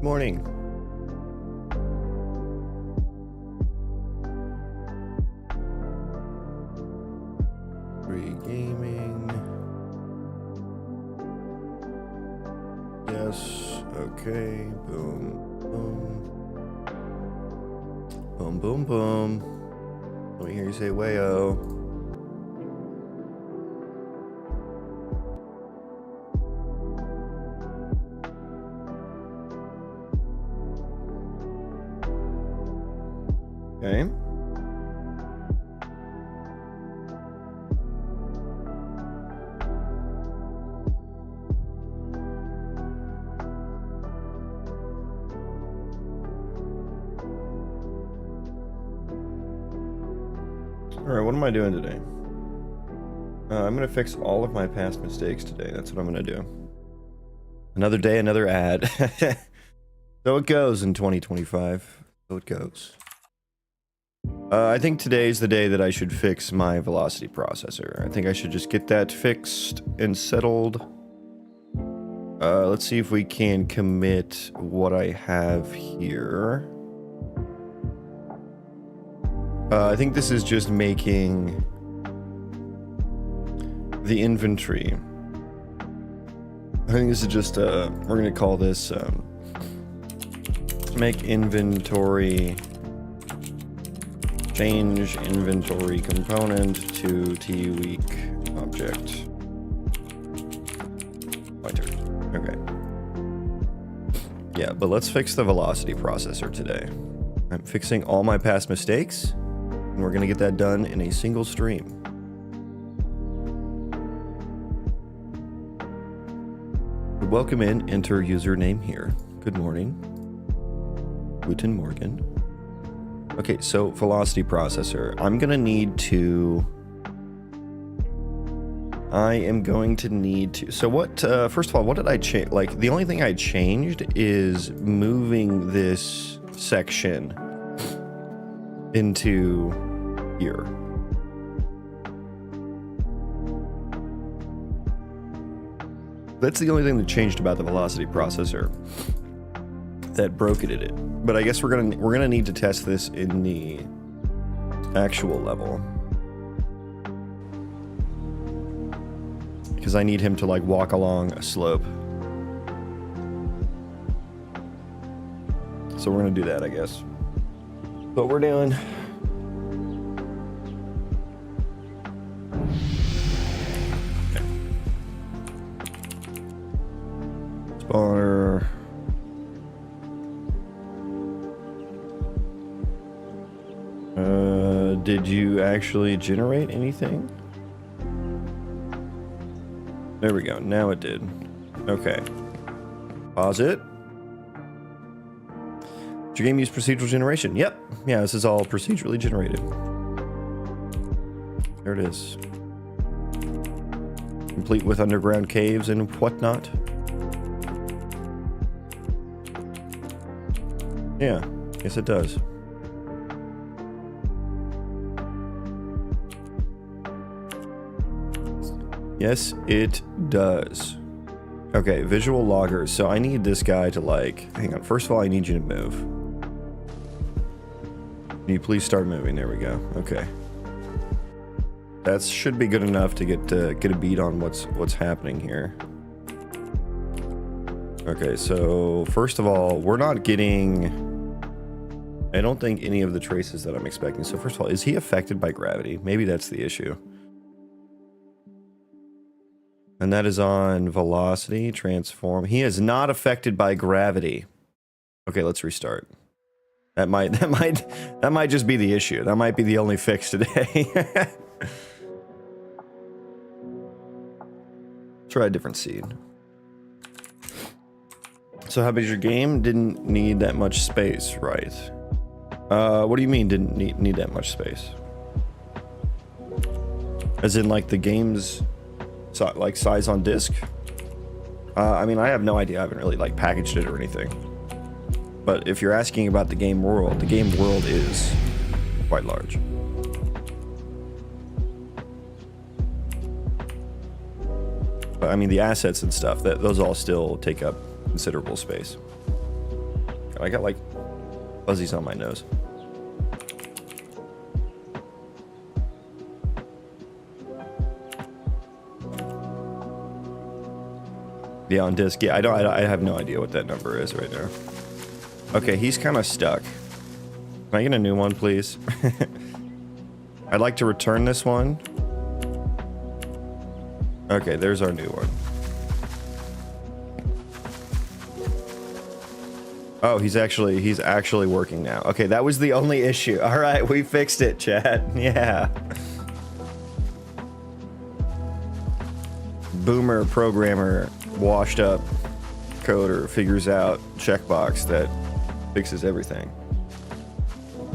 Morning. Free gaming. Yes. Okay. Boom. Boom. Boom. Boom. Boom. Let me hear you say wayo. Okay. Alright, what am I doing today? I'm going to fix all of my past mistakes today. That's what I'm going to do. Another day, another ad. So it goes in 2025. So it goes. I think today's the day that I should fix my velocity processor. I think I should just get that fixed and settled. Let's see if we can commit what I have here. I think this is just making the inventory. I think this is just, we're going to call this, make inventory, change inventory component to T-weak object. Pointer. Okay. Yeah, but let's fix the velocity processor today. I'm fixing all my past mistakes, and we're going to get that done in a single stream. Welcome in, enter username here. Good morning. Guten Morgen. Okay, so velocity processor. I am going to need to, so what, first of all, what did I change? Like, the only thing I changed is moving this section into here. That's the only thing that changed about the velocity processor that broke it in it. But I guess we're gonna need to test this in the actual level, because I need him to like walk along a slope. So we're gonna do that, I guess. What we're doing. Okay. Spawner. Did you actually generate anything? There we go. Now it did. Okay. Pause it. Did your game use procedural generation? Yep. Yeah, this is all procedurally generated. There it is. Complete with underground caves and whatnot. Yeah, yes it does. Yes, it does. Okay, visual loggers. So I need this guy to like, hang on. First of all, I need you to move. Can you please start moving? There we go. Okay. That should be good enough to get a beat on what's happening here. Okay, so first of all, we're not getting, I don't think any of the traces that I'm expecting. So first of all, is he affected by gravity? Maybe that's the issue. And that is on velocity, transform. He is not affected by gravity. Okay, let's restart. That might just be the issue. That might be the only fix today. Try a different seed. So how big is your game? Didn't need that much space, right? What do you mean didn't need that much space? As in like the game's like size on disk? I mean, I have no idea. I haven't really like packaged it or anything. But if you're asking about the game world is quite large. But I mean, the assets and stuff, those all still take up considerable space. I got like fuzzies on my nose. Yeah, on disc. Yeah, I have no idea what that number is right now. Okay, he's kind of stuck. Can I get a new one, please? I'd like to return this one. Okay, there's our new one. Oh, he's actually working now. Okay, that was the only issue. All right, we fixed it, chat. Yeah. Boomer programmer, washed up coder figures out checkbox that fixes everything.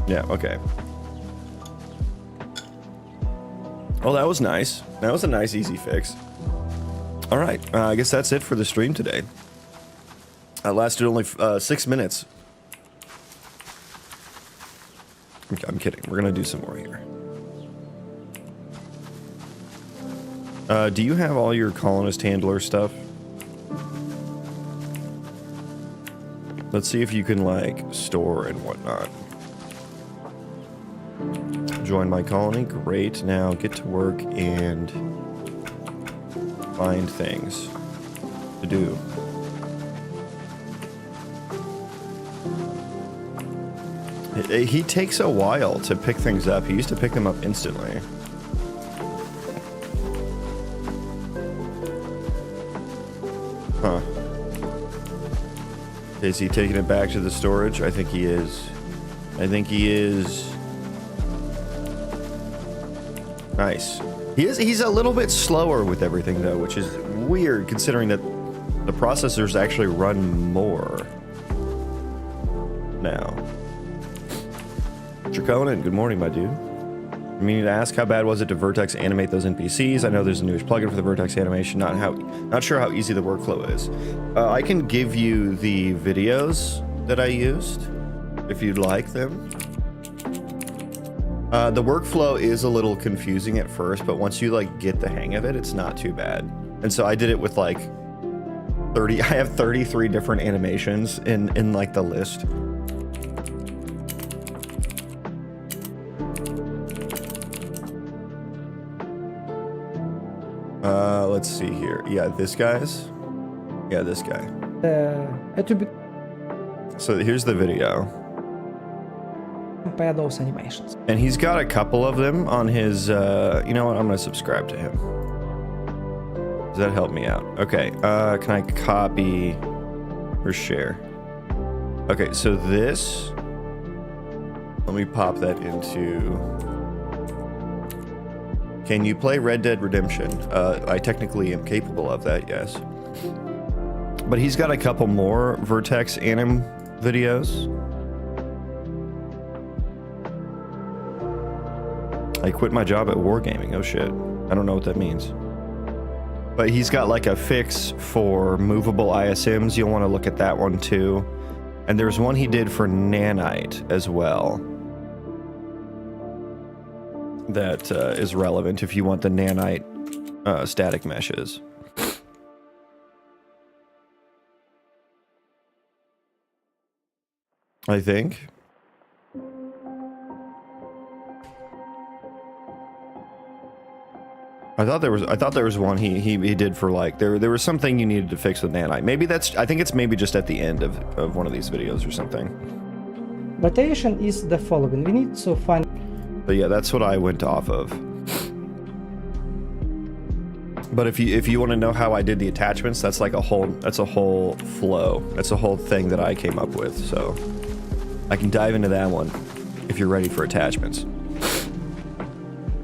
Yeah, okay. Oh, that was nice. That was a nice, easy fix. All right, I guess that's it for the stream today. Lasted only 6 minutes. I'm kidding. We're gonna do some more here. Do you have all your colonist handler stuff? Let's see if you can, like, store and whatnot. Join my colony. Great. Now get to work and find things to do. He takes a while to pick things up. He used to pick them up instantly. Huh. Is he taking it back to the storage? I think he is. I think he is. Nice. He's a little bit slower with everything, though, which is weird considering that the processors actually run more now. Draconin, good morning, my dude. I mean to ask, how bad was it to Vertex animate those NPCs? I know there's a newish plugin for the Vertex animation. Not sure how easy the workflow is. I can give you the videos that I used if you'd like them. The workflow is a little confusing at first, but once you like get the hang of it, it's not too bad. And so I did it with like 30. I have 33 different animations in like the list. Let's see here. Yeah, this guy's. Yeah, this guy. So here's the video. Compare those animations. And he's got a couple of them on his, you know what? I'm going to subscribe to him. Does that help me out? Okay. Can I copy or share? Okay, so this, let me pop that into, can you play Red Dead Redemption? I technically am capable of that, yes. But he's got a couple more Vertex anim videos. I quit my job at Wargaming. Oh shit. I don't know what that means. But he's got like a fix for movable ISMs. You'll want to look at that one too. And there's one he did for Nanite as well. That is relevant if you want the Nanite static meshes. I think. I thought there was one he did for like there was something you needed to fix with Nanite. Maybe that's, I think it's maybe just at the end of one of these videos or something. Rotation is the following. We need to find. But yeah, that's what I went off of. But if you want to know how I did the attachments, that's like a whole flow. That's a whole thing that I came up with. So I can dive into that one if you're ready for attachments.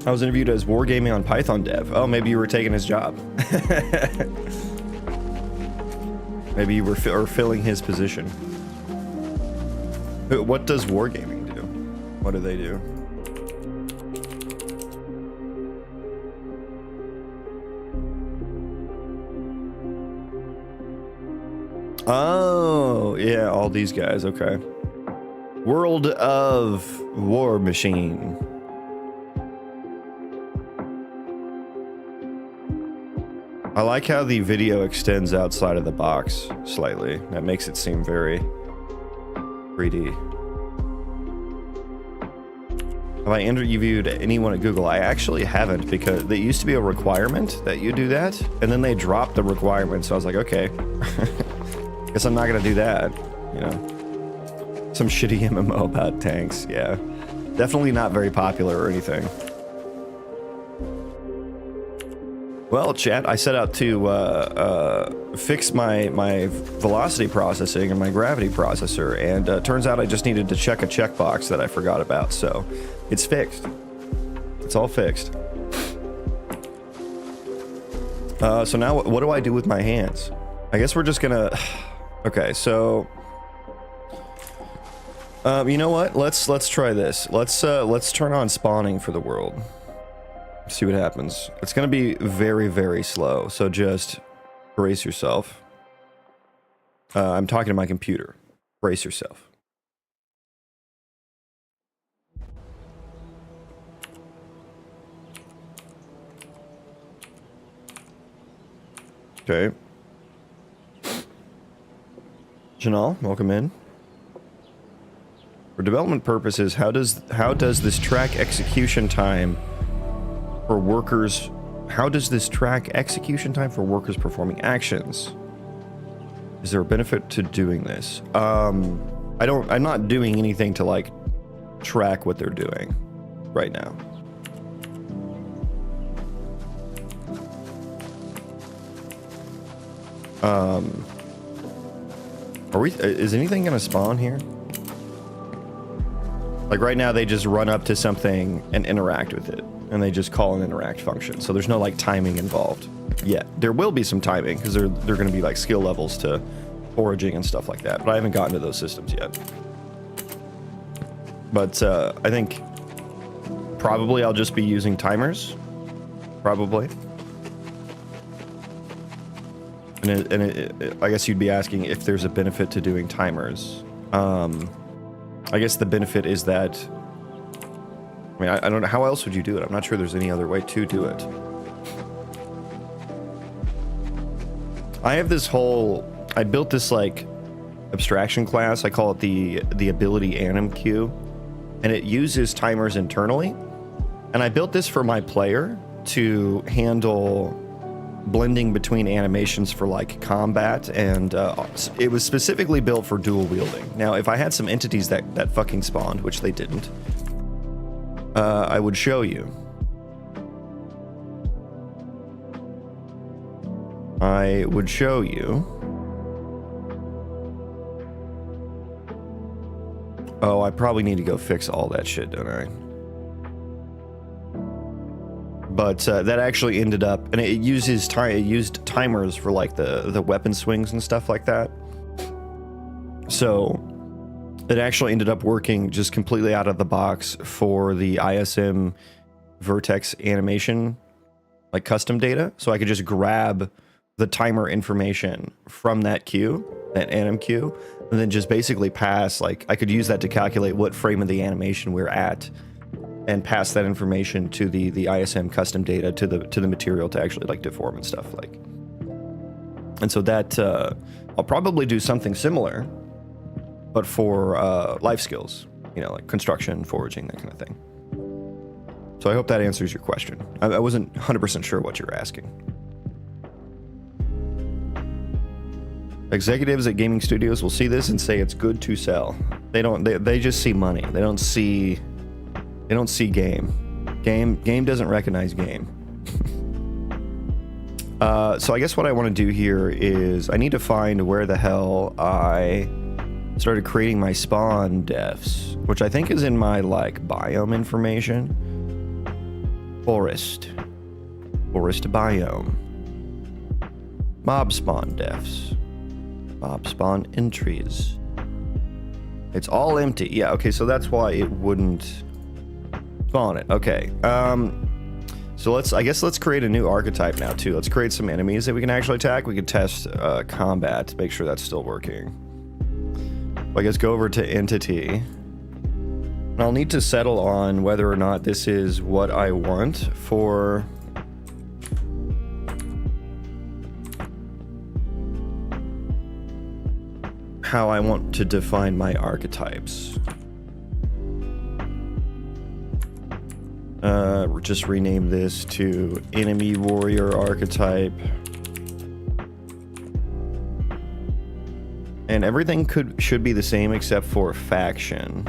I was interviewed as Wargaming on Python dev. Oh, maybe you were taking his job. Maybe you were filling his position. What does Wargaming do? What do they do? Oh, yeah, all these guys, okay. World of War Machine. I like how the video extends outside of the box slightly. That makes it seem very 3D. Have I interviewed anyone at Google? I actually haven't, because it used to be a requirement that you do that, and then they dropped the requirement, so I was like, okay. Guess I'm not gonna do that, you know. Some shitty MMO about tanks, yeah. Definitely not very popular or anything. Well, chat, I set out to fix my velocity processing and my gravity processor, and turns out I just needed to check a checkbox that I forgot about, so it's fixed. It's all fixed. So now what do I do with my hands? I guess we're just gonna... Okay, so... you know what? Let's try this. Let's turn on spawning for the world. See what happens. It's gonna be very, very slow, so just brace yourself. I'm talking to my computer. Brace yourself. Okay. Janelle, welcome in. For development purposes, how does this track execution time for workers, how does this track execution time for workers performing actions? Is there a benefit to doing this? I'm not doing anything to like track what they're doing right now. Is anything gonna spawn here? Like right now they just run up to something and interact with it, and they just call an interact function. So there's no like timing involved yet. There will be some timing because they're going to be like skill levels to foraging and stuff like that, but I haven't gotten to those systems yet. But I think probably I'll just be using timers, probably. And I guess you'd be asking if there's a benefit to doing timers. I guess the benefit is that, I mean, I don't know, how else would you do it? I'm not sure there's any other way to do it. I have this whole, I built this like abstraction class, I call it the ability anim queue, and it uses timers internally. And I built this for my player to handle blending between animations for like combat, and it was specifically built for dual wielding. Now if I had some entities that fucking spawned, which they didn't, I would show you. Oh, I probably need to go fix all that shit, don't I? But that actually ended up, and it used timers for like the weapon swings and stuff like that. So it actually ended up working just completely out of the box for the ISM vertex animation, like custom data. So I could just grab the timer information from that queue, that anim queue, and then just basically pass, like I could use that to calculate what frame of the animation we're at, and pass that information to the ISM custom data to the material to actually like deform and stuff like. And so that I'll probably do something similar, but for life skills, you know, like construction, foraging, that kind of thing. So I hope that answers your question. I wasn't 100% sure what you were asking. Executives at gaming studios will see this and say it's good to sell. They just see money. They don't see game. Game doesn't recognize game. So I guess what I want to do here is I need to find where the hell I started creating my spawn defs, which I think is in my like biome information. Forest biome. Mob spawn defs. Mob spawn entries. It's all empty. Yeah, okay, so that's why it wouldn't spawn it. Okay. So let's create a new archetype now too. Let's create some enemies that we can actually attack. We can test combat to make sure that's still working. I guess go over to entity. And I'll need to settle on whether or not this is what I want for... how I want to define my archetypes. Just rename this to enemy warrior archetype. And everything should be the same except for faction.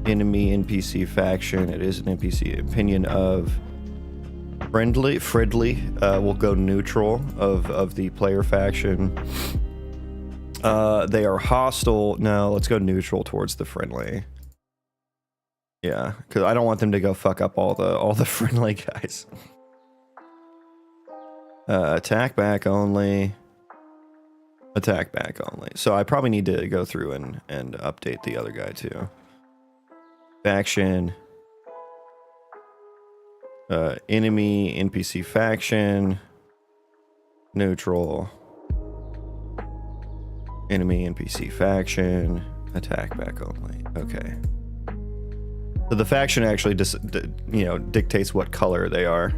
Enemy NPC faction. It is an NPC. Opinion of friendly. We'll go neutral of the player faction. They are hostile. No, let's go neutral towards the friendly. Yeah, because I don't want them to go fuck up all the friendly guys. Attack back only. Attack back only. So I probably need to go through and update the other guy too. Faction. Enemy NPC faction. Neutral. Enemy NPC faction. Attack back only. Okay. So the faction actually just, dictates what color they are.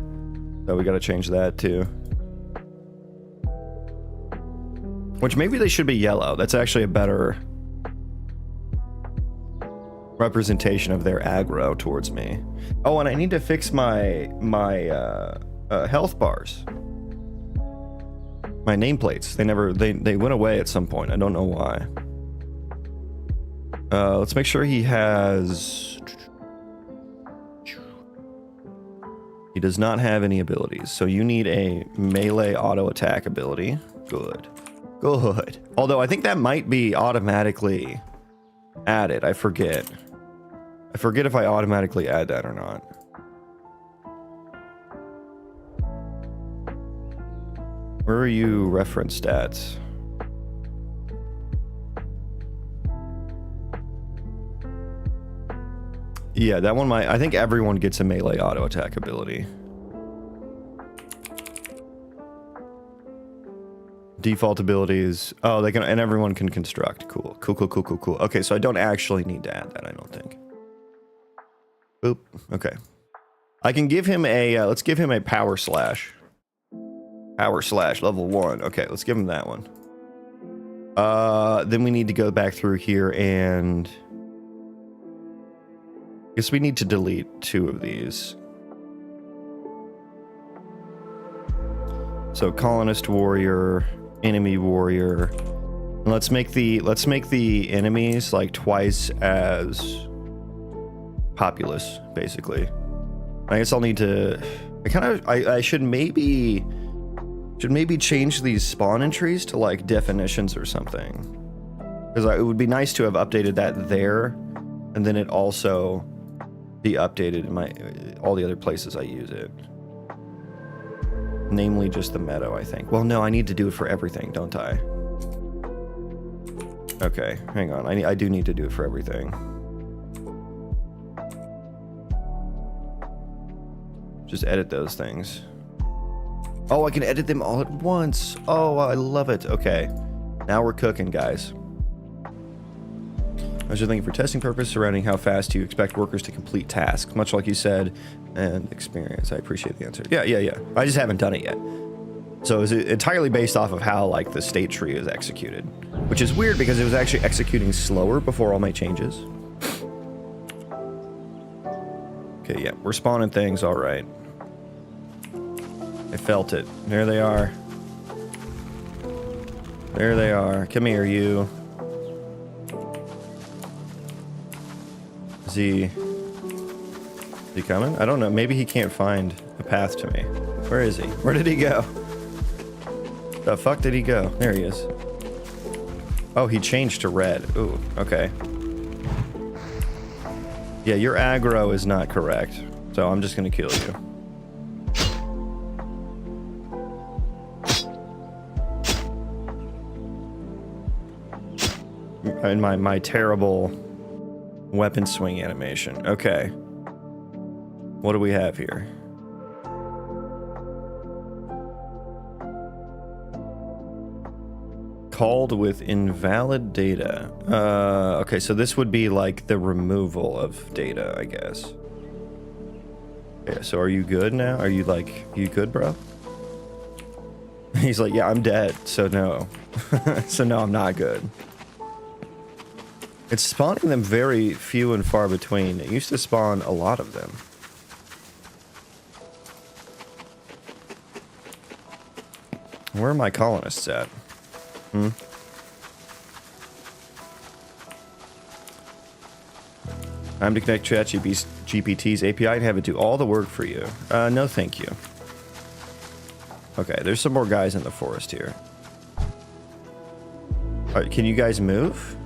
So we got to change that too. Which maybe they should be yellow. That's actually a better representation of their aggro towards me. Oh, and I need to fix my health bars. My nameplates. They went away at some point. I don't know why. Let's make sure he has... He does not have any abilities, so you need a melee auto attack ability. Good. Good. Although I think that might be automatically added. I forget. I forget if I automatically add that or not. Where are you reference stats? Yeah, that one might... I think everyone gets a melee auto attack ability. Default abilities. Oh, they can... And everyone can construct. Cool. Cool. Okay, so I don't actually need to add that, I don't think. Boop. Okay. I can give him a... let's give him a power slash. Power slash, level 1. Okay, let's give him that one. Then we need to go back through here and... I guess we need to delete 2 of these. So colonist warrior, enemy warrior. And let's make the enemies like twice as populous, basically. I guess I'll need to... I should maybe change these spawn entries to like definitions or something. Because it would be nice to have updated that there, and then it also be updated in all the other places I use it. Namely just the meadow, I think. Well, no, I need to do it for everything, don't I? Okay, hang on. I do need to do it for everything. Just edit those things. Oh, I can edit them all at once. Oh, I love it. Okay, now we're cooking, guys. I was just thinking for testing purpose surrounding how fast you expect workers to complete tasks, much like you said, and experience. I appreciate the answer. Yeah. I just haven't done it yet. So it's entirely based off of how like the state tree is executed, which is weird because it was actually executing slower before all my changes. Okay, yeah, we're spawning things, all right. I felt it. There they are. There they are. Come here, you. Is he coming? I don't know. Maybe he can't find a path to me. Where is he? Where did he go? The fuck did he go? There he is. Oh, he changed to red. Ooh, okay. Yeah, your aggro is not correct. So I'm just gonna kill you. And my terrible weapon swing animation. Okay. What do we have here? Called with invalid data. Okay, so this would be like the removal of data, I guess. Okay, so are you good now? Are you good, bro? He's like, yeah, I'm dead, so no. So no, I'm not good. It's spawning them very few and far between. It used to spawn a lot of them. Where are my colonists at? Time to connect ChatGPT's API and have it do all the work for you. No thank you. Okay, there's some more guys in the forest here. Alright, can you guys move?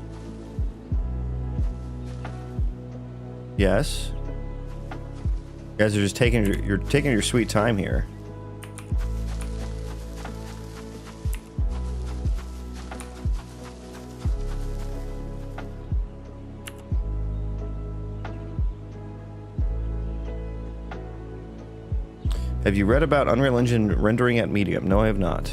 Yes. You guys are just taking your sweet time here. Have you read about Unreal Engine rendering at medium? No, I have not.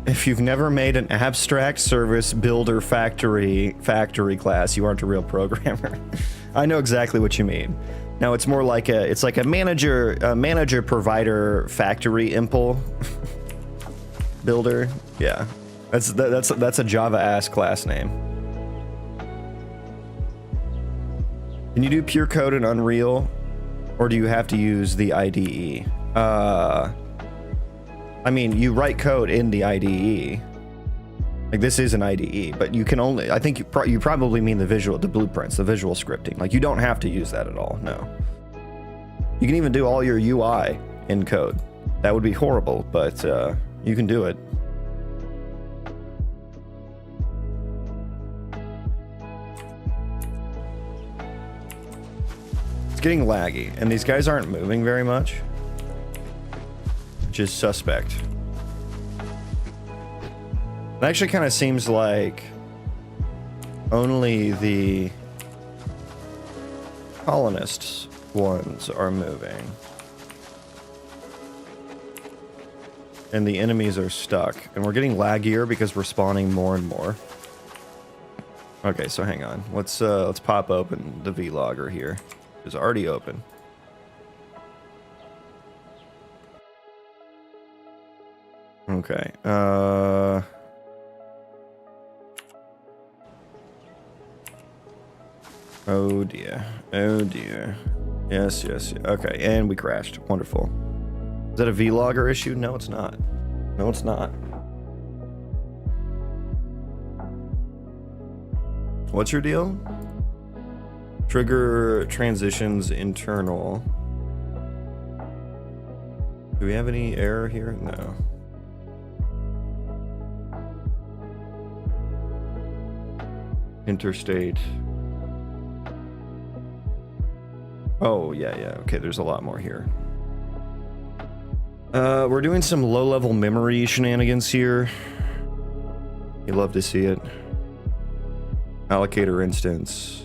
If you've never made an abstract service builder factory class, you aren't a real programmer. I know exactly what you mean. Now it's more like it's like a manager provider factory impl builder. Yeah, that's a Java ass class name. Can you do pure code in Unreal, or do you have to use the IDE? I mean, you write code in the IDE. Like, this is an IDE, but you can only... I think you probably mean the blueprints, the visual scripting. Like, you don't have to use that at all, no. You can even do all your UI in code. That would be horrible, but you can do it. It's getting laggy, and these guys aren't moving very much. Which is suspect. It actually kind of seems like only the colonists ones are moving. And the enemies are stuck. And we're getting laggier because we're spawning more and more. Okay, so hang on. Let's pop open the vlogger here. It's already open. Okay, oh dear. Oh dear. Yes, yes, yes. Okay, and we crashed. Wonderful. Is that a vlogger issue? No, it's not. No, it's not. What's your deal? Trigger transitions internal. Do we have any error here? No. Interstate. Oh, yeah, yeah. Okay, there's a lot more here. We're doing some low-level memory shenanigans here. You love to see it. Allocator instance.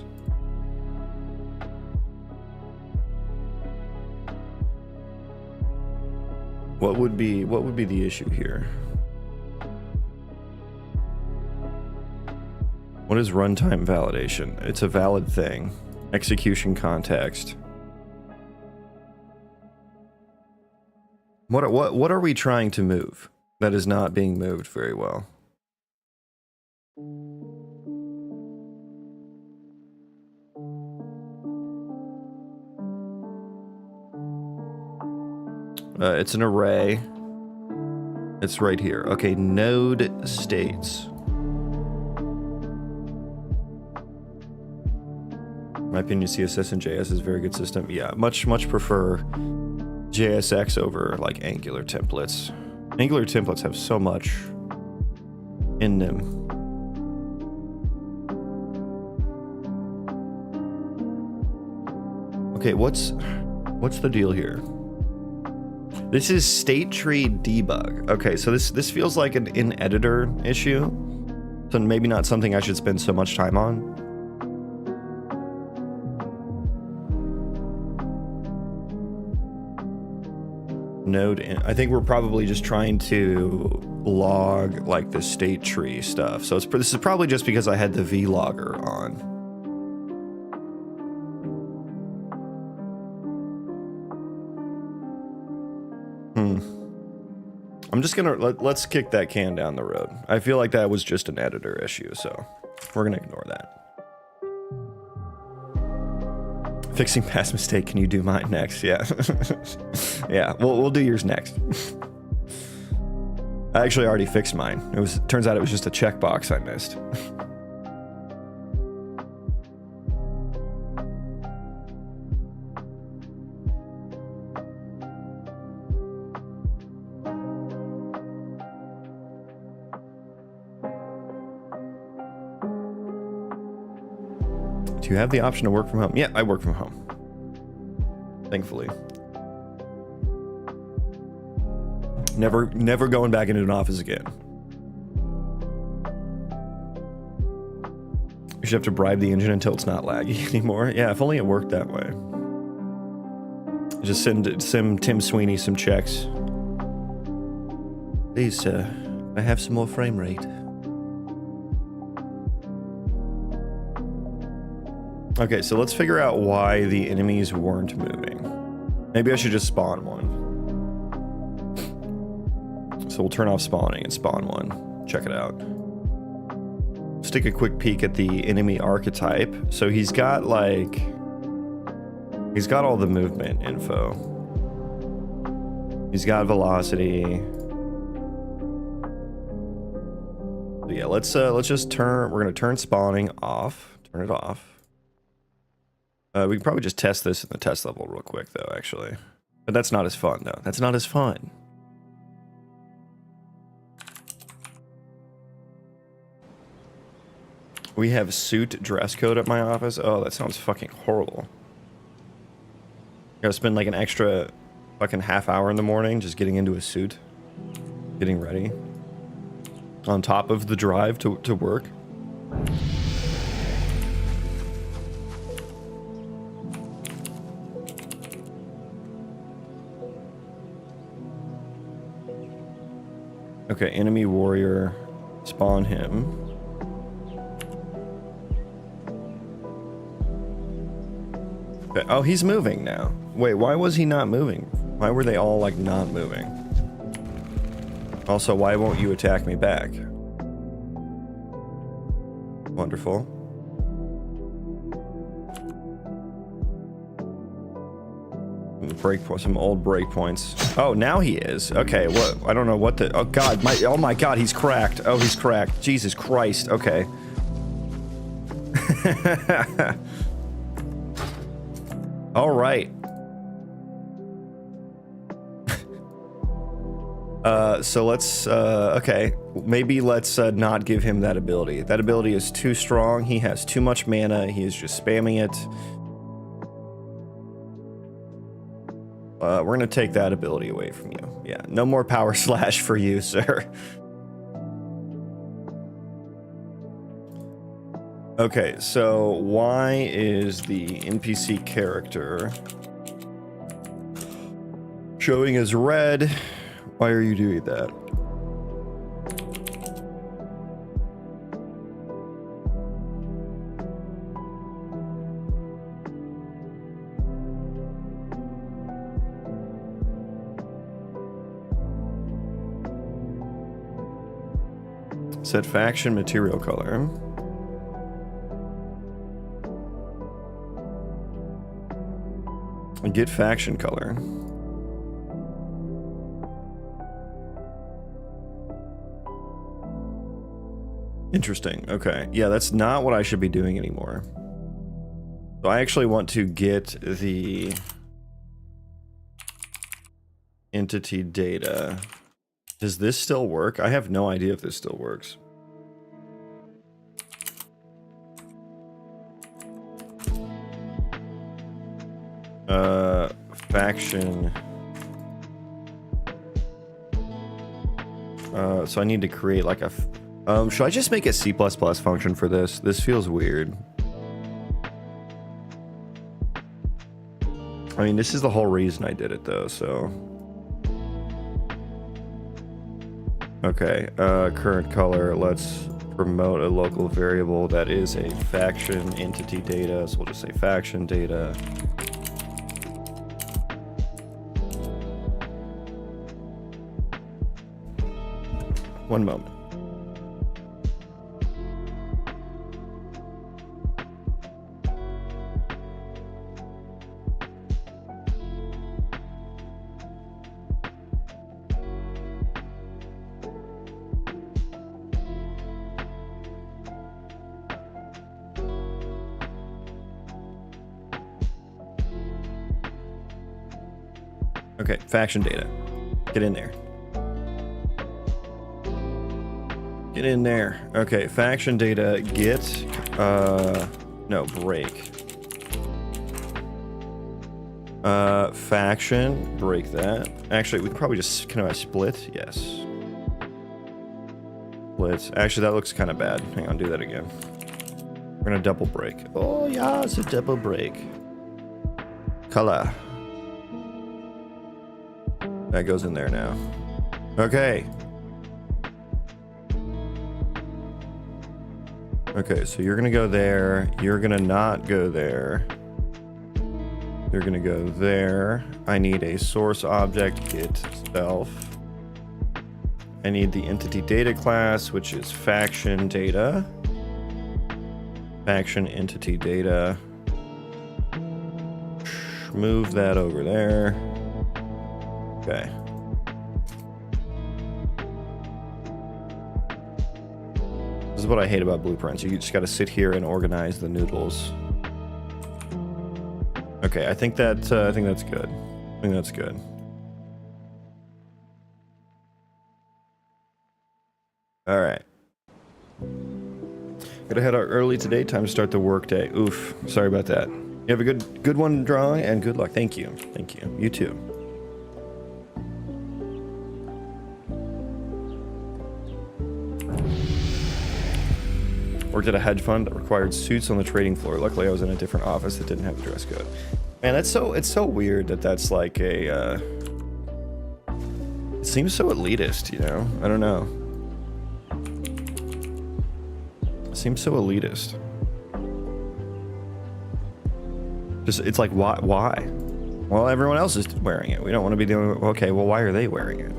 What would be the issue here? What is runtime validation? It's a valid thing. Execution context. What are we trying to move that is not being moved very well? It's an array. It's right here. Okay, node states. In my opinion, CSS and JS is a very good system. Yeah, much prefer JSX over like Angular templates. Angular templates have so much in them. Okay, what's the deal here? This is state tree debug. Okay, so this feels like an in-editor issue. So maybe not something I should spend so much time on. Node in. I think we're probably just trying to log like the state tree stuff. So this is probably just because I had the vlogger on. I'm just gonna let's kick that can down the road. I feel like that was just an editor issue, so we're gonna ignore that. Fixing past mistake. Can you do mine next? Yeah. Yeah, we'll do yours next. I actually already fixed mine. Turns out it was just a checkbox I missed. Do you have the option to work from home? Yeah, I work from home. Thankfully. Never going back into an office again. You should have to bribe the engine until it's not laggy anymore. Yeah, if only it worked that way. Just send Tim Sweeney some checks. Please, sir, I have some more frame rate. Okay, so let's figure out why the enemies weren't moving. Maybe I should just spawn one. So we'll turn off spawning and spawn one. Check it out. Let's take a quick peek at the enemy archetype. So he's got all the movement info. He's got velocity. So yeah, let's just we're gonna turn spawning off. Turn it off. We can probably just test this in the test level real quick, though, actually. But that's not as fun, though. That's not as fun. We have suit dress code at my office. Oh, that sounds fucking horrible. Gotta spend like an extra fucking half hour in the morning just getting into a suit. Getting ready. On top of the drive to work. Okay, enemy warrior, spawn him. Okay. Oh, he's moving now. Wait, why was he not moving? Why were they all like not moving? Also, why won't you attack me back? Wonderful. Some old breakpoints. Oh, now he is. Okay, what? I don't know what the. Oh God, oh my God, he's cracked. Oh, he's cracked. Jesus Christ. Okay. All right. So let's. Okay, maybe let's not give him that ability. That ability is too strong. He has too much mana. He is just spamming it. We're gonna take that ability away from you. Yeah, no more power slash for you, sir. Okay, so why is the NPC character showing as red? Why are you doing that? Set faction material color. And get faction color. Interesting. Okay. Yeah, that's not what I should be doing anymore. So I actually want to get the entity data. Does this still work? I have no idea if this still works. Faction. So I need to create like a... should I just make a C++ function for this? This feels weird. I mean, this is the whole reason I did it though, so... Okay, current color, let's promote a local variable that is a faction entity data, so we'll just say faction data. One moment. Okay, faction data. Get in there. Get in there. Okay, faction data, get, no, break. Faction, break that. Actually, we could probably just, can I split? Yes. Split. Actually, that looks kind of bad. Hang on, do that again. We're gonna double break. Oh, yeah, it's a double break. Color. That goes in there now. Okay. Okay, so you're gonna go there. You're gonna not go there. You're gonna go there. I need a source object, get self. I need the entity data class, which is faction data. Faction entity data. Move that over there. Okay. This is what I hate about blueprints. You just got to sit here and organize the noodles. Okay, I think that's good. I think that's good. All right. Gotta head out early today. Time to start the work day. Oof. Sorry about that. You have a good one drawing and good luck. Thank you. Thank you. You too. Worked at a hedge fund that required suits on the trading floor. Luckily, I was in a different office that didn't have a dress code. Man, it's so weird that that's like a. It seems so elitist, you know. I don't know. It seems so elitist. Just it's like why? Well, everyone else is wearing it. We don't want to be doing. Okay, well, why are they wearing it?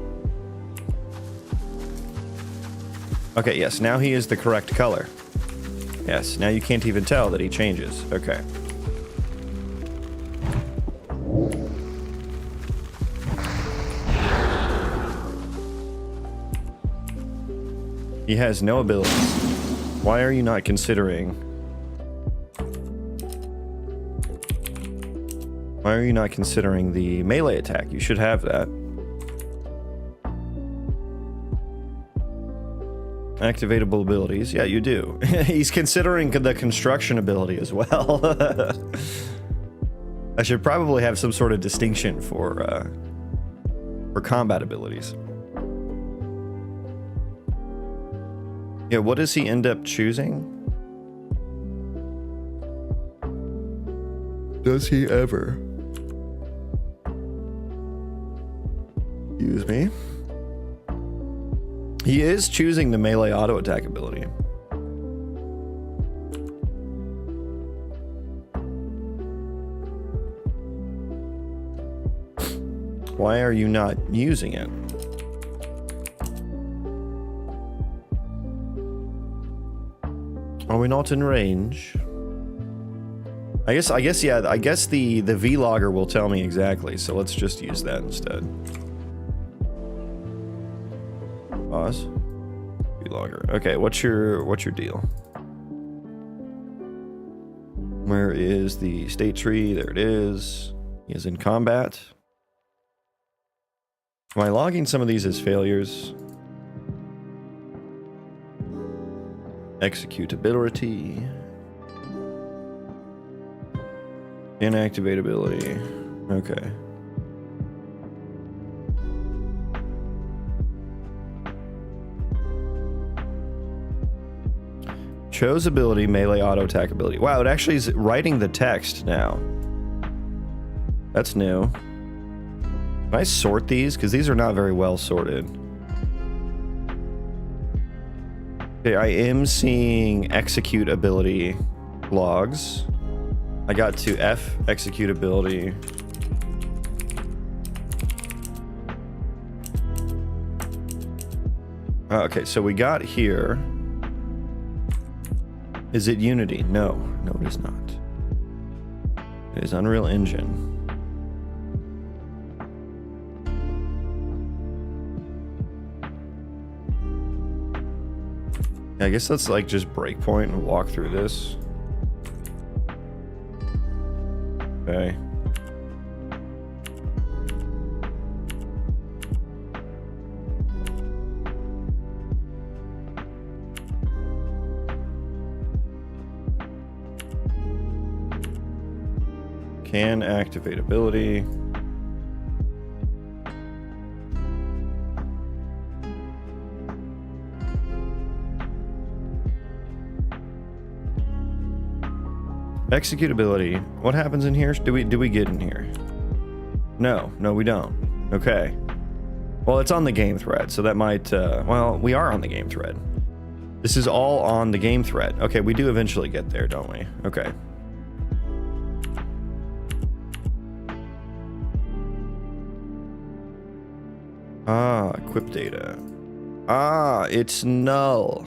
Okay, yes. Now he is the correct color. Yes, now you can't even tell that he changes. Okay. He has no abilities. Why are you not considering... Why are you not considering the melee attack? You should have that. Activatable abilities. Yeah, you do. He's considering the construction ability as well. I should probably have some sort of distinction for combat abilities. Yeah, what does he end up choosing? Does he ever? Excuse me. He is choosing the melee auto attack ability. Why are you not using it? Are we not in range? I guess yeah, I guess the vlogger will tell me exactly, so let's just use that instead. Pause. Vlogger. Okay, what's your deal? Where is the state tree? There it is. He is in combat. Am I logging some of these as failures? Executability. Inactivatability. Okay. Chose ability, melee auto attack ability. Wow, it actually is writing the text now. That's new. Can I sort these? Because these are not very well sorted. Okay, I am seeing execute ability logs. I got to F execute ability. Okay, so we got here. Is it Unity? No. No, it is not. It is Unreal Engine. Yeah, I guess let's like just breakpoint and walk through this. Okay. Can activate ability. Executability. What happens in here? Do we get in here? No, we don't. Okay. Well, it's on the game thread, so that might. Well, we are on the game thread. This is all on the game thread. Okay, we do eventually get there, don't we? Okay. Ah, equip data. Ah, it's null.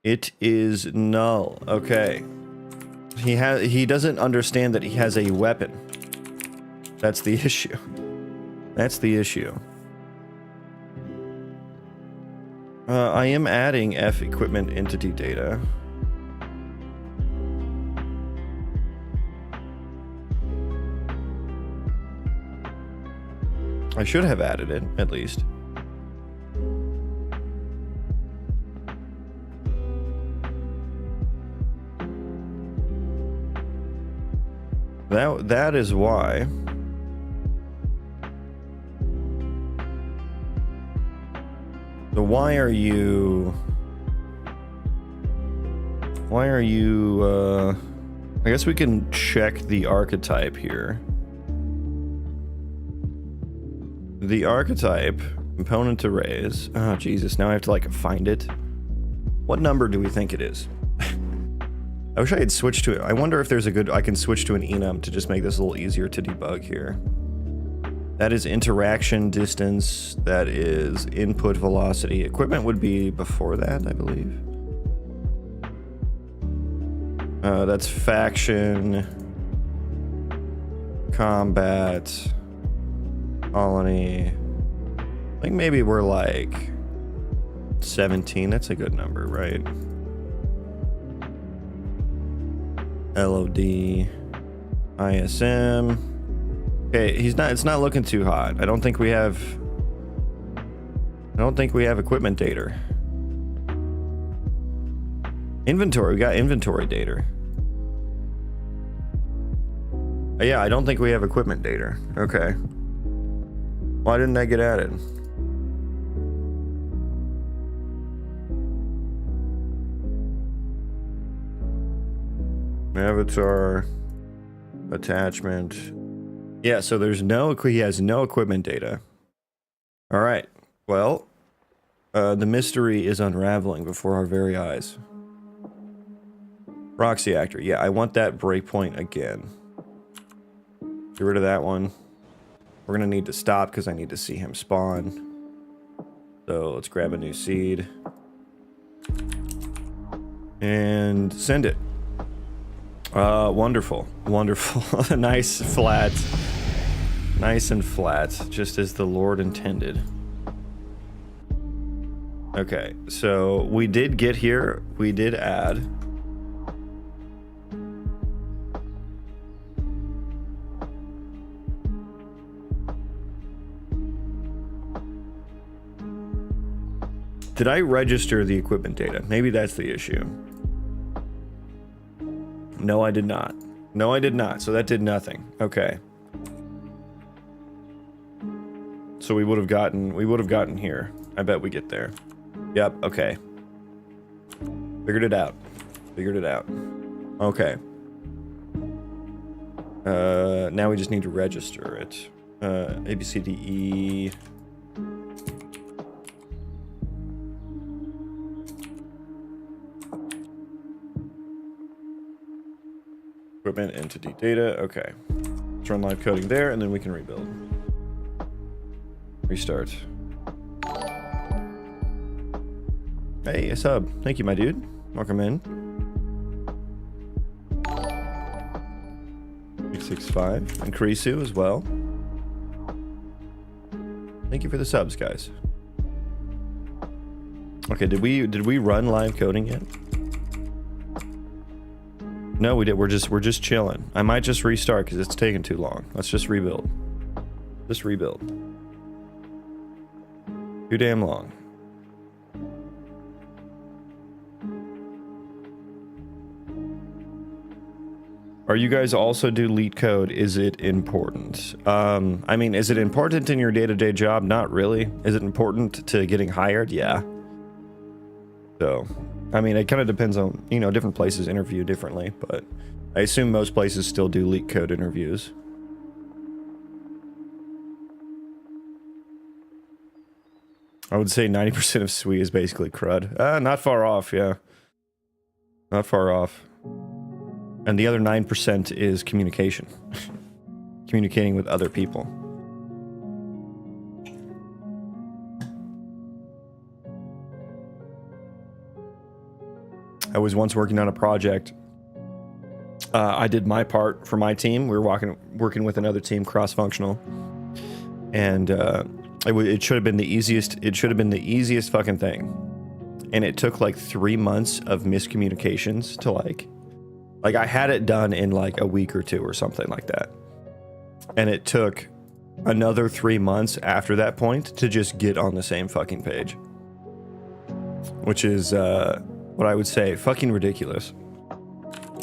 It is null. Okay. He doesn't understand that he has a weapon. That's the issue. That's the issue. I am adding F equipment entity data. I should have added it, at least. That is why. So why are you... I guess we can check the archetype here. The archetype, component arrays. Oh, Jesus, now I have to, like, find it. What number do we think it is? I wish I had switched to it. I wonder if there's a good... I can switch to an enum to just make this a little easier to debug here. That is interaction distance. That is input velocity. Equipment would be before that, I believe. That's faction. Combat. Colony. I think maybe we're like 17. That's a good number, right? LOD. ISM. Okay, it's not looking too hot. I don't think we have equipment data. Inventory, we got inventory data. Yeah, I don't think we have equipment data. Okay. Why didn't that get added? Avatar. Attachment. Yeah, so he has no equipment data. All right. Well, the mystery is unraveling before our very eyes. Proxy actor. Yeah, I want that breakpoint again. Get rid of that one. We're gonna need to stop because I need to see him spawn. So let's grab a new seed. And send it. Wonderful. Wonderful. Nice flat. Nice and flat, just as the Lord intended. Okay, so we did get here. We did add. Did I register the equipment data? Maybe that's the issue. No, I did not. No, I did not. So that did nothing. Okay. So we would have gotten here. I bet we get there. Yep, okay. Figured it out. Okay. Now we just need to register it. A, B, C, D, E. Equipment, entity, data. Okay. Let's run live coding there, and then we can rebuild. Restart. Hey, a sub. Thank you, my dude. Welcome in. 665. And Kurisu as well. Thank you for the subs, guys. Okay, did we run live coding yet? No, we did. We're just chilling. I might just restart because it's taking too long. Let's just rebuild. Just rebuild. Too damn long. Are you guys also do leet code? Is it important? I mean, is it important in your day-to-day job? Not really. Is it important to getting hired? Yeah. So, I mean, it kind of depends on, you know, different places interview differently, but I assume most places still do leet code interviews. I would say 90% of SWE is basically crud. Not far off, yeah. Not far off. And the other 9% is communication. Communicating with other people. I was once working on a project. I did my part for my team. We were working with another team, cross-functional. And it should have been the easiest. It should have been the easiest fucking thing. And it took like 3 months of miscommunications to like I had it done in like a week or two or something like that. And it took another 3 months after that point to just get on the same fucking page. Which is what I would say fucking ridiculous.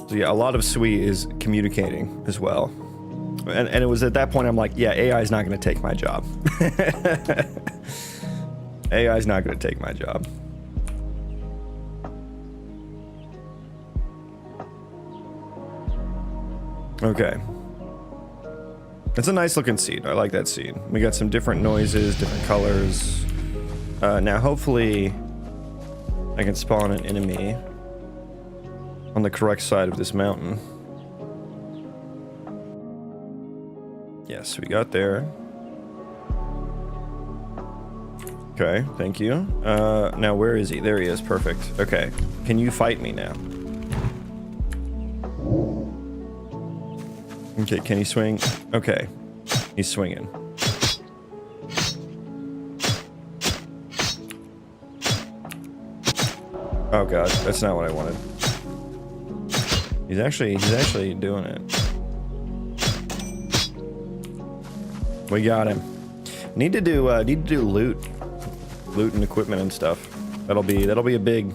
So yeah, a lot of SWE is communicating as well. And it was at that point I'm like, yeah, AI is not going to take my job. AI is not going to take my job. Okay. It's a nice looking seed. I like that seed. We got some different noises, different colors. Now hopefully I can spawn an enemy on the correct side of this mountain. Yes, we got there. Okay, thank you. Now where is he? There he is, perfect. Okay, can you fight me now? Okay, can he swing? Okay, he's swinging. Oh god, that's not what I wanted. He's actually doing it. We got him. Need to do loot and equipment and stuff. That'll be a big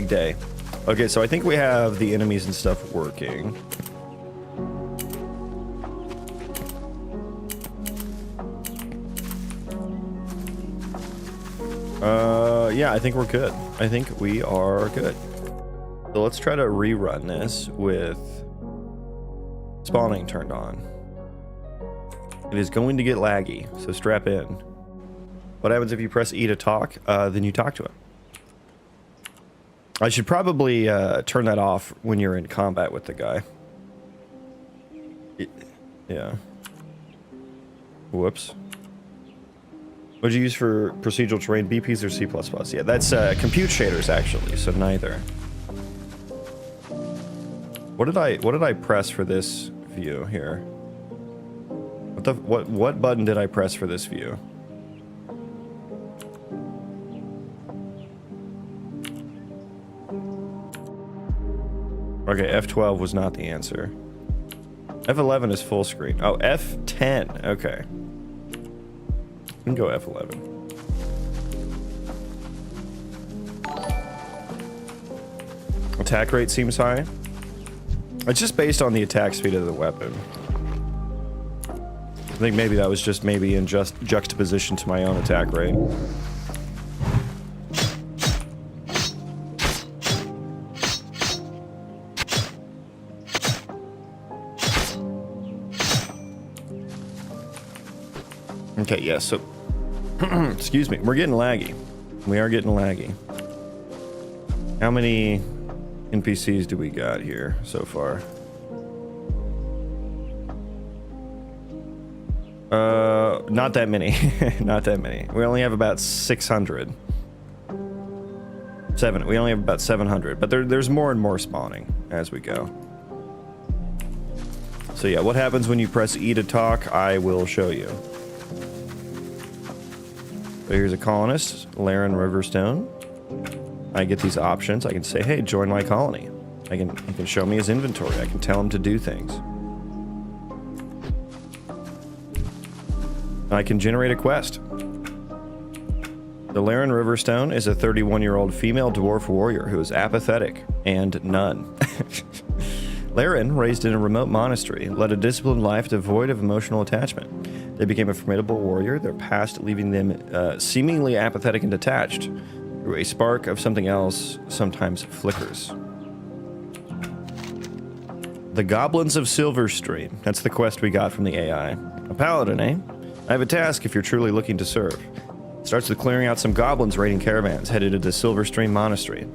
day. Okay, so I think we have the enemies and stuff working. Yeah, I think we're good. I think we are good. So let's try to rerun this with spawning turned on. It is going to get laggy, so strap in. What happens if you press E to talk? Then you talk to him. I should probably turn that off when you're in combat with the guy. Yeah. Whoops. What'd you use for procedural terrain? BPs or C++? Yeah, that's compute shaders actually, so neither. What did I press for this view here? What button did I press for this view? Okay, F12 was not the answer. F11 is full screen. Oh, F10. Okay. We can go F11. Attack rate seems high. It's just based on the attack speed of the weapon. I think maybe that was just maybe in juxtaposition to my own attack rate. Okay, yeah, so excuse me, we're getting laggy. We are getting laggy. How many NPCs do we got here so far? Not that many. Not that many. We only have about 600. 7. We only have about 700, but there's more and more spawning as we go. So yeah, what happens when you press E to talk, I will show you. So here's a colonist, Laren Riverstone. I get these options. I can say, hey, join my colony. He can show me his inventory. I can tell him to do things. I can generate a quest. The Laren Riverstone is a 31-year-old female dwarf warrior who is apathetic and none. Laren, raised in a remote monastery, led a disciplined life devoid of emotional attachment. They became a formidable warrior, their past leaving them seemingly apathetic and detached, through a spark of something else sometimes flickers. The Goblins of Silverstream. That's the quest we got from the AI. A paladin, eh? I have a task if you're truly looking to serve. It starts with clearing out some goblins raiding caravans headed into Silverstream Monastery.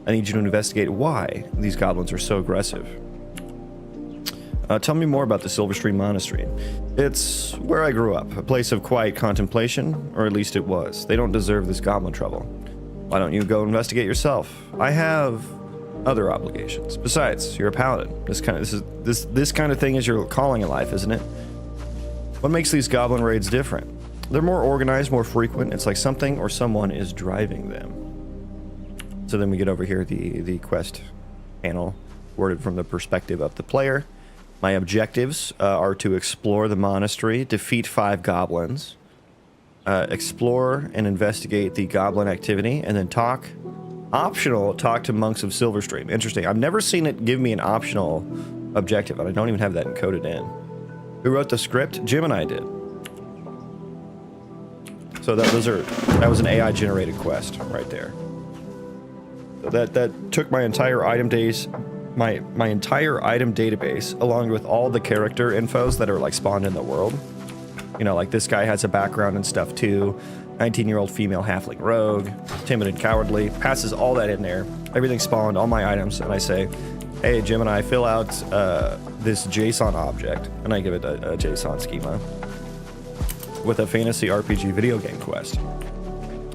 I need you to investigate why these goblins are so aggressive. Tell me more about the Silverstream Monastery. It's where I grew up, a place of quiet contemplation, or at least it was. They don't deserve this goblin trouble. Why don't you go investigate yourself? I have other obligations. Besides, you're a paladin. This kind of thing is your calling in life, isn't it? What makes these goblin raids different? They're more organized, more frequent. It's like something or someone is driving them. So then we get over here, the quest panel, worded from the perspective of the player. My objectives are to explore the monastery, defeat 5 goblins, explore and investigate the goblin activity, and then talk to monks of Silverstream. Interesting. I've never seen it give me an optional objective, and I don't even have that encoded in. Who wrote the script? Jim and I did. So that was an AI generated quest right there. So that took my entire item my entire item database, along with all the character infos that are like spawned in the world. You know, like this guy has a background and stuff too. 19-year-old female halfling rogue, timid and cowardly, passes all that in there. Everything spawned, all my items, and I say, hey, Jim and I fill out this JSON object, and I give it a JSON schema with a fantasy RPG video game quest.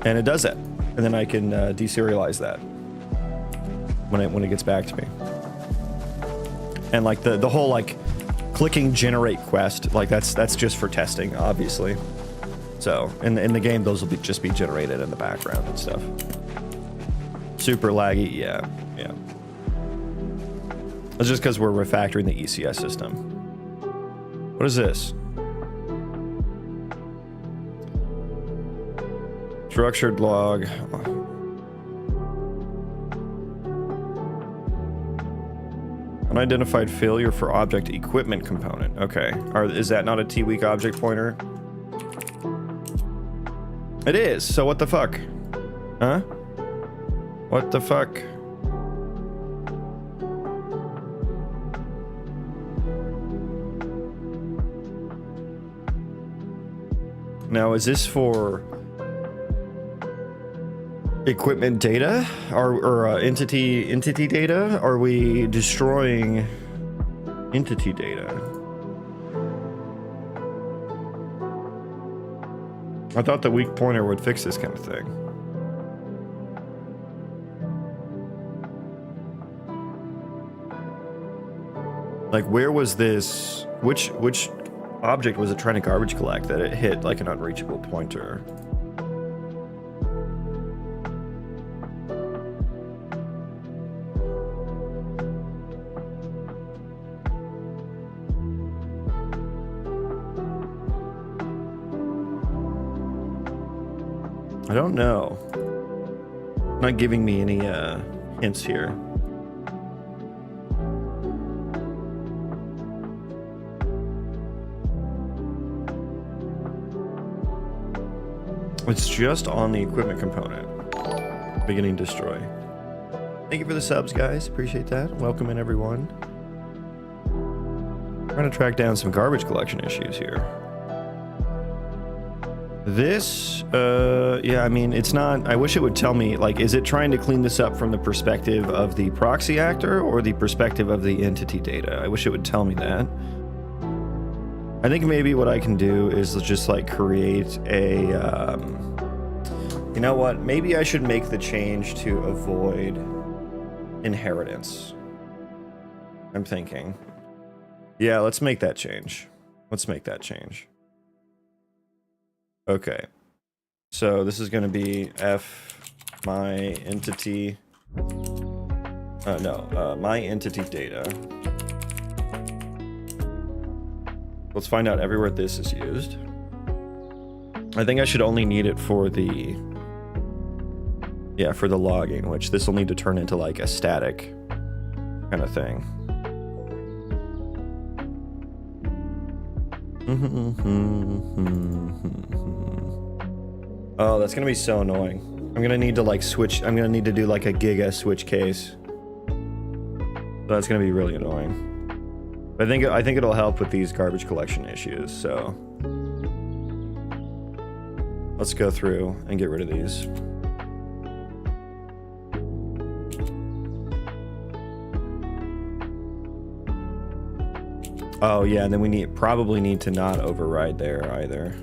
And it does that. And then I can deserialize that when it gets back to me. And like the whole like clicking generate quest, like that's just for testing, obviously. So in the game, those will just be generated in the background and stuff. Super laggy, yeah. It's just because we're refactoring the ECS system. What is this? Structured log. Unidentified failure for object equipment component. Okay. Is that not a T-weak object pointer? It is. So what the fuck? Huh? What the fuck? Now, is this for equipment data or entity data? Are we destroying entity data? I thought the weak pointer would fix this kind of thing. Like, where was this? Which object was it trying to garbage collect that it hit like an unreachable pointer? I don't know. Not giving me any hints here. It's just on the equipment component. Beginning destroy. Thank you for the subs, guys. Appreciate that. Welcome in, everyone. Trying to track down some garbage collection issues here. This, yeah, I mean, it's not, I wish it would tell me, like, is it trying to clean this up from the perspective of the proxy actor or the perspective of the entity data? I wish it would tell me that. I think maybe what I can do is just like create a You know what? Maybe I should make the change to avoid inheritance. I'm thinking. Yeah, let's make that change. Let's make that change. Okay. So this is going to be f my entity. My entity data. Let's find out everywhere this is used. I think I should only need it for the... Yeah, for the logging, which this will need to turn into like a static kind of thing. Oh, that's gonna be so annoying. I'm gonna need to like switch. I'm gonna need to do like a giga switch case. That's gonna be really annoying. But I think it'll help with these garbage collection issues. So let's go through and get rid of these. Oh yeah, and then we probably need to not override there either.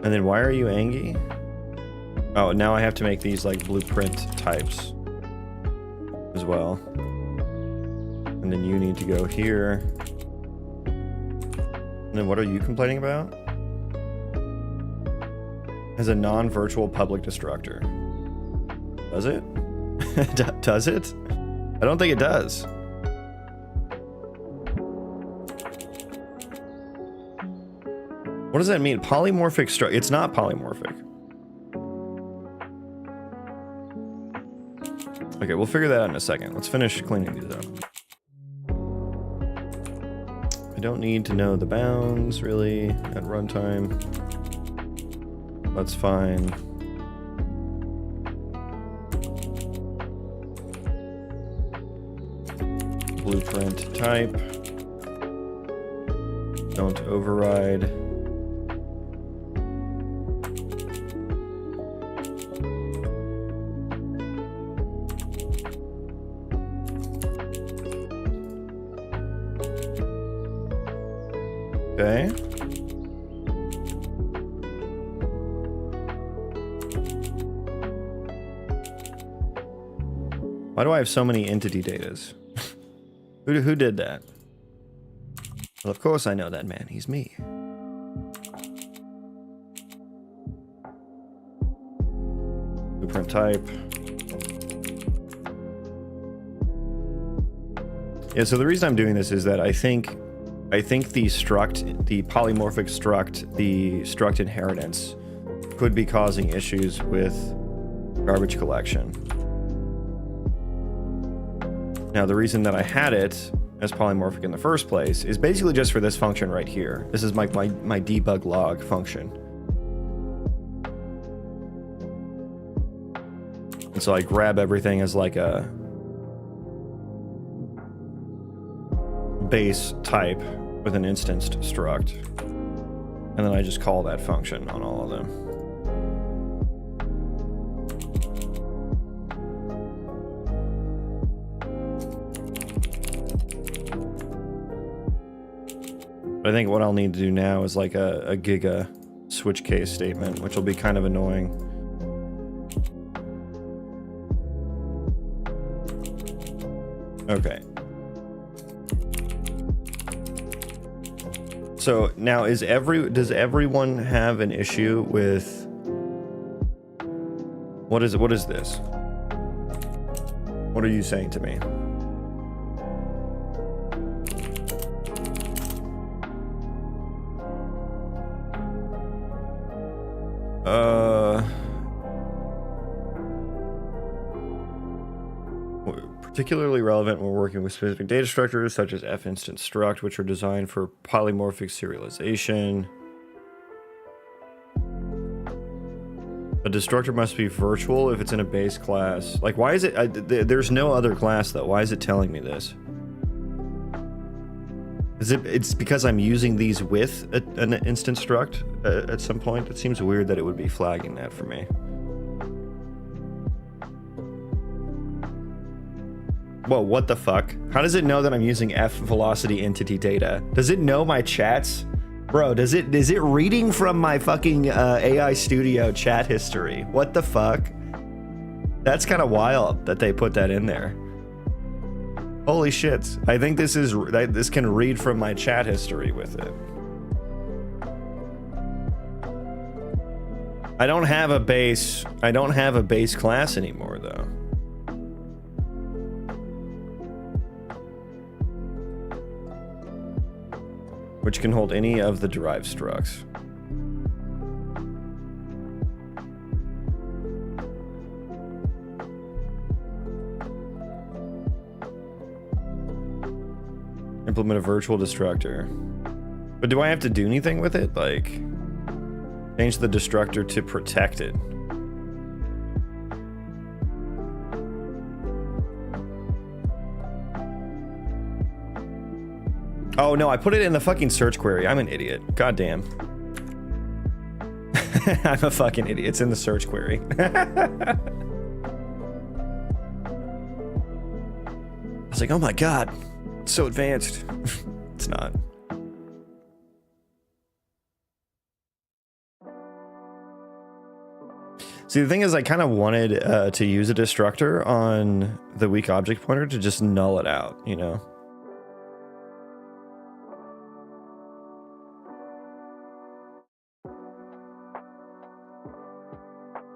And then why are you Angie? Oh, now I have to make these like blueprint types as well. And then you need to go here. And then what are you complaining about? As a non-virtual public destructor. Does it? Does it? I don't think it does. What does that mean? Polymorphic struct? It's not polymorphic. Okay, we'll figure that out in a second. Let's finish cleaning these up. I don't need to know the bounds really at runtime. That's fine. Blueprint type. Don't override. Okay. Why do I have so many entity datas? Who did that? Well, of course I know that man. He's me. Blueprint type. Yeah, so the reason I'm doing this is that I think the struct, the polymorphic struct, the struct inheritance could be causing issues with garbage collection. Now, the reason that I had it as polymorphic in the first place is basically just for this function right here. This is my debug log function. And so I grab everything as like a base type with an instanced struct. And then I just call that function on all of them. But I think what I'll need to do now is like a giga switch case statement, which will be kind of annoying. Okay. So now does everyone have an issue with what is this? What are you saying to me? Particularly relevant when working with specific data structures such as f-instance struct, which are designed for polymorphic serialization. A destructor must be virtual if it's in a base class. Like, why is it? There's no other class though. Why is it telling me this? It's because I'm using these with an instance struct at some point. It seems weird that it would be flagging that for me. Whoa, what the fuck? How does it know that I'm using F velocity entity data? Does it know my chats? Bro, is it reading from my fucking AI Studio chat history? What the fuck? That's kind of wild that they put that in there. Holy shit. I think this can read from my chat history with it. I don't have a base class anymore though. Which can hold any of the derived structs. Implement a virtual destructor. But do I have to do anything with it? Like, change the destructor to protected. Oh no, I put it in the fucking search query. I'm an idiot. God damn. I'm a fucking idiot. It's in the search query. I was like, oh my god, it's so advanced. It's not. See, the thing is, I kind of wanted to use a destructor on the weak object pointer to just null it out, you know?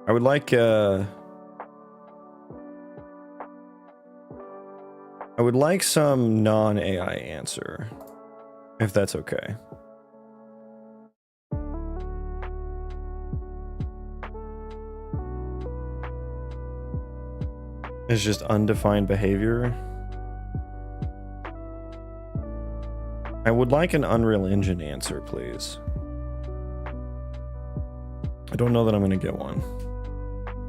I would like some non-AI answer, if that's okay. It's just undefined behavior. I would like an Unreal Engine answer, please. I don't know that I'm gonna get one.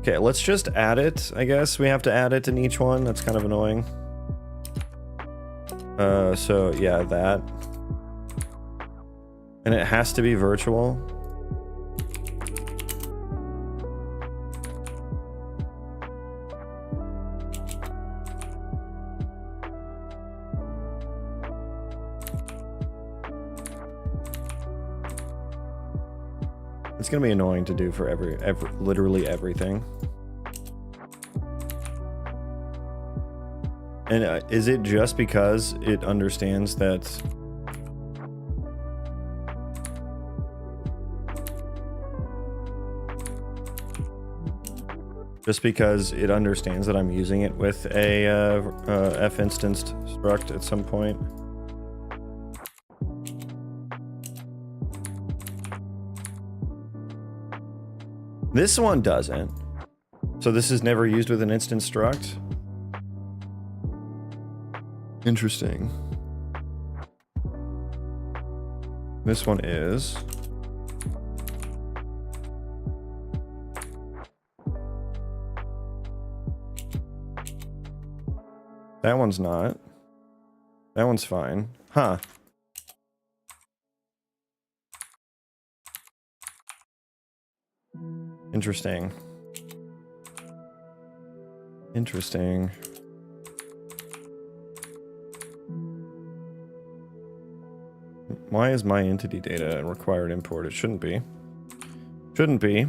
Okay, let's just add it, I guess. We have to add it in each one. That's kind of annoying. So yeah, that. And it has to be virtual. It's gonna be annoying to do for literally everything. And is it just because it understands that? Just because it understands that I'm using it with a f-instanced struct at some point? This one doesn't. So this is never used with an instance struct? Interesting. This one is. That one's not. That one's fine. Huh. Interesting. Interesting. Why is my entity data required import? It shouldn't be. Shouldn't be.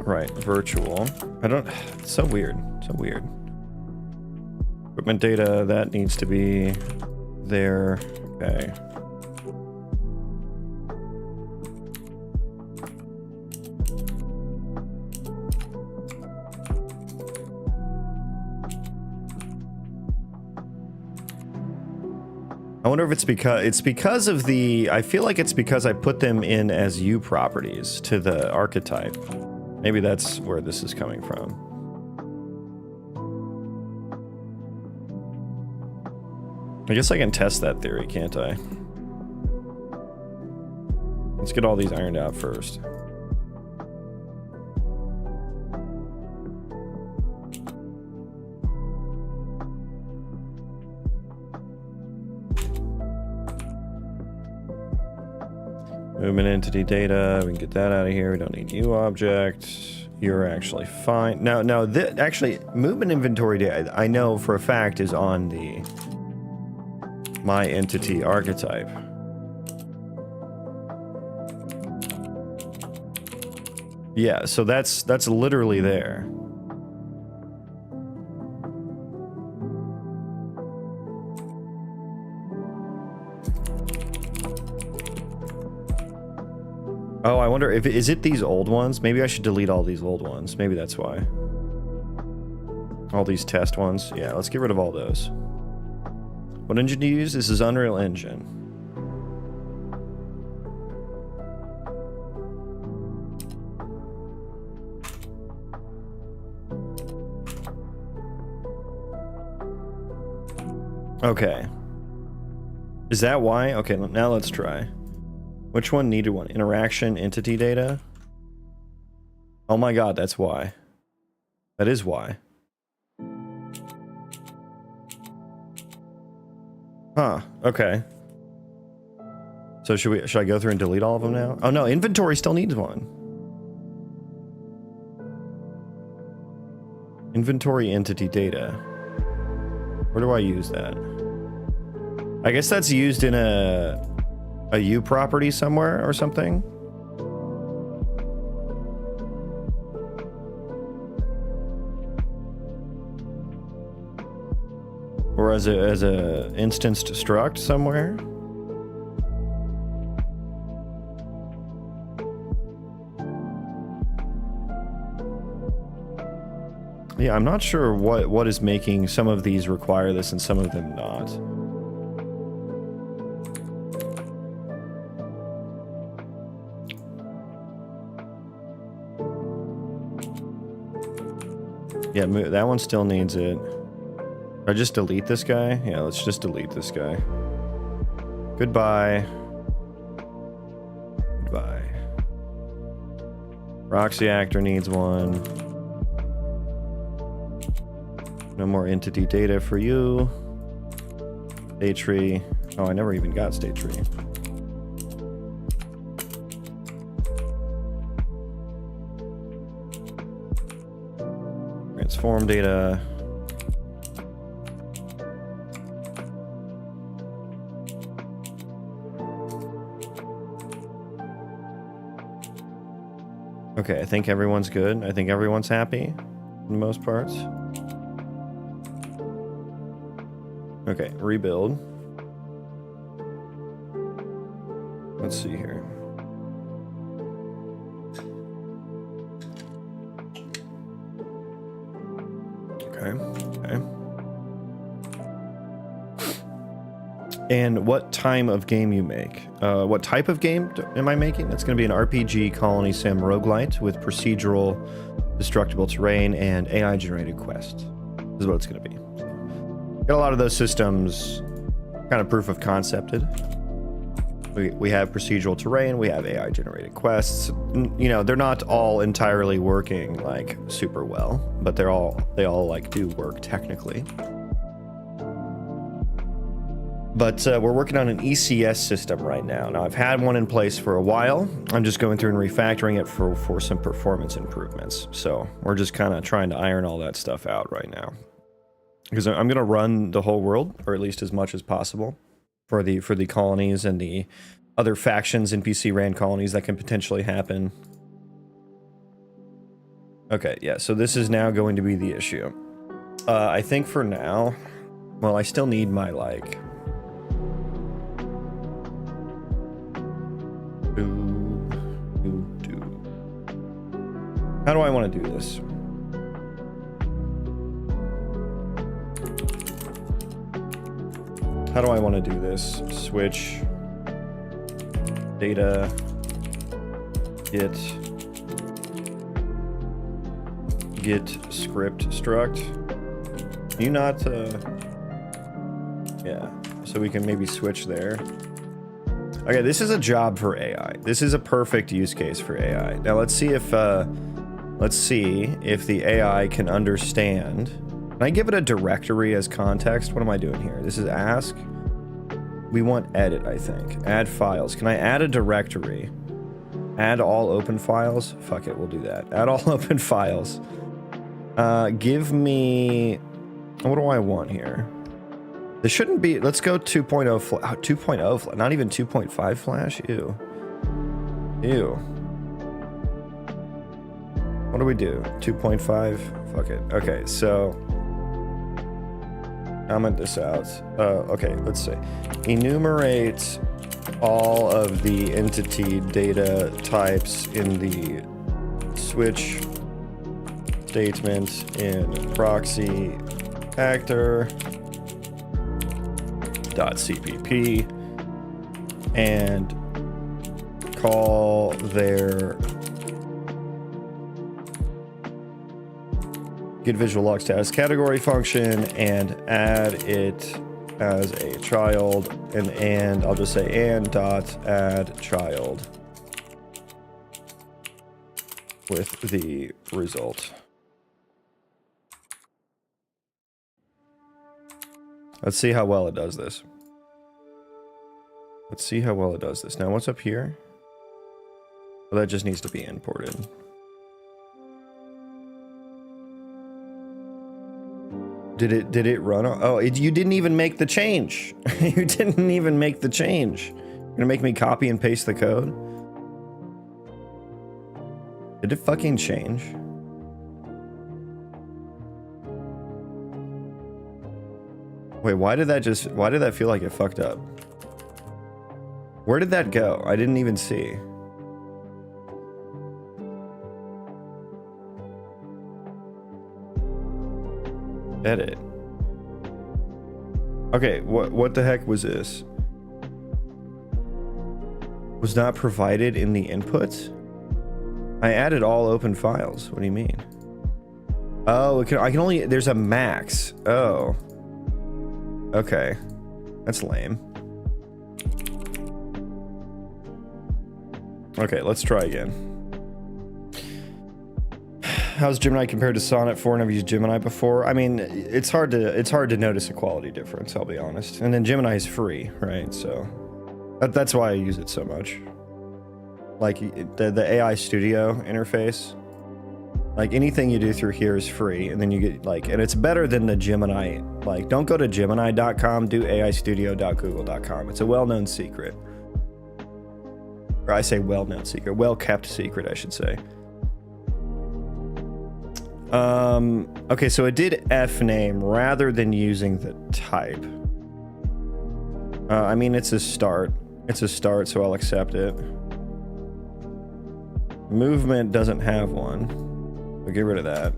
Right, virtual. I don't, it's so weird, so weird. Equipment data, that needs to be there. Okay. I wonder if it's because of the, I feel like it's because I put them in as U properties to the archetype. Maybe that's where this is coming from. I guess I can test that theory, can't I? Let's get all these ironed out first. Movement entity data. We can get that out of here. We don't need new object. You're actually fine. No, actually, movement inventory data, I know for a fact, is on the my entity archetype. Yeah, so that's literally there. Oh, I wonder if is it these old ones? Maybe I should delete all these old ones. Maybe that's why. All these test ones. Yeah, let's get rid of all those. What engine do you use? This is Unreal Engine. Okay. Is that why? Okay, now let's try. Which one needed one? Interaction, entity data? Oh my god, that's why. That is why. Huh, okay. So should I go through and delete all of them now? Oh no, inventory still needs one. Inventory entity data. Where do I use that? I guess that's used in a U property somewhere or something. Or as a instanced struct somewhere. Yeah, I'm not sure what is making some of these require this and some of them not. Yeah, that one still needs it. Or just delete this guy? Yeah, let's just delete this guy. Goodbye. Goodbye. Proxy actor needs one. No more entity data for you. State tree. Oh, I never even got state tree. Transform data. Okay, I think everyone's good. I think everyone's happy for the most parts. Okay, rebuild. Let's see here. Okay. And what time of game you make? What type of game am I making? It's going to be an RPG Colony Sim Roguelite with procedural, destructible terrain, and AI-generated quests. This is what it's going to be. Got a lot of those systems kind of proof of concepted. We have procedural terrain, we have AI-generated quests. You know, they're not all entirely working like super well, but they all like do work technically. But we're working on an ECS system right now. Now, I've had one in place for a while. I'm just going through and refactoring it for some performance improvements. So we're just kind of trying to iron all that stuff out right now. Because I'm going to run the whole world, or at least as much as possible, for the colonies and the other factions NPC ran colonies that can potentially happen. Okay, yeah, so this is now going to be the issue. I think for now, well, I still need my, like... How do I want to do this? How do I want to do this? Switch data get script struct. Can you not yeah, so we can maybe switch there. Okay, this is a job for AI. This is a perfect use case for AI. Now let's see if the AI can understand. Can I give it a directory as context? What am I doing here? This is ask We want edit, I think. Add files. Can I add a directory? Add all open files? Fuck it, we'll do that. Add all open files. Give me... What do I want here? This shouldn't be... Let's go 2.0 flash. 2.0 not even 2.5 flash? Ew. Ew. What do we do? 2.5? Fuck it. Okay, so... Comment this out. Okay, let's see. Enumerate all of the entity data types in the switch statement in proxy actor .cpp and call their get visual log status category function and add it as a child and I'll just say and dot add child with the result. Let's see how well it does this. Let's see how well it does this. Now what's up here? Well, that just needs to be imported. Did it run? Oh, you didn't even make the change. You didn't even make the change. You're gonna make me copy and paste the code? Did it fucking change? Wait, why did that feel like it fucked up? Where did that go? I didn't even see. Edit. Okay, what the heck was this? Was not provided in the inputs? I added all open files. What do you mean? Oh, I can only, there's a max. Oh. Okay. That's lame. Okay, let's try again. How's Gemini compared to Sonnet 4? Never used Gemini before. I mean, it's hard to notice a quality difference, I'll be honest. And then Gemini is free, right? So that's why I use it so much. Like the AI Studio interface, like anything you do through here is free, and then you get like, and it's better than the Gemini. Like, don't go to Gemini.com, do aistudio.google.com. It's a well-known secret. Or I say well-known secret, well-kept secret, I should say. Okay, so it did fname rather than using the type. I mean, it's a start. It's a start, so I'll accept it. Movement doesn't have one. We'll get rid of that.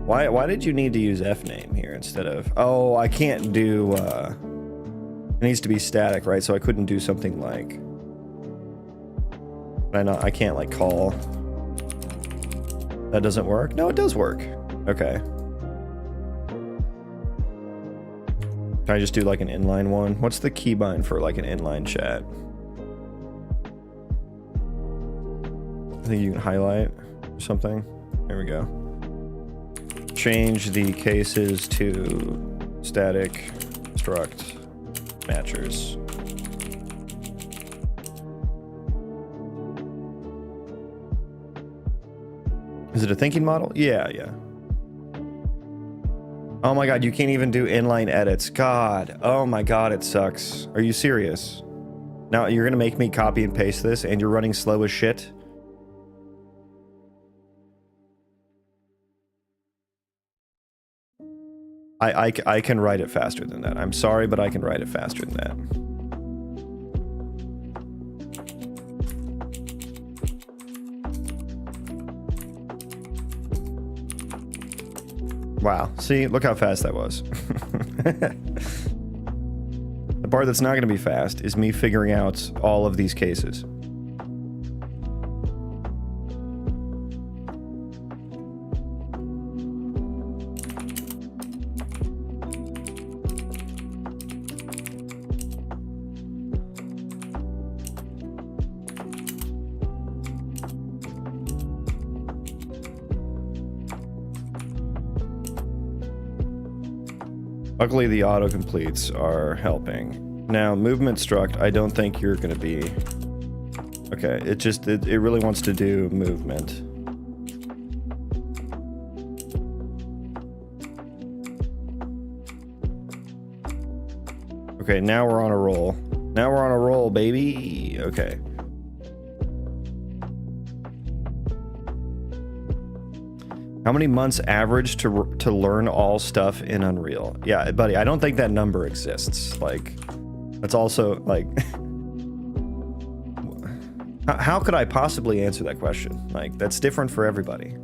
Why did you need to use fname here instead of... Oh, I can't do... It needs to be static, right? So I couldn't do something like... I can't, like, call... That doesn't work? No, it does work. Okay. Can I just do like an inline one? What's the keybind for like an inline chat? I think you can highlight or something. There we go. Change the cases to static struct matchers. Is it a thinking model? Yeah. Oh my god, you can't even do inline edits. God. Oh my god, it sucks. Are you serious? Now you're gonna make me copy and paste this and you're running slow as shit? I can write it faster than that. I'm sorry, but I can write it faster than that. Wow, see, look how fast that was. The part that's not going to be fast is me figuring out all of these cases. Luckily, the autocompletes are helping. Now, movement struct, I don't think you're going to be... Okay, it really wants to do movement. Okay, now we're on a roll. Now we're on a roll, baby. Okay. How many months average to learn all stuff in Unreal? Yeah, buddy, I don't think that number exists. Like, that's also, like... how could I possibly answer that question? Like, that's different for everybody.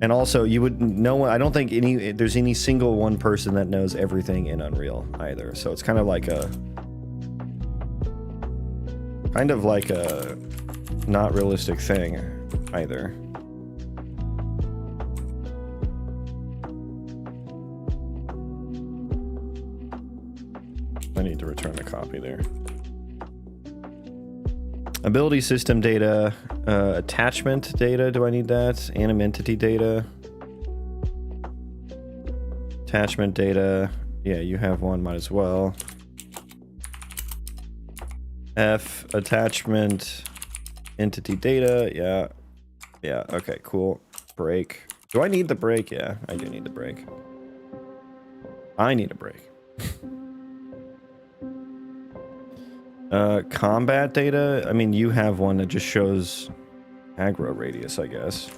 And also, you would know... I don't think there's any single one person that knows everything in Unreal either. So it's kind of like a... not realistic thing either. I need to return a copy there. Ability system data, attachment data, do I need that? Anim entity data. Attachment data, yeah, you have one, might as well. F, attachment, entity data, yeah. Yeah, okay, cool. Break. Do I need the break? Yeah, I do need the break. I need a break. Combat data, I mean, you have one that just shows aggro radius, I guess.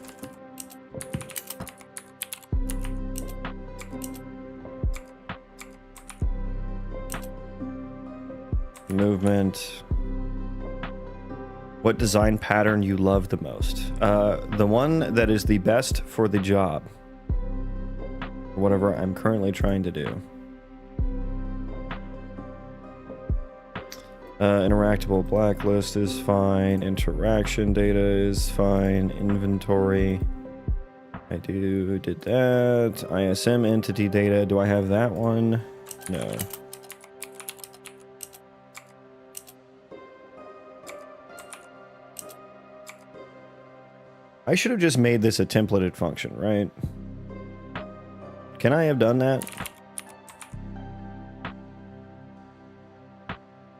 Movement. What design pattern you love the most? The one that is the best for the job. Whatever I'm currently trying to do. Interactable blacklist is fine. Interaction data is fine. Inventory. I did that. ISM entity data. Do I have that one? No. I should have just made this a templated function, right? Can I have done that?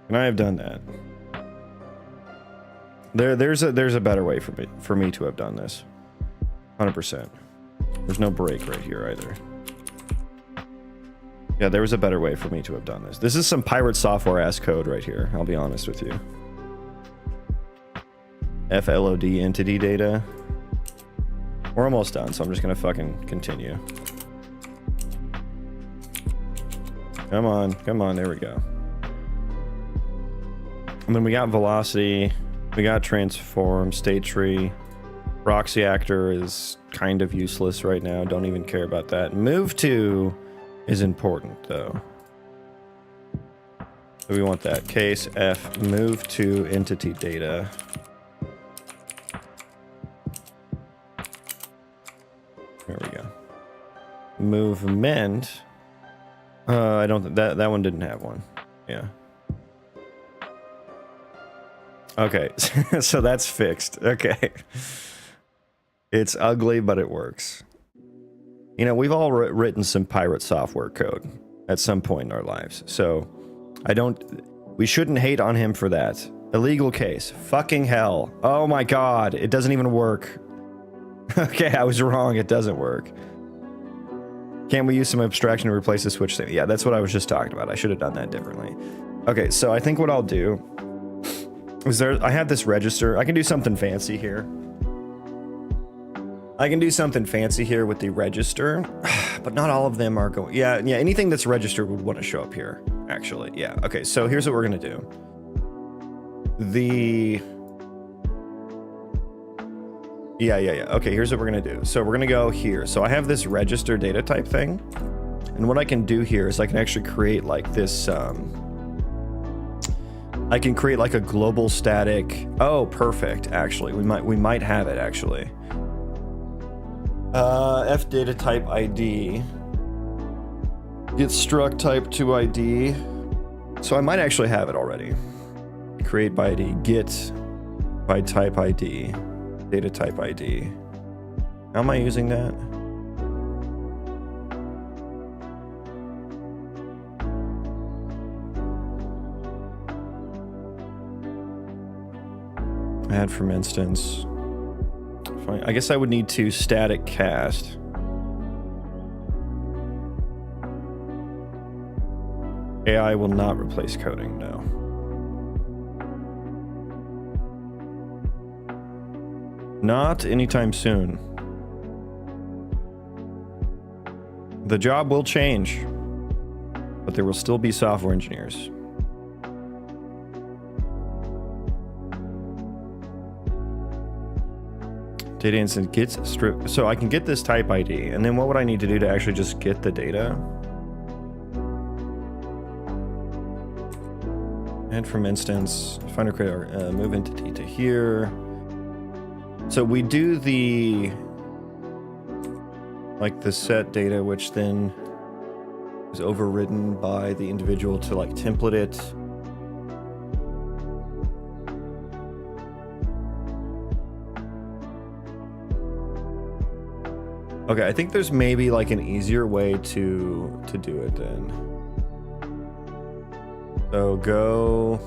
Can I have done that? There's a better way for me to have done this. 100%. There's no break right here either. Yeah, there was a better way for me to have done this. This is some pirate software ass code right here. I'll be honest with you. FLOD entity data. We're almost done, so I'm just gonna fucking continue. Come on, come on, there we go. And then we got velocity, we got transform, state tree. Proxy actor is kind of useless right now, don't even care about that. Move to is important though. So we want that. Case F, move to entity data. There we go. Movement. I don't think that one didn't have one. Yeah. Okay, so that's fixed. Okay. It's ugly, but it works. You know, we've all written some pirate software code at some point in our lives. So we shouldn't hate on him for that. Illegal case. Fucking hell. Oh my God. It doesn't even work. Okay, I was wrong. It doesn't work. Can't we use some abstraction to replace the switch thing? Yeah, that's what I was just talking about. I should have done that differently. Okay, so I think what I'll do is I have this register. I can do something fancy here. I can do something fancy here with the register, but not all of them are going. Yeah, anything that's registered would want to show up here, actually. Yeah, okay, so here's what we're going to do. Okay, here's what we're going to do. So we're going to go here. So I have this register data type thing. And what I can do here is I can actually create like this, I can create like a global static. Oh, perfect. Actually, we might have it actually. F data type ID. Get struct type to ID. So I might actually have it already. Create by ID. Get by type ID. Data type ID. How am I using that? Add from instance. Fine. I guess I would need to static cast. AI will not replace coding, no. Not anytime soon. The job will change, but there will still be software engineers. Data instant gets stripped. So I can get this type ID, and then what would I need to do to actually just get the data? Add from instance, finder creator, move entity to here. So we do the set data, which then is overridden by the individual to like template it. Okay, I think there's maybe like an easier way to do it then. So go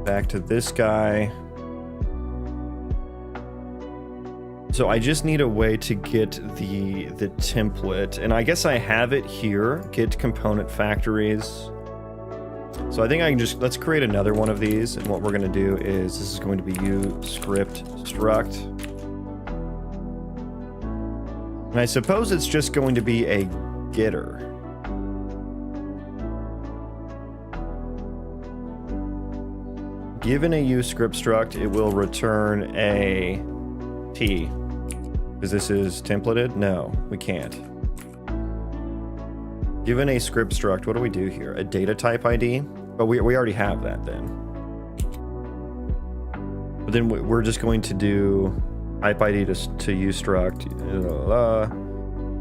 back to this guy. So I just need a way to get the template, and I guess I have it here, get component factories. So I think I can just, let's create another one of these, and what we're gonna do is, this is going to be script struct. And I suppose it's just going to be a getter. Given a uScript struct, it will return a T. Because this is templated? No, we can't. Given a script struct, what do we do here? A data type ID? But we already have that then. But then we're just going to do type ID to uStruct.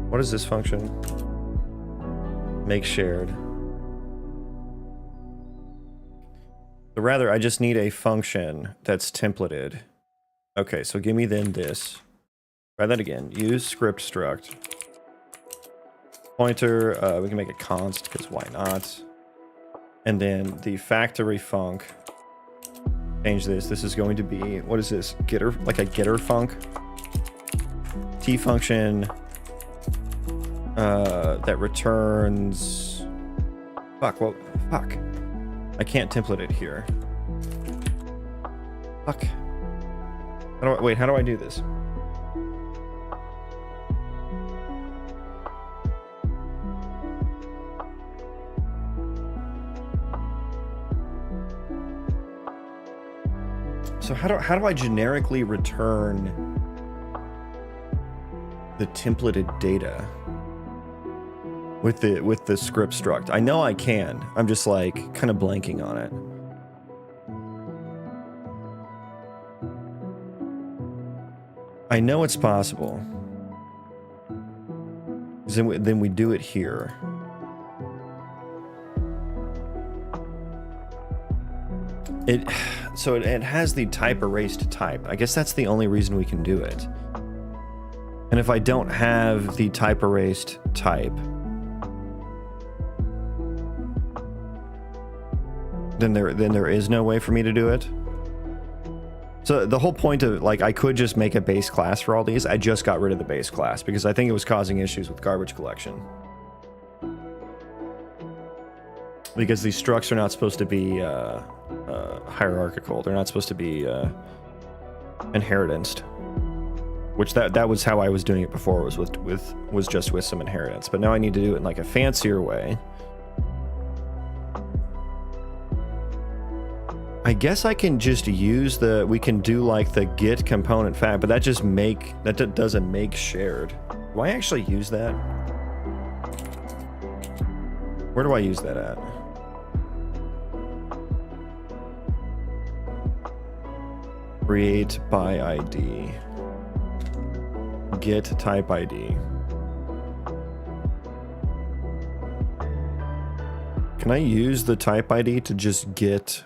What is this function? Make shared. So rather, I just need a function that's templated. Okay, so give me then this. Try that again. Use script struct. Pointer, we can make it const, because why not? And then the factory func. Change this. This is going to be, what is this? Getter, like a getter func. T function that returns. Fuck. I can't template it here. Fuck. How do I do this? So how do I generically return the templated data with the script struct? I know I can. I'm just like kind of blanking on it. I know it's possible. Then we do it here. So it has the type erased type. I guess that's the only reason we can do it. And if I don't have the type erased type, then there is no way for me to do it. So the whole point of, like, I could just make a base class for all these. I just got rid of the base class because I think it was causing issues with garbage collection. Because these structs are not supposed to be hierarchical. They're not supposed to be inherited. Which that was how I was doing it before, was just with some inheritance. But now I need to do it in like a fancier way. I guess I can just use we can do like the get component fact, but that doesn't make shared. Do I actually use that? Where do I use that at? Create by ID. Get type ID. Can I use the type ID to just get?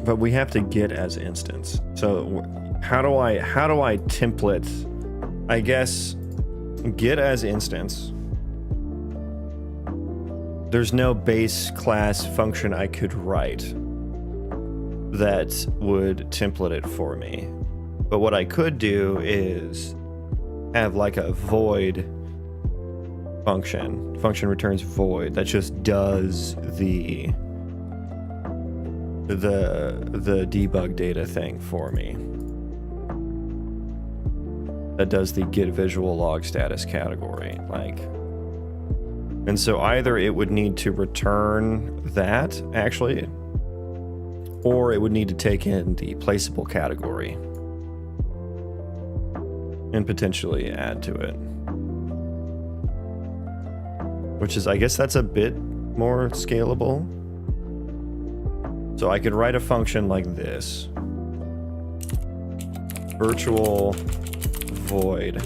but we have to get as instance. So how do I template? I guess get as instance. There's no base class function I could write that would template it for me. But what I could do is have like a void function. Function returns void that just does the debug data thing for me. That does the get visual log status category, like. And so either it would need to return that actually, or it would need to take in the placeable category and potentially add to it. Which is, I guess that's a bit more scalable. So I could write a function like this. Virtual void.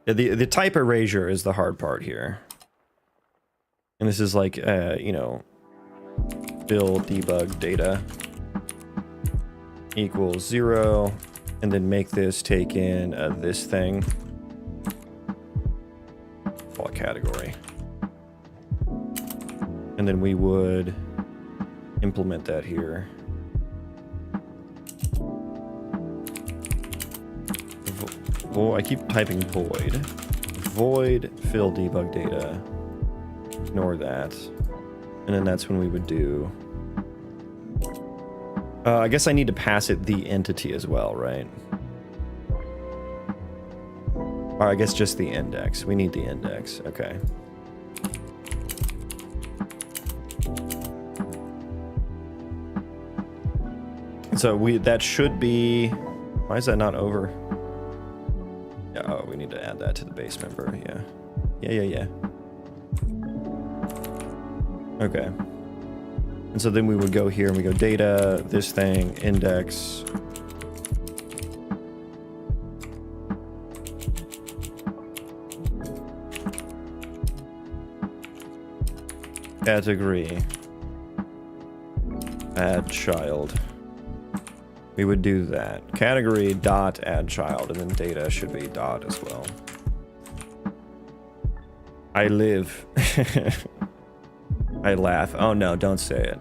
Yeah, the type erasure is the hard part here. And this is like, you know, fill debug data equals 0, and then make this take in this thing. Call it category. And then we would implement that here. I keep typing void. Void fill debug data. Ignore that. And then that's when we would do... I guess I need to pass it the entity as well, right? Or I guess just the index. We need the index. Okay. So that should be... Why is that not over? Yeah, oh, we need to add that to the base member. Yeah. Okay. And so then we would go here and we go data, this thing, index. Category. Add child. We would do that. Category dot add child, and then data should be dot as well. I live. I laugh. Oh no, don't say it.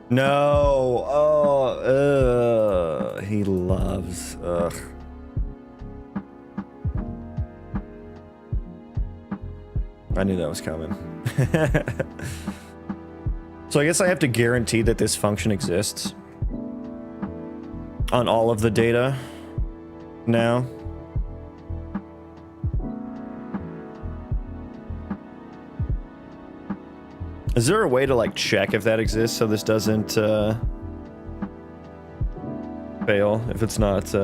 No. Oh, he loves. Ugh. I knew that was coming. So I guess I have to guarantee that this function exists on all of the data now. Is there a way to like check if that exists so this doesn't fail if it's not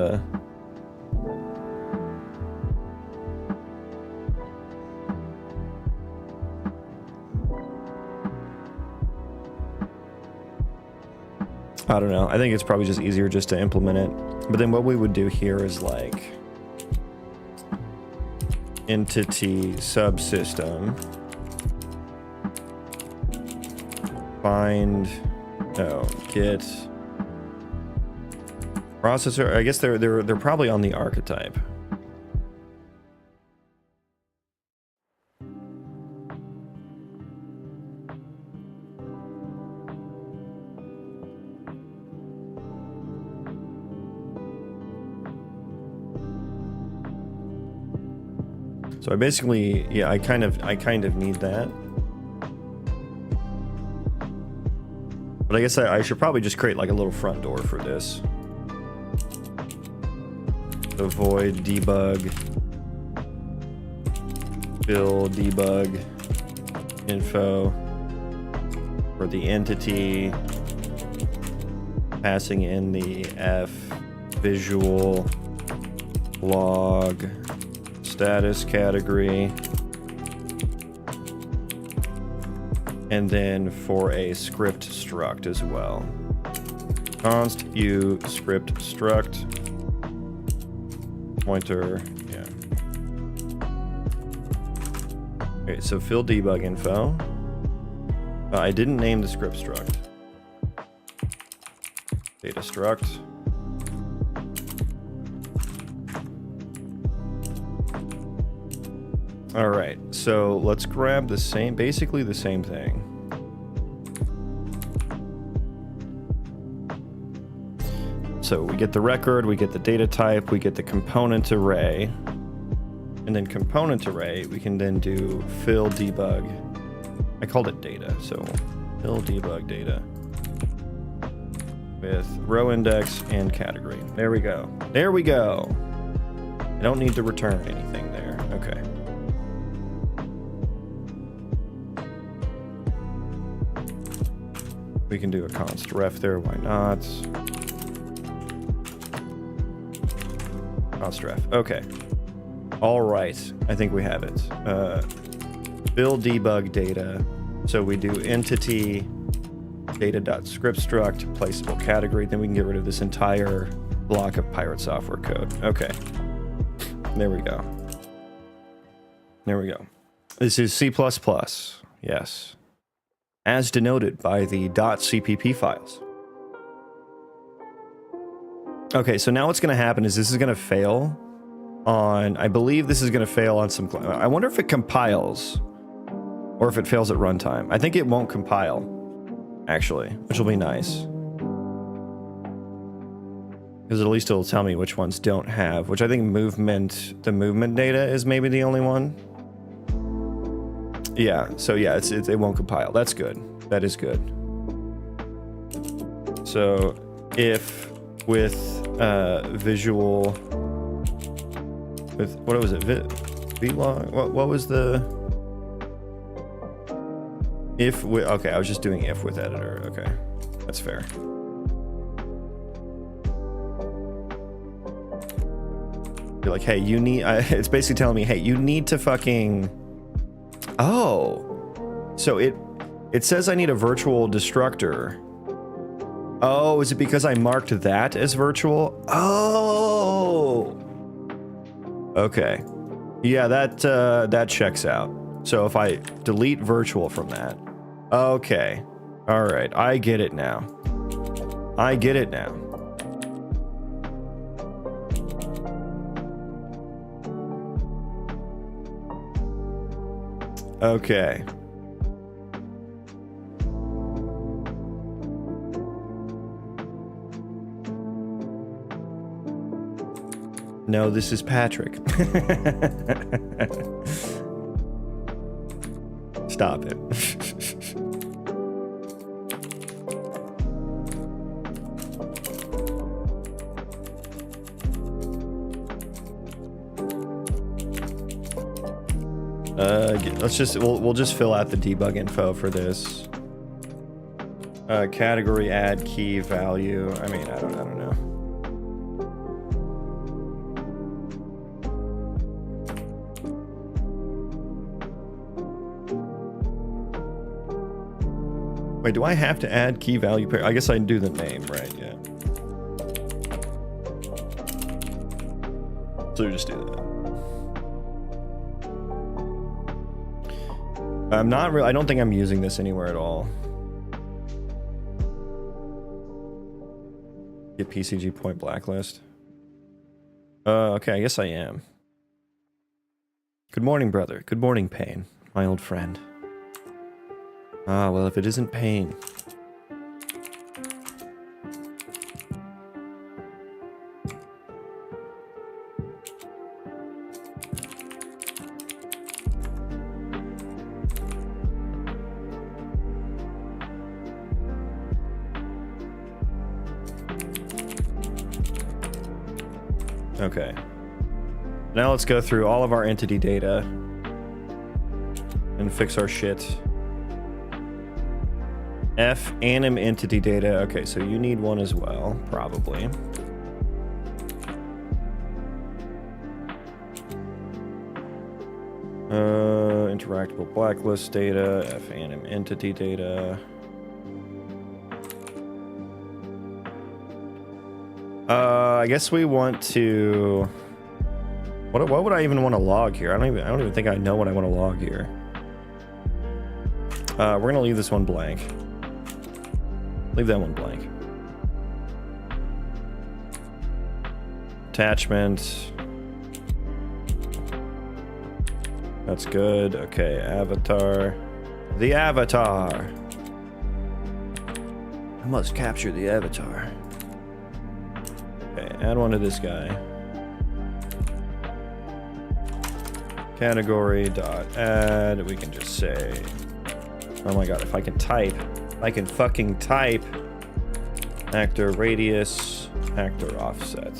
I don't know. I think it's probably just easier just to implement it. But then what we would do here is like entity subsystem find get processor. I guess they're probably on the archetype. So I basically, yeah, I kind of need that. But I guess I should probably just create like a little front door for this. So void debug fill debug info for the entity, passing in the F visual log status category, and then for a script struct as well. Const u script struct pointer, yeah. Okay, so fill debug info. I didn't name the script struct. Data struct. All right, so let's grab the same, basically the same thing. So we get the record, we get the data type, we get the component array, and then component array, we can then do fill debug. I called it data, so fill debug data with row index and category. There we go. There we go. I don't need to return anything there. Okay. We can do a const ref there, why not? Const ref, okay. All right, I think we have it. Build debug data. So we do entity data.script struct, placeable category, then we can get rid of this entire block of pirate software code. Okay, there we go. There we go. This is C++, yes. As denoted by the .cpp files. Okay, so now what's going to happen is this is going to fail on, I believe this is going to fail on some, I wonder if it compiles or if it fails at runtime. I think it won't compile, actually, which will be nice. Because at least it'll tell me which ones don't have, which I think the movement data is maybe the only one. Yeah, so yeah, it won't compile. That's good. That is good. So if with visual, with, what was it? Vlog? What was the, if with, okay, I was just doing if with editor. Okay, that's fair. You're like, hey, you need, it's basically telling me, hey, you need to fucking, oh, so it says I need a virtual destructor. Oh, is it because I marked that as virtual? Oh, okay. Yeah, that checks out. So if I delete virtual from that, okay. All right, I get it now. I get it now. Okay. No, this is Patrick. Stop it. Let's just, we'll just fill out the debug info for this. Category add key value. I mean, I don't know. Wait, do I have to add key value pair? I guess I can do the name, right? Yeah. So just do that. I'm not really, I don't think I'm using this anywhere at all. Get PCG point blacklist. Okay, I guess I am. Good morning, brother. Good morning, Pain, my old friend. Ah, well, if it isn't Pain. Okay. Now let's go through all of our entity data and fix our shit. F anim entity data. Okay, so you need one as well, probably. Interactable blacklist data, F anim entity data. I guess we want to. What would I even want to log here? I don't even think I know what I want to log here. We're gonna leave this one blank. Leave that one blank. Attachment. That's good. Okay, avatar. The avatar. I must capture the avatar. Okay, add one to this guy. Category dot add. We can just say, oh my god, if I can type, I can fucking type. Actor radius, actor offset.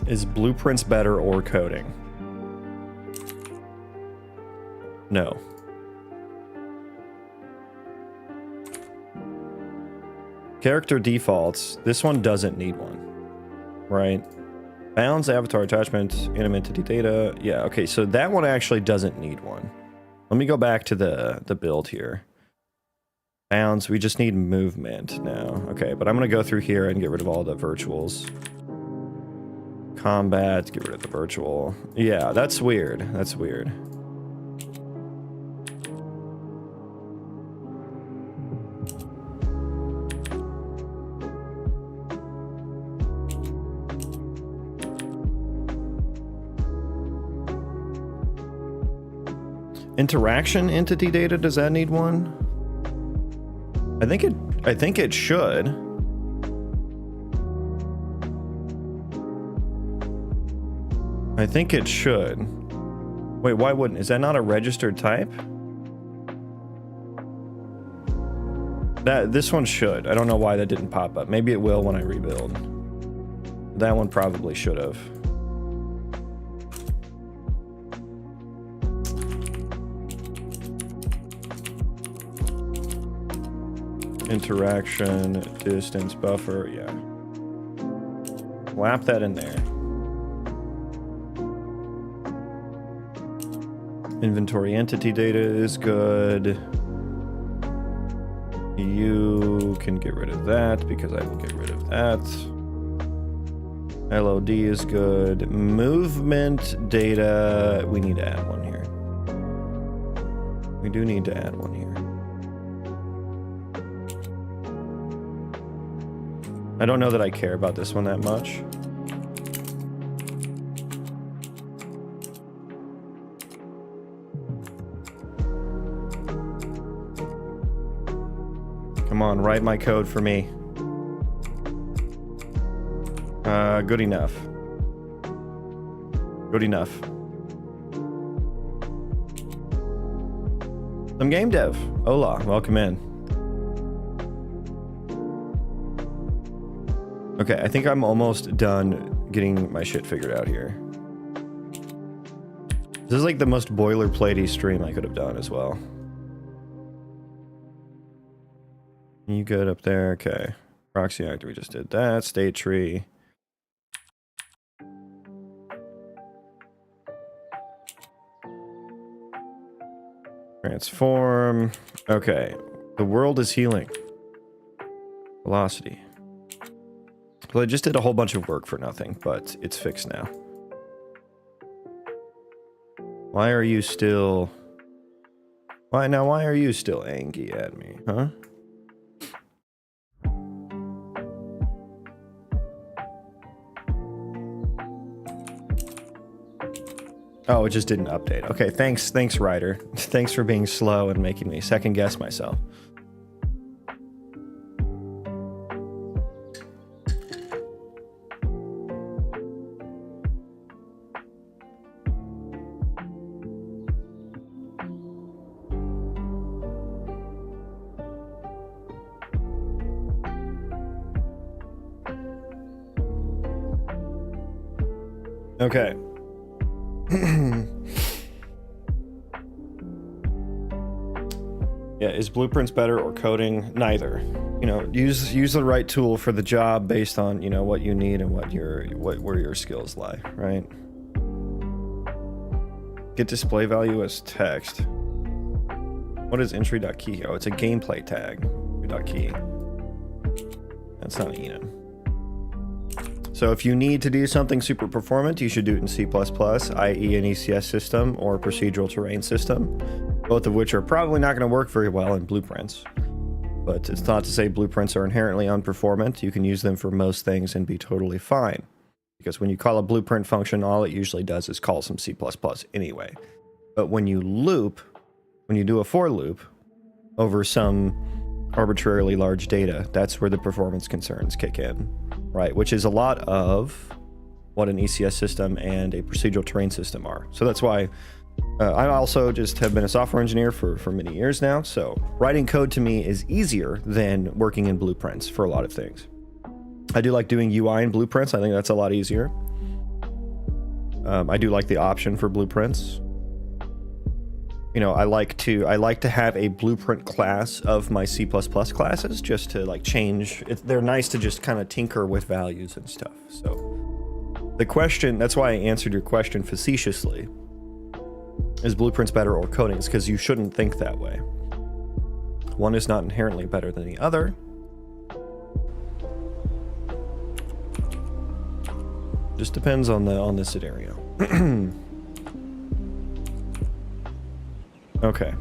Is blueprints better or coding? No. Character defaults. This one doesn't need one, right? Bounds, avatar attachment, animate entity data. Yeah, okay, so that one actually doesn't need one. Let me go back to the build here. Bounds, we just need movement now. Okay, but I'm gonna go through here and get rid of all the virtuals. Combat, get rid of the virtual. Yeah, that's weird. That's weird. Interaction entity data, does that need one? I think it should. I think it should. Wait, why wouldn't? Is that not a registered type? This one should. I don't know why that didn't pop up. Maybe it will when I rebuild. That one probably should have. Interaction, distance, buffer, yeah. Whap that in there. Inventory entity data is good. You can get rid of that because I will get rid of that. LOD is good. Movement data, we need to add one here. We do need to add one here. I don't know that I care about this one that much. Come on, write my code for me. Good enough. Good enough. Some game dev. Hola, welcome in. Okay, I think I'm almost done getting my shit figured out here. This is like the most boilerplatey stream I could have done as well. You good up there? Okay. Proxy actor, we just did that. State tree. Transform. Okay. The world is healing. Velocity. Well, I just did a whole bunch of work for nothing, but it's fixed now. Why are you still... Why are you still angry at me, huh? Oh, it just didn't update. Okay, thanks, Ryder. Thanks for being slow and making me second guess myself. Okay. Yeah, is blueprints better or coding? Neither. You know, use the right tool for the job based on, you know, what you need and where your skills lie, right? Get display value as text. What is entry.key? Oh, it's a gameplay tag. Key. That's not enum. So if you need to do something super performant, you should do it in C++, i.e. an ECS system or procedural terrain system. both of which are probably not going to work very well in blueprints. But it's not to say blueprints are inherently unperformant. You can use them for most things and be totally fine. Because when you call a blueprint function, all it usually does is call some C++ anyway. But when you loop, when you do a for loop over some arbitrarily large data, that's where the performance concerns kick in, right? Which is a lot of what an ECS system and a procedural terrain system are. So that's why I also just have been a software engineer for many years now. So writing code to me is easier than working in blueprints for a lot of things. I do like doing UI in blueprints. I think that's a lot easier. I do like the option for blueprints. You know, I like to have a blueprint class of my C++ classes just to like change. They're nice to just kind of tinker with values and stuff. So the question, that's why I answered your question facetiously. Is blueprints better or coding? It's because you shouldn't think that way. One is not inherently better than the other. Just depends on the scenario. Okay.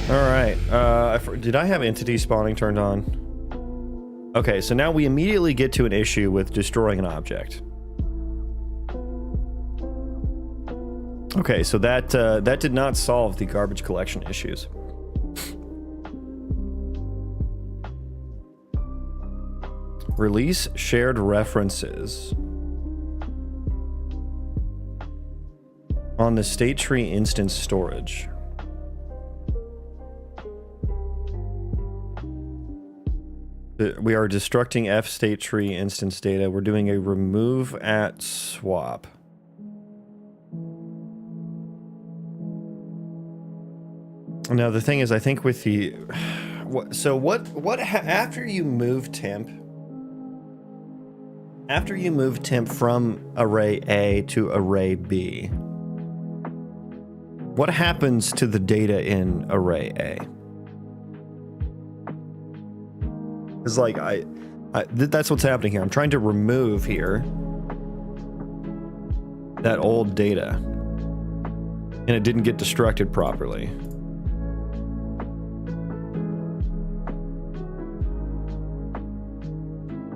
All right. Did I have entity spawning turned on? Okay, so now we immediately get to an issue with destroying an object. Okay, so that did not solve the garbage collection issues. Release shared references on the state tree instance storage. We are destructing F state tree instance data. We're doing a remove at swap. Now the thing is, I think with the after you move temp from array A to array B, what happens to the data in array A? It's like that's what's happening here. I'm trying to remove here that old data, and it didn't get destructed properly.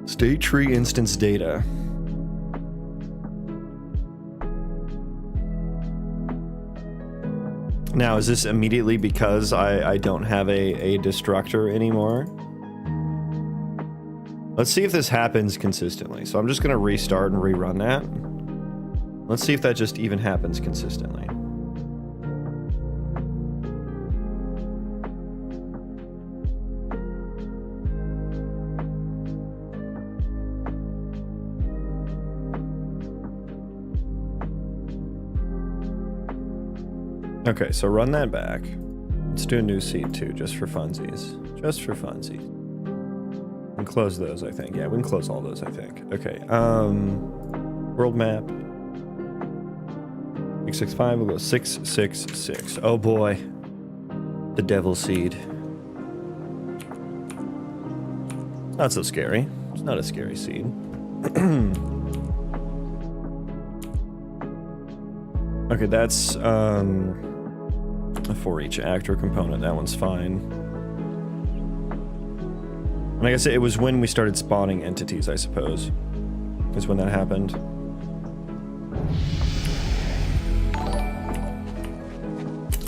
State tree instance data. Now, is this immediately because I don't have a destructor anymore? Let's see if this happens consistently. So I'm just going to restart and rerun that. Let's see if that just even happens consistently. Okay, so run that back. Let's do a new seed too, just for funsies. Just for funsies. And close those, I think. Yeah, we can close all those, I think. Okay, world map. 665, we'll go 666. Oh boy. The devil seed. It's not so scary. It's not a scary seed. Okay, that's a for each actor component. That one's fine. And like I said, it was when we started spawning entities, I suppose, is when that happened.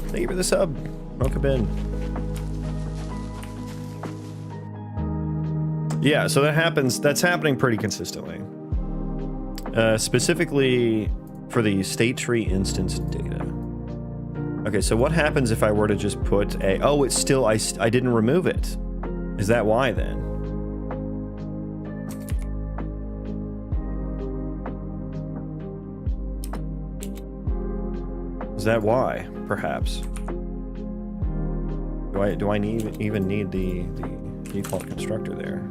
Thank you for the sub, Mocha Ben. Yeah, so that happens. That's happening pretty consistently. Specifically for the state tree instance data. Okay, so what happens if I were to just put a... Oh, it's still... I didn't remove it. Is that why, then? Is that why, perhaps? Do I even need the default constructor there?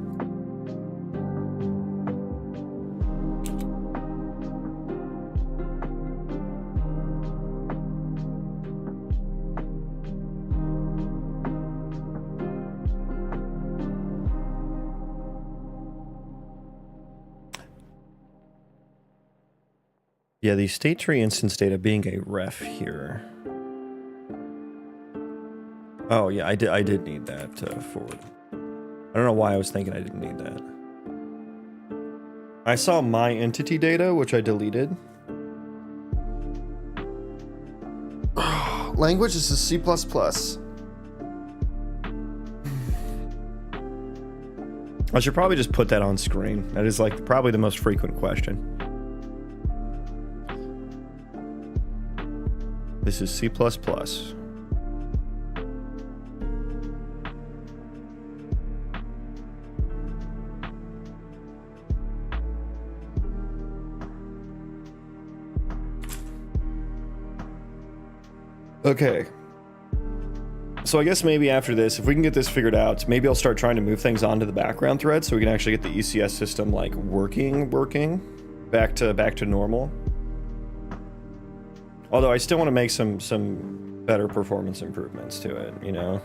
Yeah, the state tree instance data being a ref here. Oh yeah, I did need that forward. I don't know why I was thinking I didn't need that. I saw my entity data, which I deleted. Language is a C++. I should probably just put that on screen. That is like probably the most frequent question. This is C++. Okay. So I guess maybe after this, if we can get this figured out, maybe I'll start trying to move things onto the background thread so we can actually get the ECS system like working back to normal. Although I still want to make some better performance improvements to it, you know.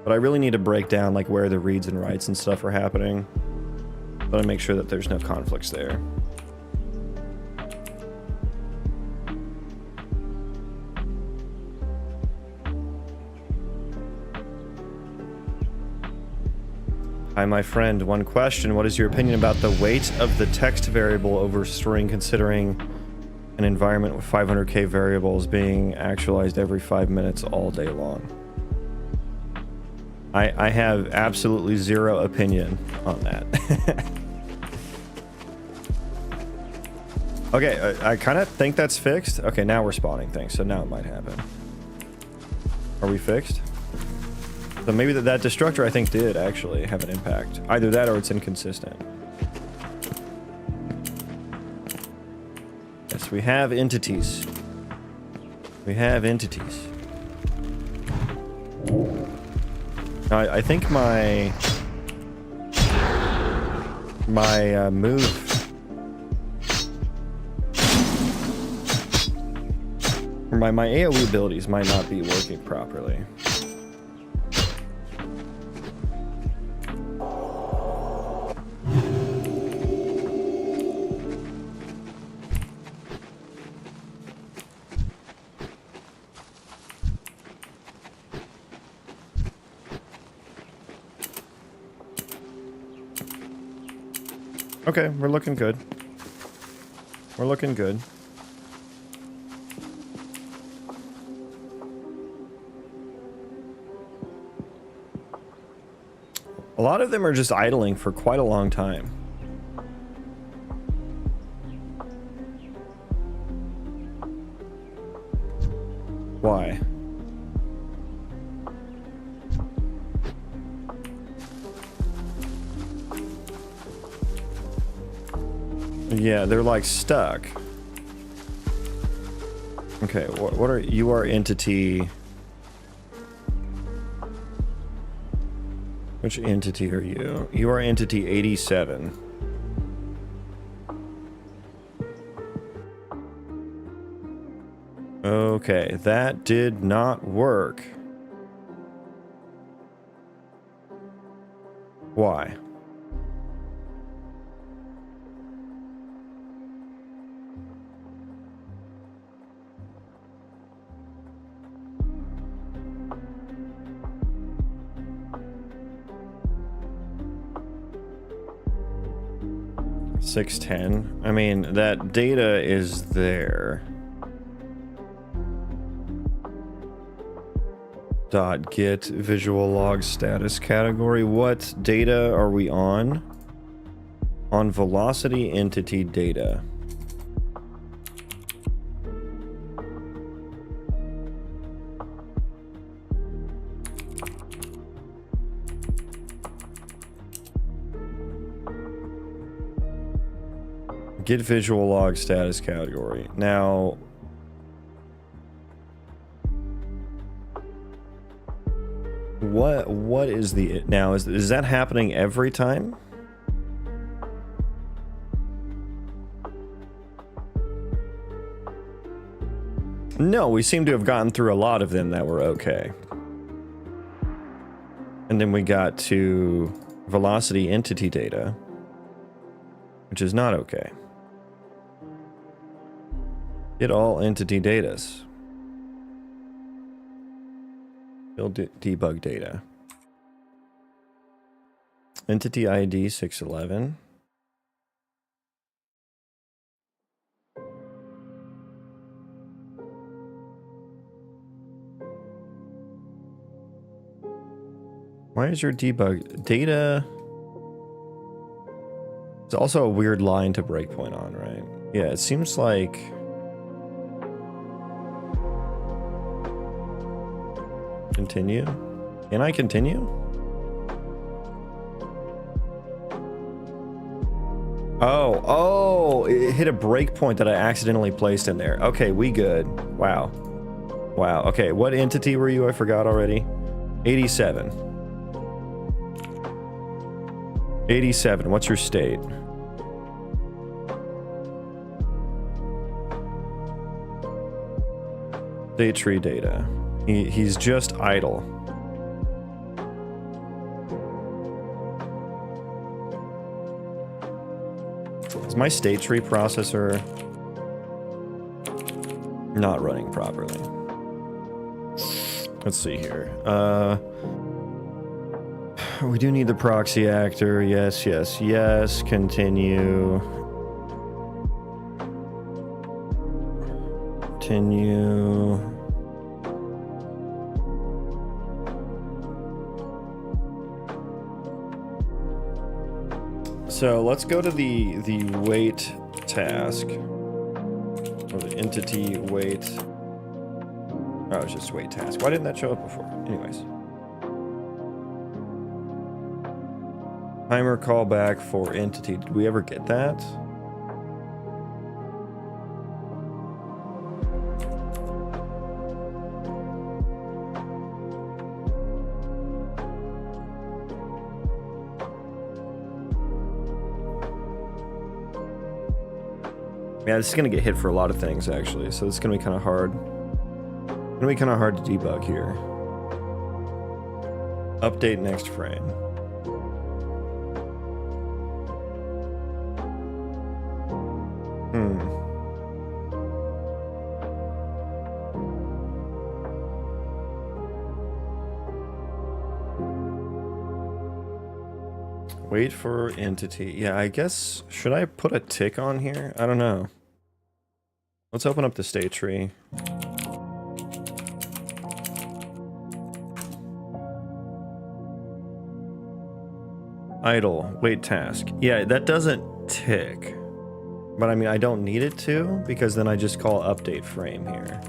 But I really need to break down like where the reads and writes and stuff are happening. But I make sure that there's no conflicts there. Hi, my friend. One question. What is your opinion about the weight of the text variable over string considering an environment with 500k variables being actualized every 5 minutes all day long? I have absolutely zero opinion on that. Okay, I kind of think that's fixed. Okay, now we're spawning things, so now it might happen. Are we fixed? So maybe that destructor, I think, did actually have an impact. Either that or it's inconsistent. Yes, we have entities. We have entities. Now, I think my move... or my AoE abilities might not be working properly. Okay, we're looking good. We're looking good. A lot of them are just idling for quite a long time. Why? Yeah, they're like stuck. Okay, what are you? Are entity. Which entity are you? You are entity 87. Okay, that did not work. Why? .610. I mean, that data is there. .get visual log status category. What data are we on? On velocity entity data. Get visual log status category. Now, what is the now? Is that happening every time? No, we seem to have gotten through a lot of them that were okay. And then we got to velocity entity data, which is not okay. Get all entity datas. Build debug data. Entity ID 611. Why is your debug data? It's also a weird line to breakpoint on, right? Yeah, it seems like continue. Can I continue? Oh, it hit a breakpoint that I accidentally placed in there. Okay, we good. Wow. Wow. Okay, what entity were you? I forgot already. 87. 87. What's your state? State tree data. He's just idle. Is my state tree processor not running properly? Let's see here. We do need the proxy actor. Yes, yes, yes. Continue. Continue. So let's go to the wait task, or the entity wait. Oh, it's just wait task. Why didn't that show up before? Anyways. Timer callback for entity. Did we ever get that? Yeah, this is gonna get hit for a lot of things actually, so it's gonna be kind of hard. It's gonna be kind of hard to debug here. Update next frame. Wait for entity. Yeah, I guess, should I put a tick on here? I don't know. Let's open up the state tree. Idle, wait task. Yeah, that doesn't tick. But I mean, I don't need it to, because then I just call update frame here.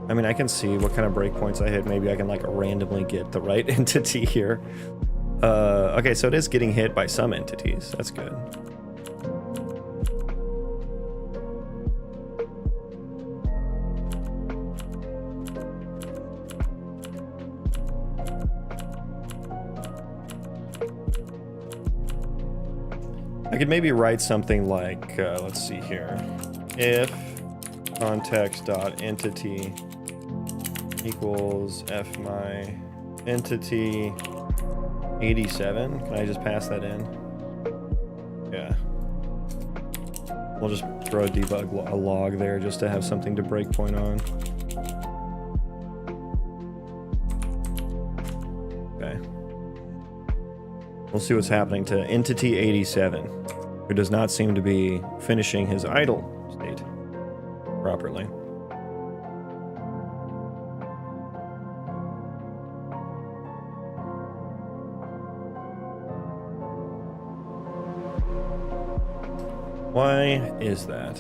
I mean, I can see what kind of breakpoints I hit. Maybe I can like randomly get the right entity here. Okay, so it is getting hit by some entities. That's good. I could maybe write something like, let's see here. If context.entity equals f my entity 87. Can I just pass that in? Yeah. We'll just throw a log there just to have something to break point on. Okay. We'll see what's happening to entity 87, who does not seem to be finishing his idle state properly. Why is that?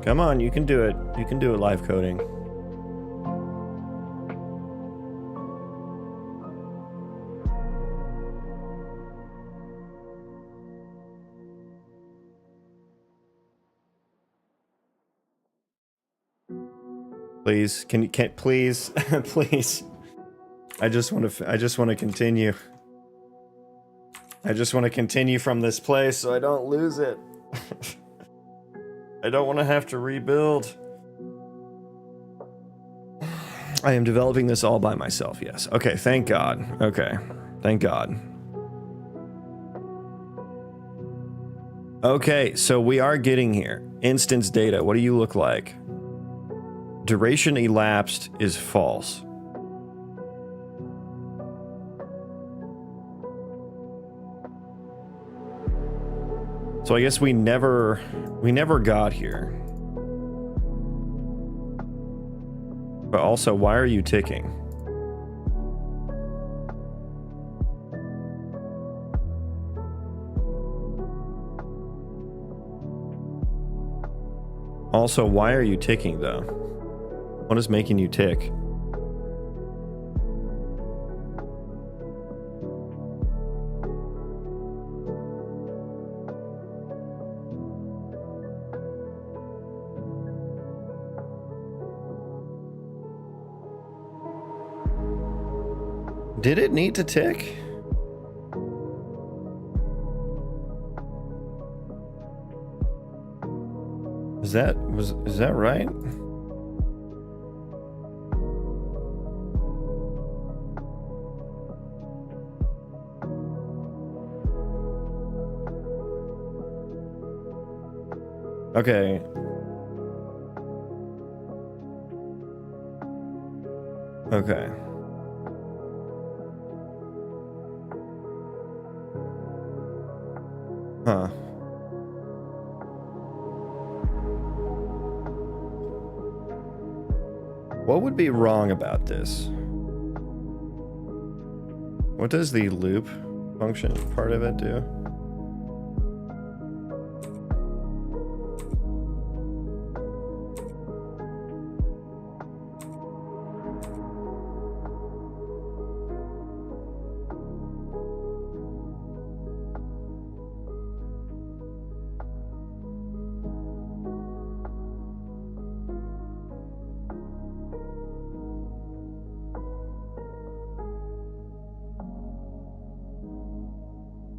Come on, you can do it. You can do it live coding. Please, please, please. I just want to continue. I just want to continue from this place so I don't lose it. I don't want to have to rebuild. I am developing this all by myself, yes. Okay, thank God. Okay, thank God. Okay, so we are getting here. Instance data, what do you look like? Duration elapsed is false. So I guess we never got here. But also, why are you ticking? Also, why are you ticking though? What is making you tick? Did it need to tick? Is that right? Okay. Okay. Huh. What would be wrong about this? What does the loop function part of it do?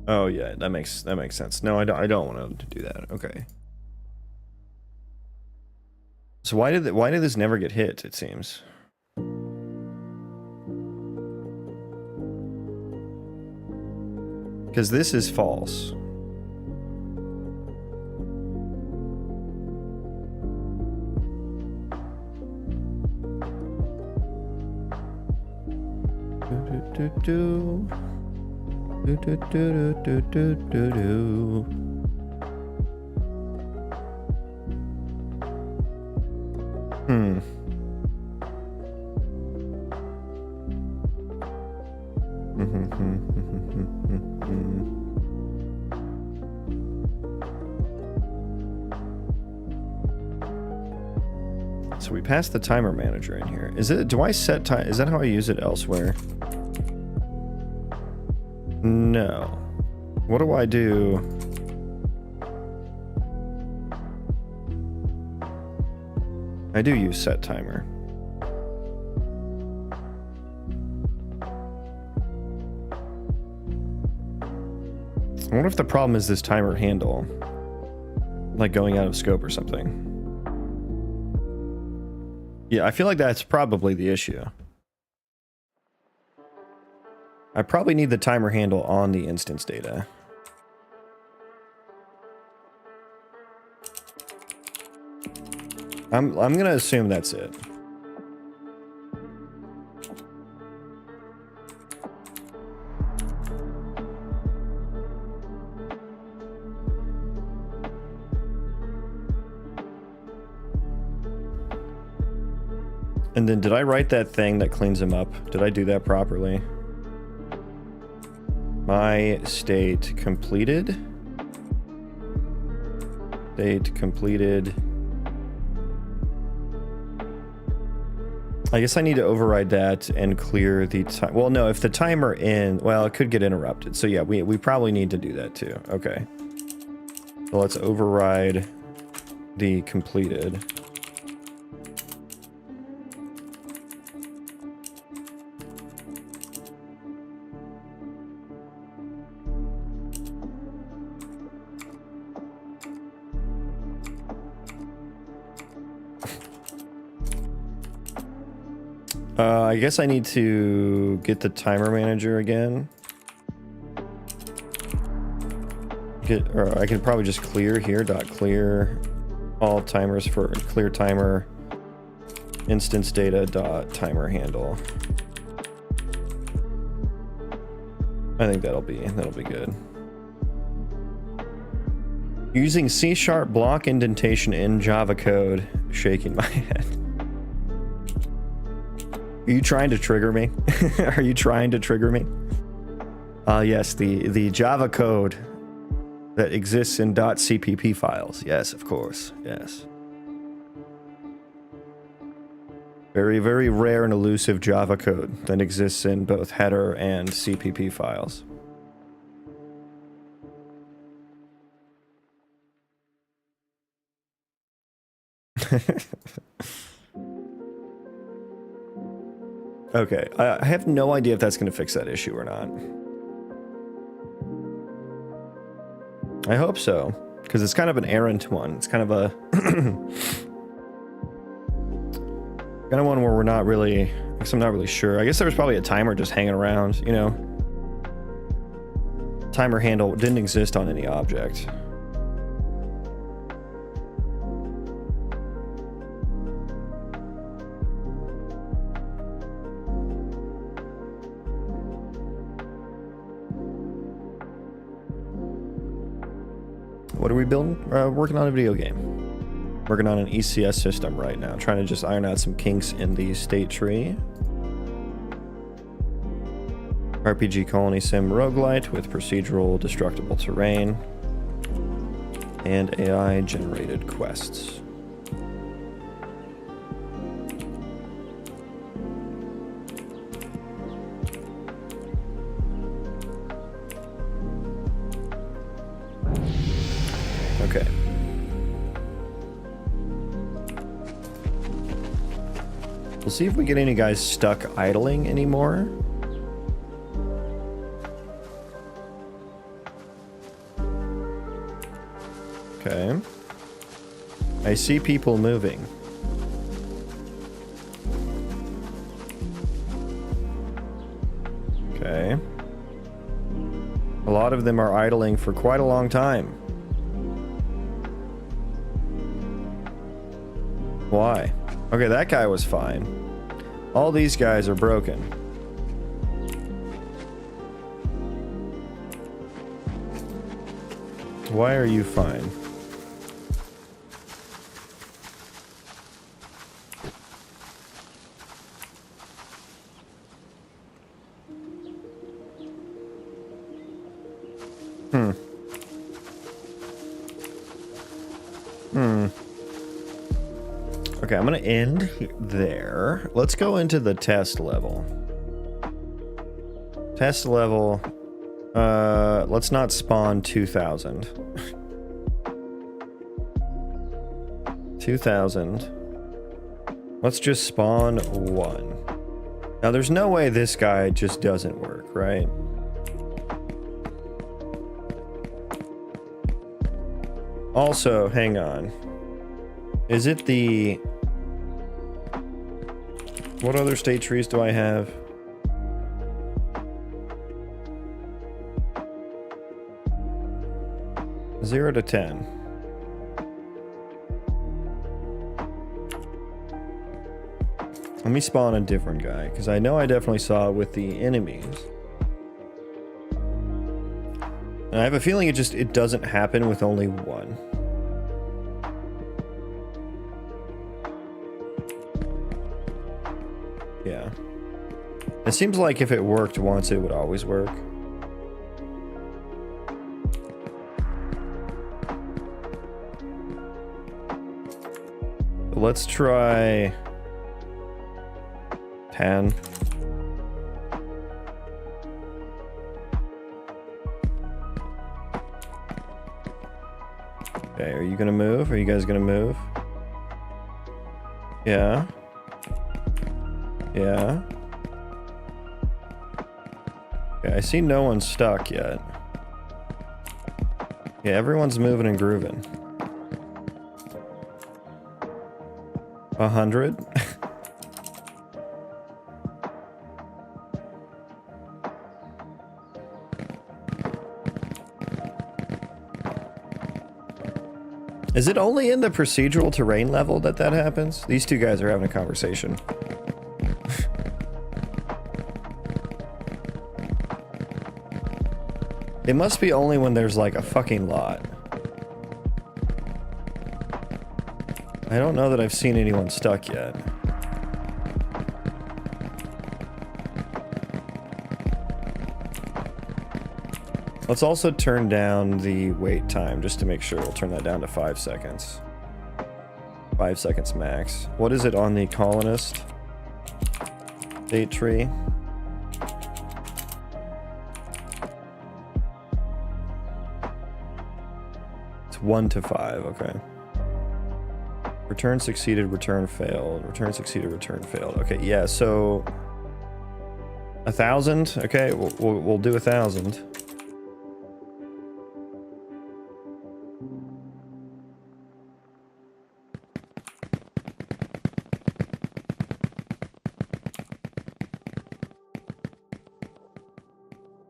Oh yeah, that makes sense. No, I don't want to do that. Okay. So why did this never get hit? It seems. Because this is false. So we passed the timer manager in here. Do I set time? Is that how I use it elsewhere? No. What do I do? I do use set timer. I wonder if the problem is this timer handle. Like going out of scope or something. Yeah, I feel like that's probably the issue. I probably need the timer handle on the instance data. I'm gonna assume that's it. And then did I write that thing that cleans them up? Did I do that properly? My state completed. State completed. I guess I need to override that and clear the time. Well, no, if the timer well, it could get interrupted. So yeah, we probably need to do that too. Okay. So let's override the completed. I guess I need to get the timer manager again. or I could probably just clear here, dot clear all timers for clear timer instance data dot timer handle. I think that'll be good. Using C# block indentation in Java code, shaking my head. Are you trying to trigger me? Are you trying to trigger me? Yes, the Java code that exists in .cpp files. Yes, of course. Yes. Very, very rare and elusive Java code that exists in both header and CPP files. Okay, I have no idea if that's going to fix that issue or not. I hope so, because it's kind of an errant one. It's kind of a kind of one where we're not really, I guess I'm not really sure. I guess there was probably a timer just hanging around, you know. Timer handle didn't exist on any object. What are we building? Working on a video game. Working on an ECS system right now. Trying to just iron out some kinks in the state tree. RPG Colony Sim Roguelite with procedural destructible terrain. And AI generated quests. Okay. We'll see if we get any guys stuck idling anymore. Okay. I see people moving. Okay. A lot of them are idling for quite a long time. Why? Okay, that guy was fine. All these guys are broken. Why are you fine? Okay, I'm gonna end there. Let's go into the test level. Test level. Let's not spawn 2,000. 2,000. Let's just spawn 1. Now, there's no way this guy just doesn't work, right? Also, hang on. Is it the... What other state trees do I have? Zero to 10. Let me spawn a different guy, because I know I definitely saw it with the enemies. And I have a feeling it doesn't happen with only one. Yeah. It seems like if it worked once, it would always work. Let's try 10. Okay, are you gonna move? Are you guys gonna move? Yeah. Yeah. Okay, I see no one stuck yet. Yeah, everyone's moving and grooving. 100? Is it only in the procedural terrain level that happens? These two guys are having a conversation. It must be only when there's like a fucking lot. I don't know that I've seen anyone stuck yet. Let's also turn down the wait time just to make sure. We'll turn that down to 5 seconds. 5 seconds max. What is it on the colonist date tree? It's 1 to 5, okay. Return succeeded, return failed. Return succeeded, return failed. Okay, yeah, so 1,000. Okay, we'll do 1,000.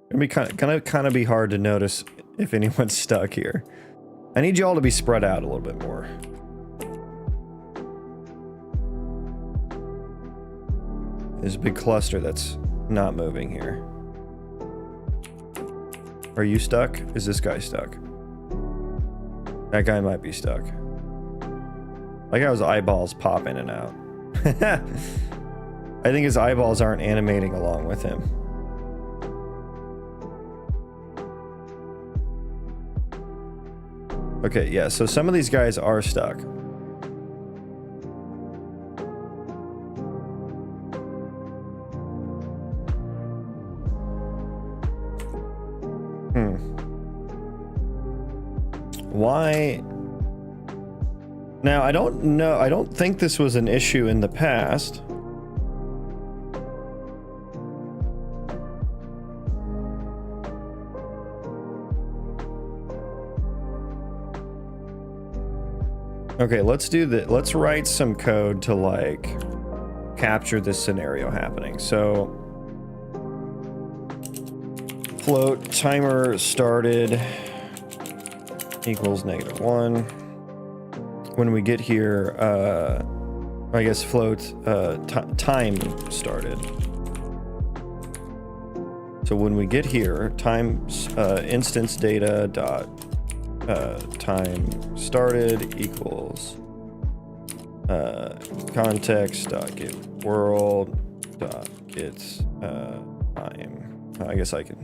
It'd be kind of be hard to notice if anyone's stuck here. I need you all to be spread out a little bit more. There's a big cluster that's not moving here. Are you stuck? Is this guy stuck? That guy might be stuck. Like how his eyeballs pop in and out. I think his eyeballs aren't animating along with him. Okay, yeah, so some of these guys are stuck. Why? Now, I don't know. I don't think this was an issue in the past. Okay, let's do that. Let's write some code to like capture this scenario happening. So float timer started equals -1. When we get here, I guess float time started. So when we get here, time instance data dot time started equals context dot get world dot get time. I guess I can.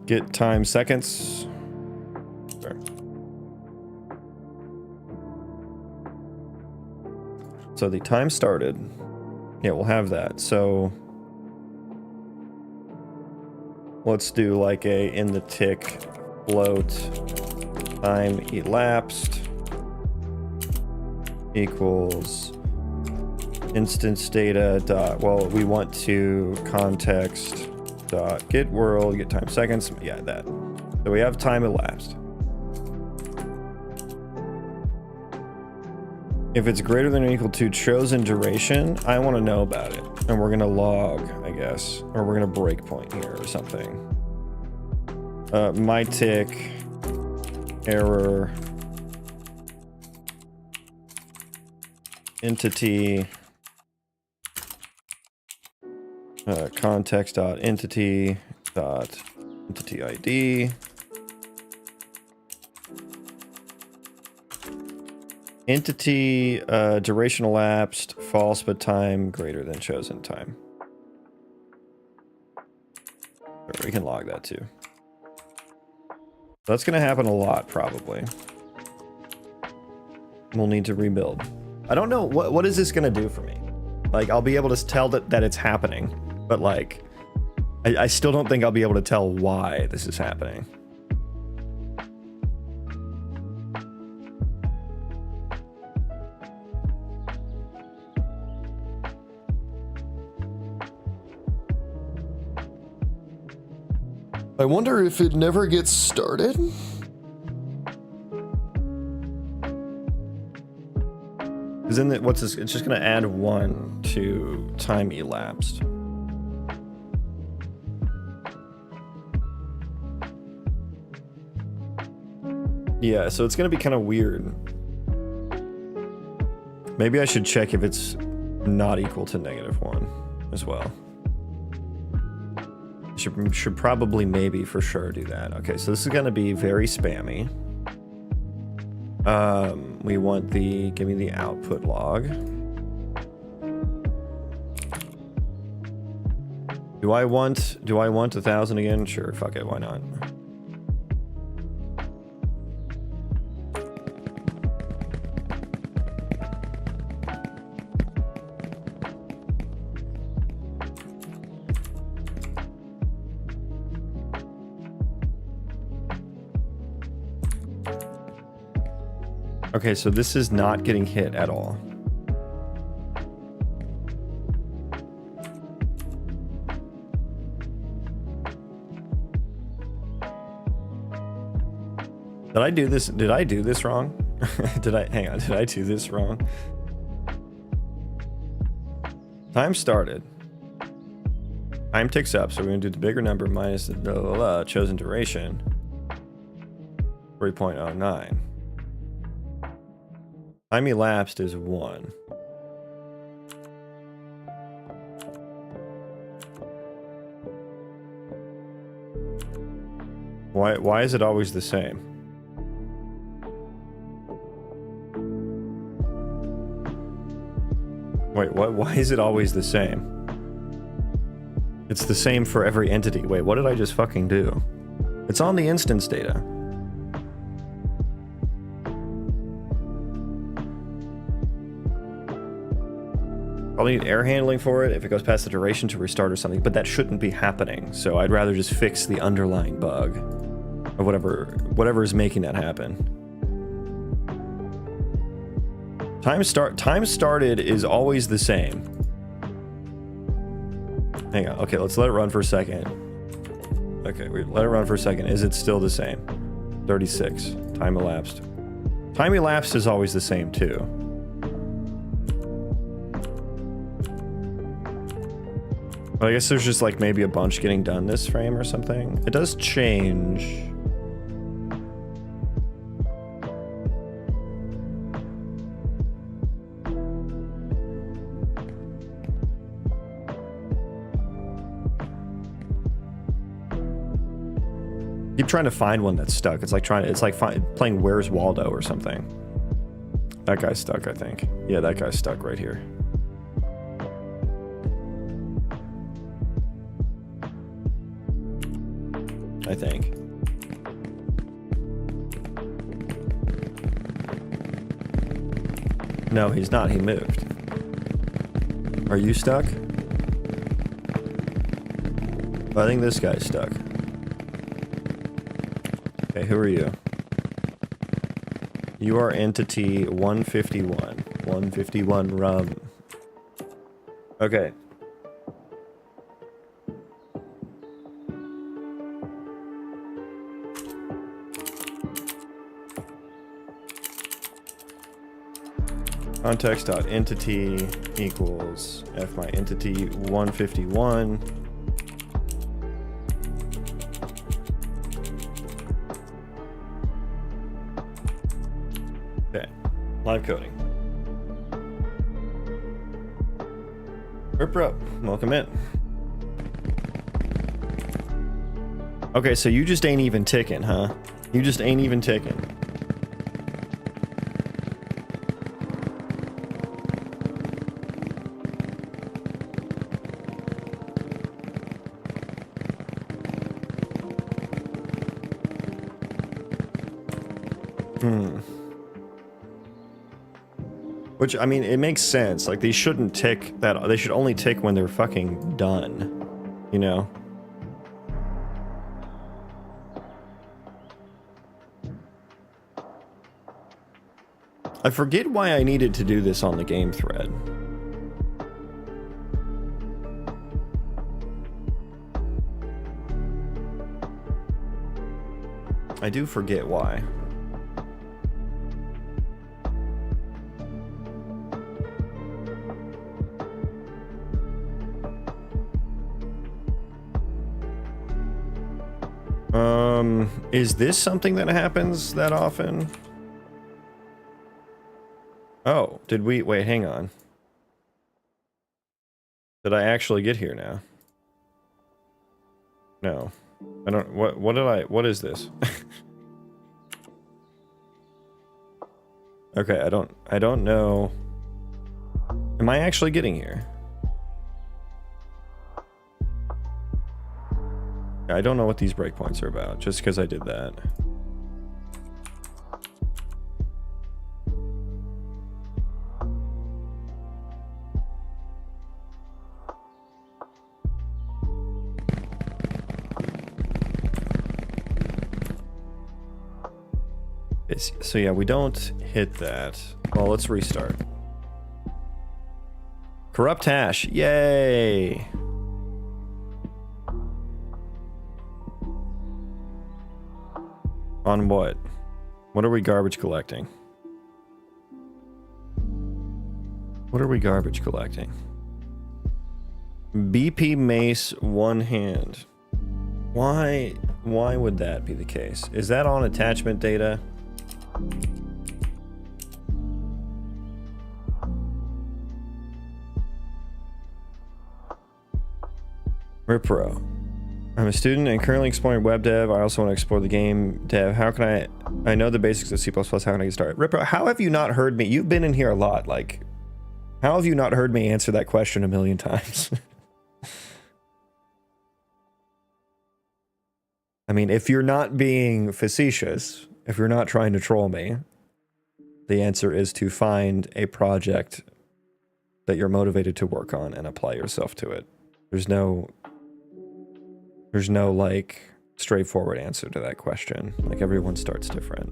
Get time seconds. Sorry. So the time started. Yeah, we'll have that. So let's do like a in the tick float time elapsed equals instance data dot, well, we want to context dot get world, get time seconds. Yeah, that. So we have time elapsed. If it's greater than or equal to chosen duration, I want to know about it. And we're going to log, I guess. Or we're going to breakpoint here or something. My tick error entity context dot entity ID entity duration elapsed false but time greater than chosen time. Or we can log that too. That's gonna happen a lot probably. We'll need to rebuild. I don't know what is this gonna do for me. Like, I'll be able to tell that it's happening, but like I still don't think I'll be able to tell why this is happening. I wonder if it never gets started? Because then what's this? It's just going to add 1 to time elapsed. Yeah, so it's gonna be kind of weird. Maybe I should check if it's not equal to -1 as well. Should probably maybe for sure do that. Okay, so this is gonna be very spammy. We want the, give me the output log. Do I want 1,000 again? Sure, fuck it, why not? Okay, so this is not getting hit at all. Did I do this? Did I do this wrong? Hang on, did I do this wrong? Time started. Time ticks up, so we're gonna do the bigger number minus the chosen duration. 3.09. Time elapsed is 1. Why is it always the same? Wait, what? Why is it always the same? It's the same for every entity. Wait, what did I just fucking do? It's on the instance data. Probably need air handling for it if it goes past the duration to restart or something, but that shouldn't be happening. So I'd rather just fix the underlying bug or whatever is making that happen. Time started is always the same. Hang on. Okay, let's let it run for a second. Okay, we let it run for a second. Is it still the same? 36. Time elapsed. Time elapsed is always the same too. But I guess there's just like maybe a bunch getting done this frame or something. It does change. Keep trying to find one that's stuck. It's like playing Where's Waldo or something. That guy's stuck, I think. Yeah, that guy's stuck right here. I think. No, he's not. He moved. Are you stuck? I think this guy's stuck. Okay, who are you? You are entity 151. 151 rum. Okay. Context.entity equals f my entity 151. Okay, live coding. Rip, welcome in. Okay, so you just ain't even ticking, huh? You just ain't even ticking. Which, I mean, it makes sense. Like, they shouldn't tick that. They should only tick when they're fucking done. You know? I forget why I needed to do this on the game thread. I do forget why. Is this something that happens that often? Oh, did we... Wait, hang on. Did I actually get here now? No. I don't... What is this? Okay, I don't know. Am I actually getting here? I don't know what these breakpoints are about, just because I did that. So yeah, we don't hit that. Well, let's restart. Corrupt hash, yay! On what? What are we garbage collecting? What are we garbage collecting? BP mace, one hand. Why would that be the case? Is that on attachment data? Ripro. I'm a student and currently exploring web dev. I also want to explore the game dev. How can I know the basics of C++. How can I get started? Ripro, how have you not heard me? You've been in here a lot. Like, how have you not heard me answer that question a million times? I mean, if you're not being facetious, if you're not trying to troll me, the answer is to find a project that you're motivated to work on and apply yourself to it. There's no like straightforward answer to that question. Like, everyone starts different.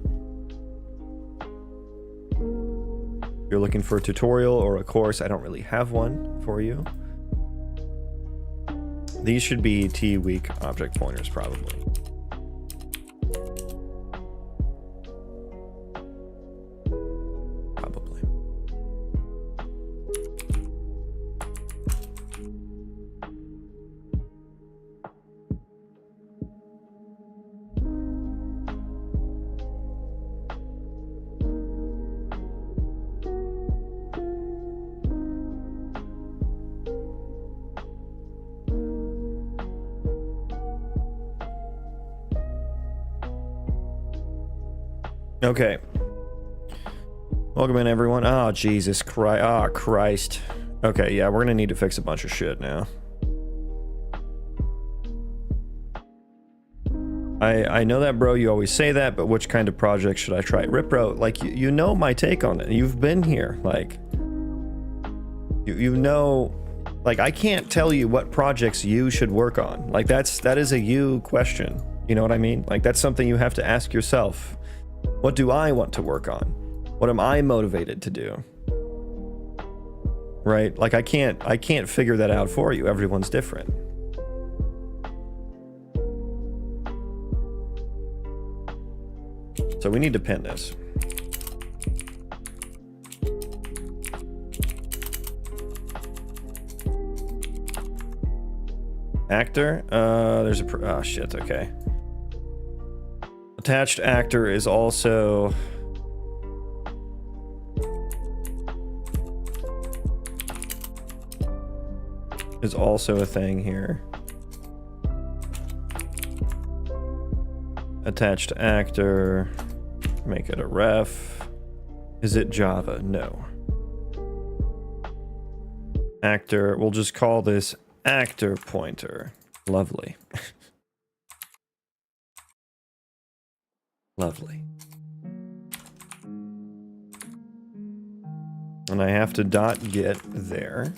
If you're looking for a tutorial or a course, I don't really have one for you. These should be T-weak object pointers, probably. Okay. Welcome in, everyone. Oh, Jesus Christ. Oh, Christ. Okay, yeah, we're gonna need to fix a bunch of shit now. I know that, bro. You always say that, but which kind of project should I try? Rip, bro, like, you know my take on it. You've been here. Like, you know, like, I can't tell you what projects you should work on. Like, that is a you question. You know what I mean? Like, that's something you have to ask yourself. What do I want to work on? What am I motivated to do? Right? Like, I can't figure that out for you. Everyone's different. So we need to pin this. Actor? There's a... oh, shit, okay. Attached actor is also... a thing here. Attached actor. Make it a ref. Is it Java? No. Actor. We'll just call this actor pointer. Lovely. Lovely. And I have to .get there.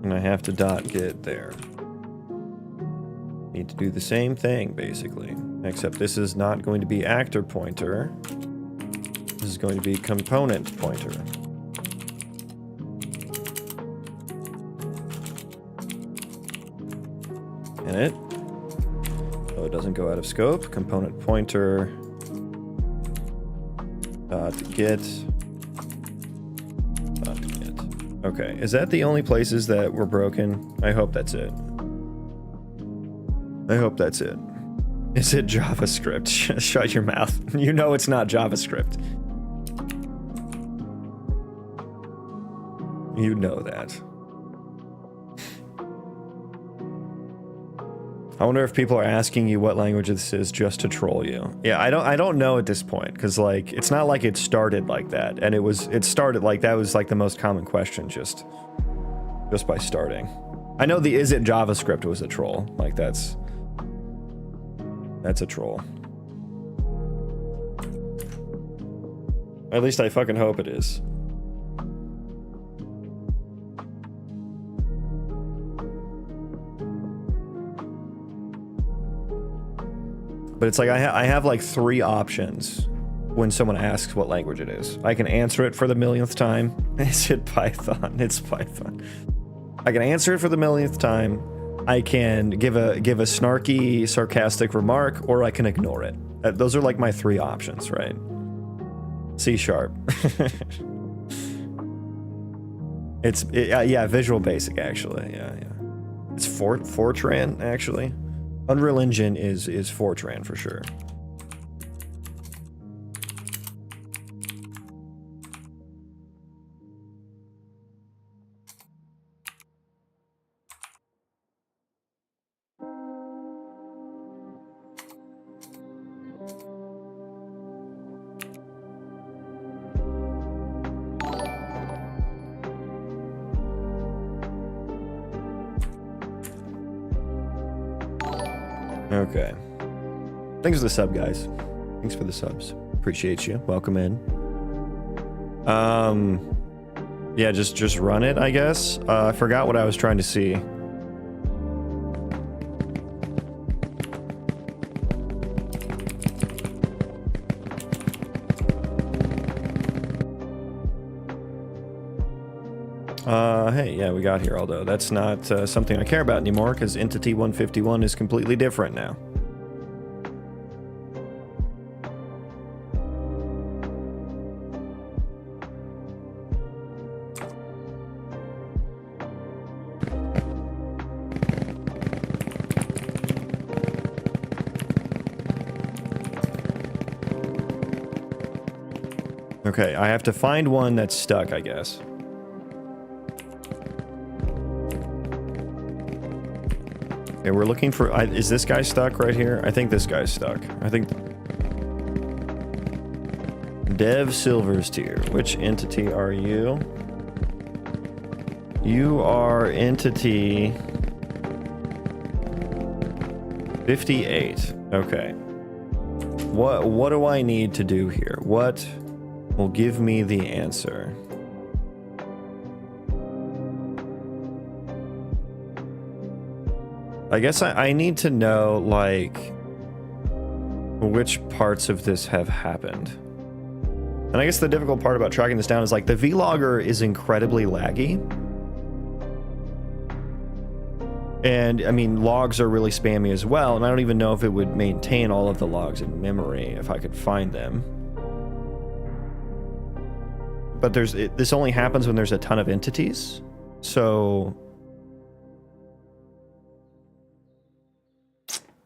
And I have to .get there. Need to do the same thing, basically. Except this is not going to be actor pointer. This is going to be component pointer. In it. So it doesn't go out of scope. Component pointer. Get. Get. Okay, is that the only places that were broken? I hope that's it. I hope that's it. Is it JavaScript? Shut your mouth. You know it's not JavaScript. You know that. I wonder if people are asking you what language this is just to troll you. Yeah, I don't know at this point, because like it's not like it started like that, and it started like that was like the most common question just by starting. I know the is it JavaScript was a troll. Like that's a troll. At least I fucking hope it is. But it's like I have like 3 options when someone asks what language it is. I can answer it for the millionth time. Is it Python? It's Python. I can answer it for the millionth time. I can give a snarky, sarcastic remark, or I can ignore it. Those are like my 3 options, right? C#. Yeah, Visual Basic actually. Yeah. It's Fortran actually. Unreal Engine is Fortran for sure. Okay. Thanks for the sub, guys. Thanks for the subs. Appreciate you. Welcome in. Yeah, just run it, I guess. I forgot what I was trying to see. Hey, yeah, we got here, although that's not something I care about anymore, because Entity 151 is completely different now. Okay, I have to find one that's stuck, I guess. Okay, we're looking for... is this guy stuck right here? I think this guy's stuck. I think... Dev Silver's tier. Which entity are you? You are entity... 58. Okay. What do I need to do here? What will give me the answer? I guess I need to know, like, which parts of this have happened. And I guess the difficult part about tracking this down is, like, the vlogger is incredibly laggy. And, I mean, logs are really spammy as well, and I don't even know if it would maintain all of the logs in memory if I could find them. But this only happens when there's a ton of entities, so...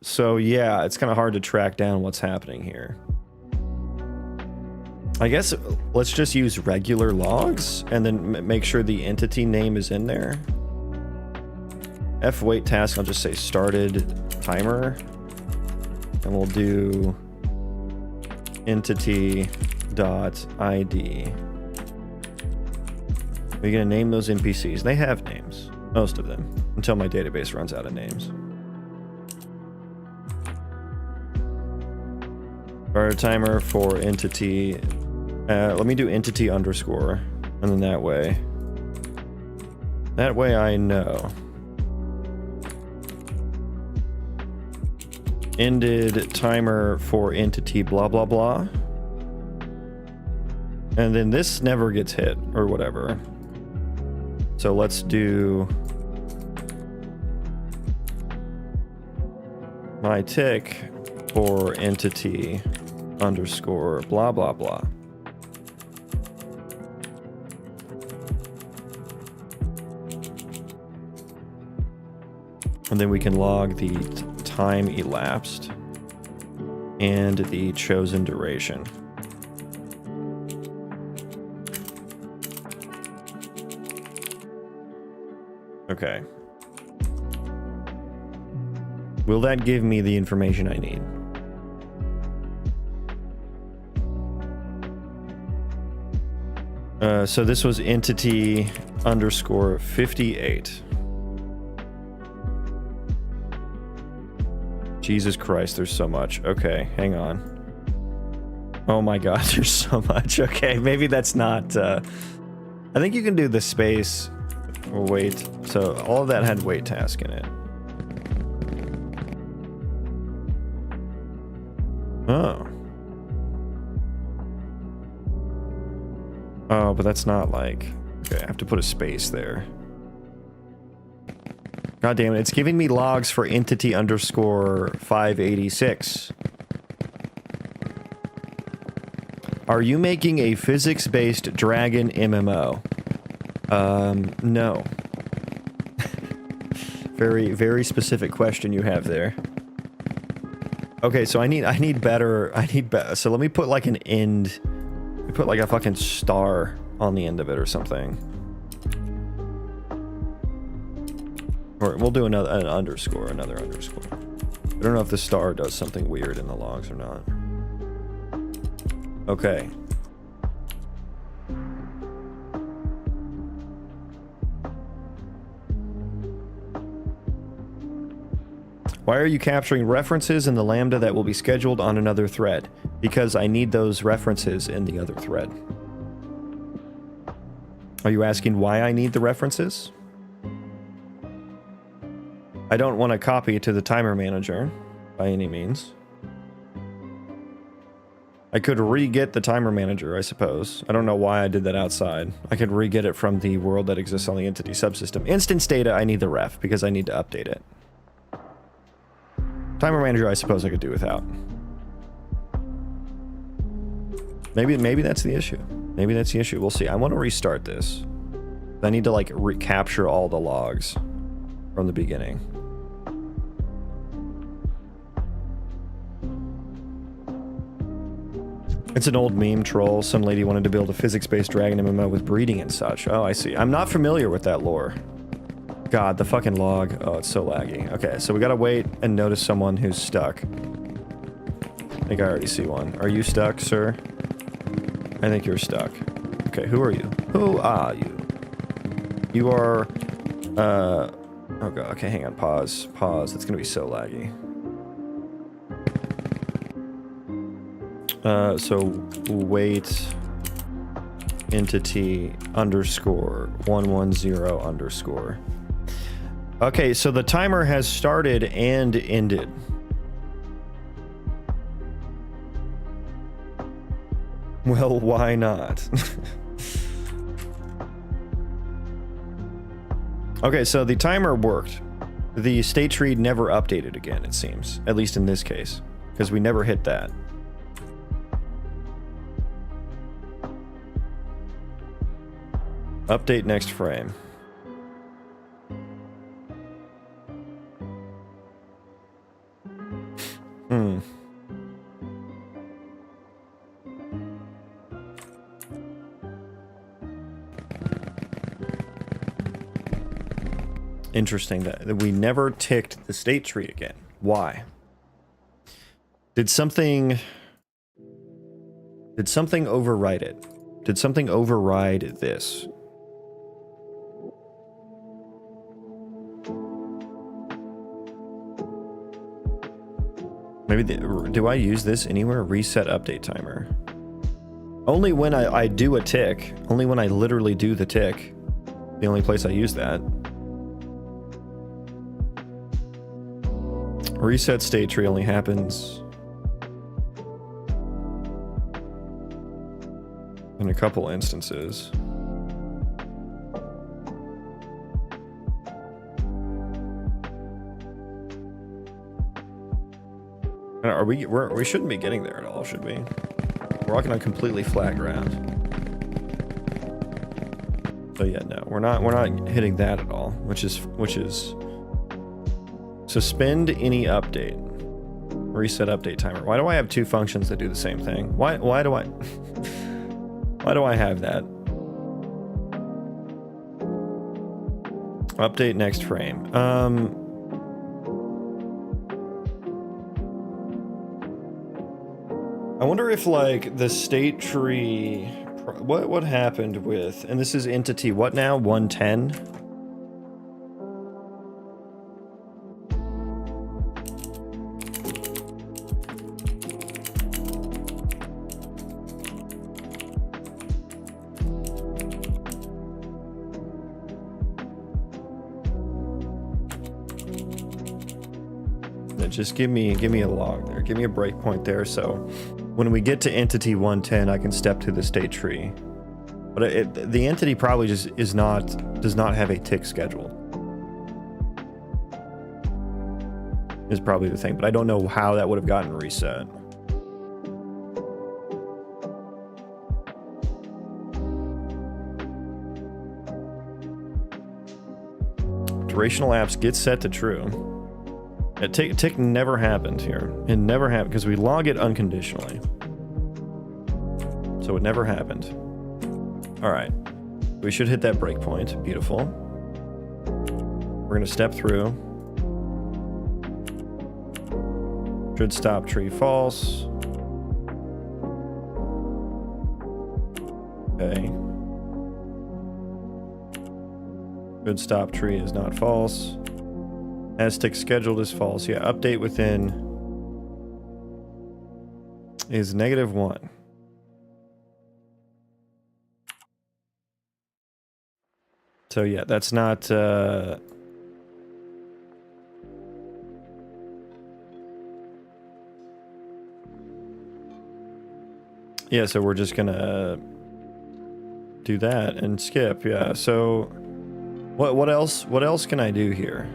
So yeah, it's kind of hard to track down what's happening here. I guess let's just use regular logs and then make sure the entity name is in there. F-wait task, I'll just say started timer. And we'll do entity.id. We're gonna name those NPCs. They have names, most of them, until my database runs out of names. Start a timer for entity. Let me do entity underscore, and then that way I know. Ended timer for entity blah blah blah. And then this never gets hit, or whatever. So let's do my tick for entity underscore blah blah blah. And then we can log the time elapsed and the chosen duration. Okay. Will that give me the information I need? So this was entity underscore 58. Jesus Christ, there's so much. Okay, hang on. Oh my god, there's so much. Okay, maybe that's not... I think you can do the space or wait. So all of that had wait task in it. Oh. Oh, but that's not like... Okay, I have to put a space there. God damn it, it's giving me logs for entity underscore 586. Are you making a physics-based dragon MMO? No. Very specific question you have there. Okay, so I need better, so let me put like an end, we put like a fucking star on the end of it or something. Or we'll do another underscore. I don't know if the star does something weird in the logs or not. Okay. Why are you capturing references in the lambda that will be scheduled on another thread? Because I need those references in the other thread. Are you asking why I need the references? I don't want to copy to the timer manager by any means. I could re-get the timer manager, I suppose. I don't know why I did that outside. I could re-get it from the world that exists on the entity subsystem. Instance data, I need the ref because I need to update it. Timer manager, I suppose I could do without. Maybe that's the issue. Maybe that's the issue. We'll see. I want to restart this. I need to like recapture all the logs from the beginning. It's an old meme troll. Some lady wanted to build a physics-based dragon MMO with breeding and such. Oh, I see. I'm not familiar with that lore. God, the fucking log. Oh, it's so laggy. Okay, so we gotta wait and notice someone who's stuck. I think I already see one. Are you stuck, sir? I think you're stuck. Okay, who are you? Who are you? You are... Oh god, okay, hang on. Pause. It's gonna be so laggy. So wait entity underscore 110 underscore. Okay, so the timer has started and ended. Well, why not? Okay, so the timer worked. The state tree never updated again, it seems. At least in this case. Because we never hit that. Update next frame. Interesting that we never ticked the state tree again. Why? Did something override it? Did something override this? Maybe do I use this anywhere? Reset update timer. Only when I do a tick. Only when I literally do the tick. The only place I use that. Reset state tree only happens in a couple instances. We shouldn't be getting there at all, should we? We're walking on completely flat ground. So yeah, no, we're not hitting that at all, which is Suspend any update. Reset update timer. Why do I have two functions that do the same thing? Why do I why do I have that? Update next frame. I wonder if like the state tree, what happened with, and this is entity what now? 110? Just give me a log there. Give me a breakpoint there, so when we get to entity 110, I can step to the state tree. But the entity probably just does not have a tick scheduled. Is probably the thing, but I don't know how that would have gotten reset. Durational apps get set to true. Tick never happened here. It never happened because we log it unconditionally. So it never happened. All right. We should hit that breakpoint. Beautiful. We're going to step through. Should stop tree false. Okay. Should stop tree is not false. As tick scheduled is false. Yeah, update within is -1. So yeah, that's not yeah, so we're just gonna do that and skip. Yeah, so what else can I do here?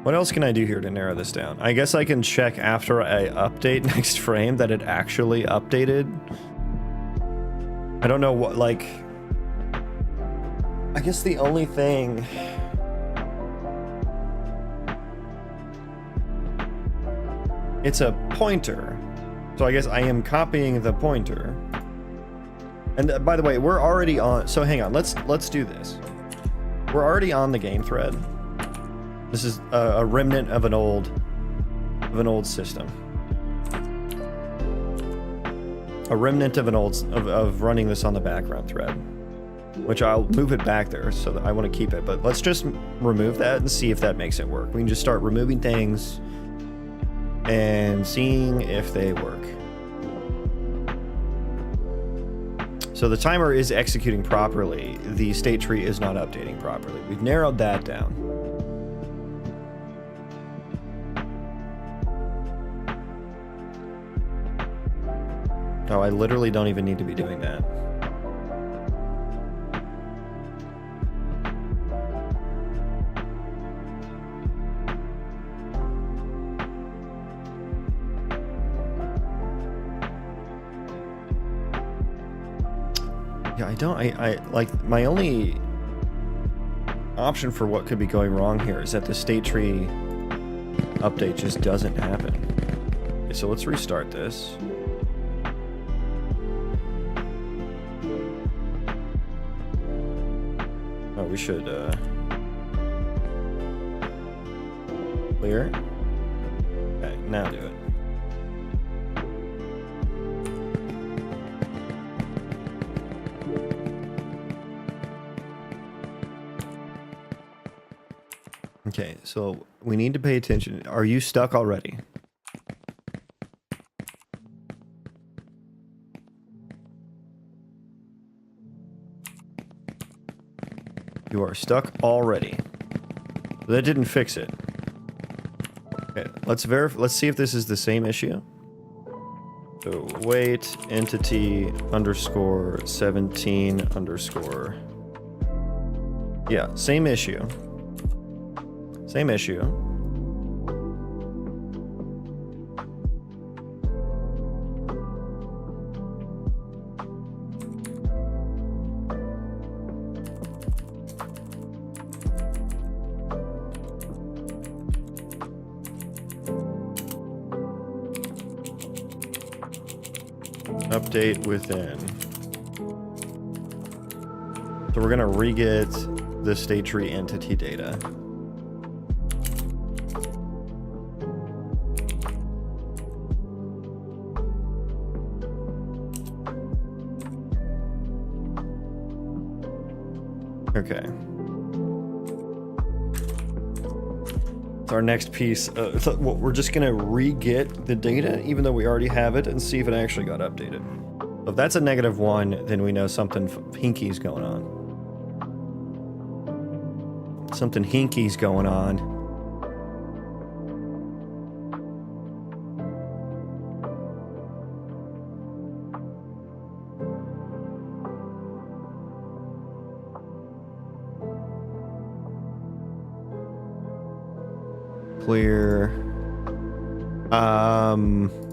What else can I do here to narrow this down? I guess I can check after I update next frame that it actually updated. I don't know what, like, I guess the only thing, it's a pointer. So I guess I am copying the pointer. And by the way, we're already on, so hang on, let's do this. We're already on the game thread. This is a remnant of an old system. A remnant of of running this on the background thread, which I'll move it back there so that I want to keep it. But let's just remove that and see if that makes it work. We can just start removing things and seeing if they work. So the timer is executing properly. The state tree is not updating properly. We've narrowed that down. Oh, I literally don't even need to be doing that. Yeah, I like, my only option for what could be going wrong here is that the state tree update just doesn't happen. Okay, so let's restart this. Oh, we should clear. Okay, now do it. Okay, so we need to pay attention. Are you stuck already? You are stuck already. That didn't fix it. Okay, let's verify. Let's see if this is the same issue. So wait entity underscore 17 underscore. Yeah, same issue. Same issue. update within. So we're gonna re-get the state tree entity data. Okay. So our next piece, we're just gonna re-get the data, even though we already have it, and see if it actually got updated. So if that's a -1, then we know something hinky's going on. Something hinky's going on. Clear.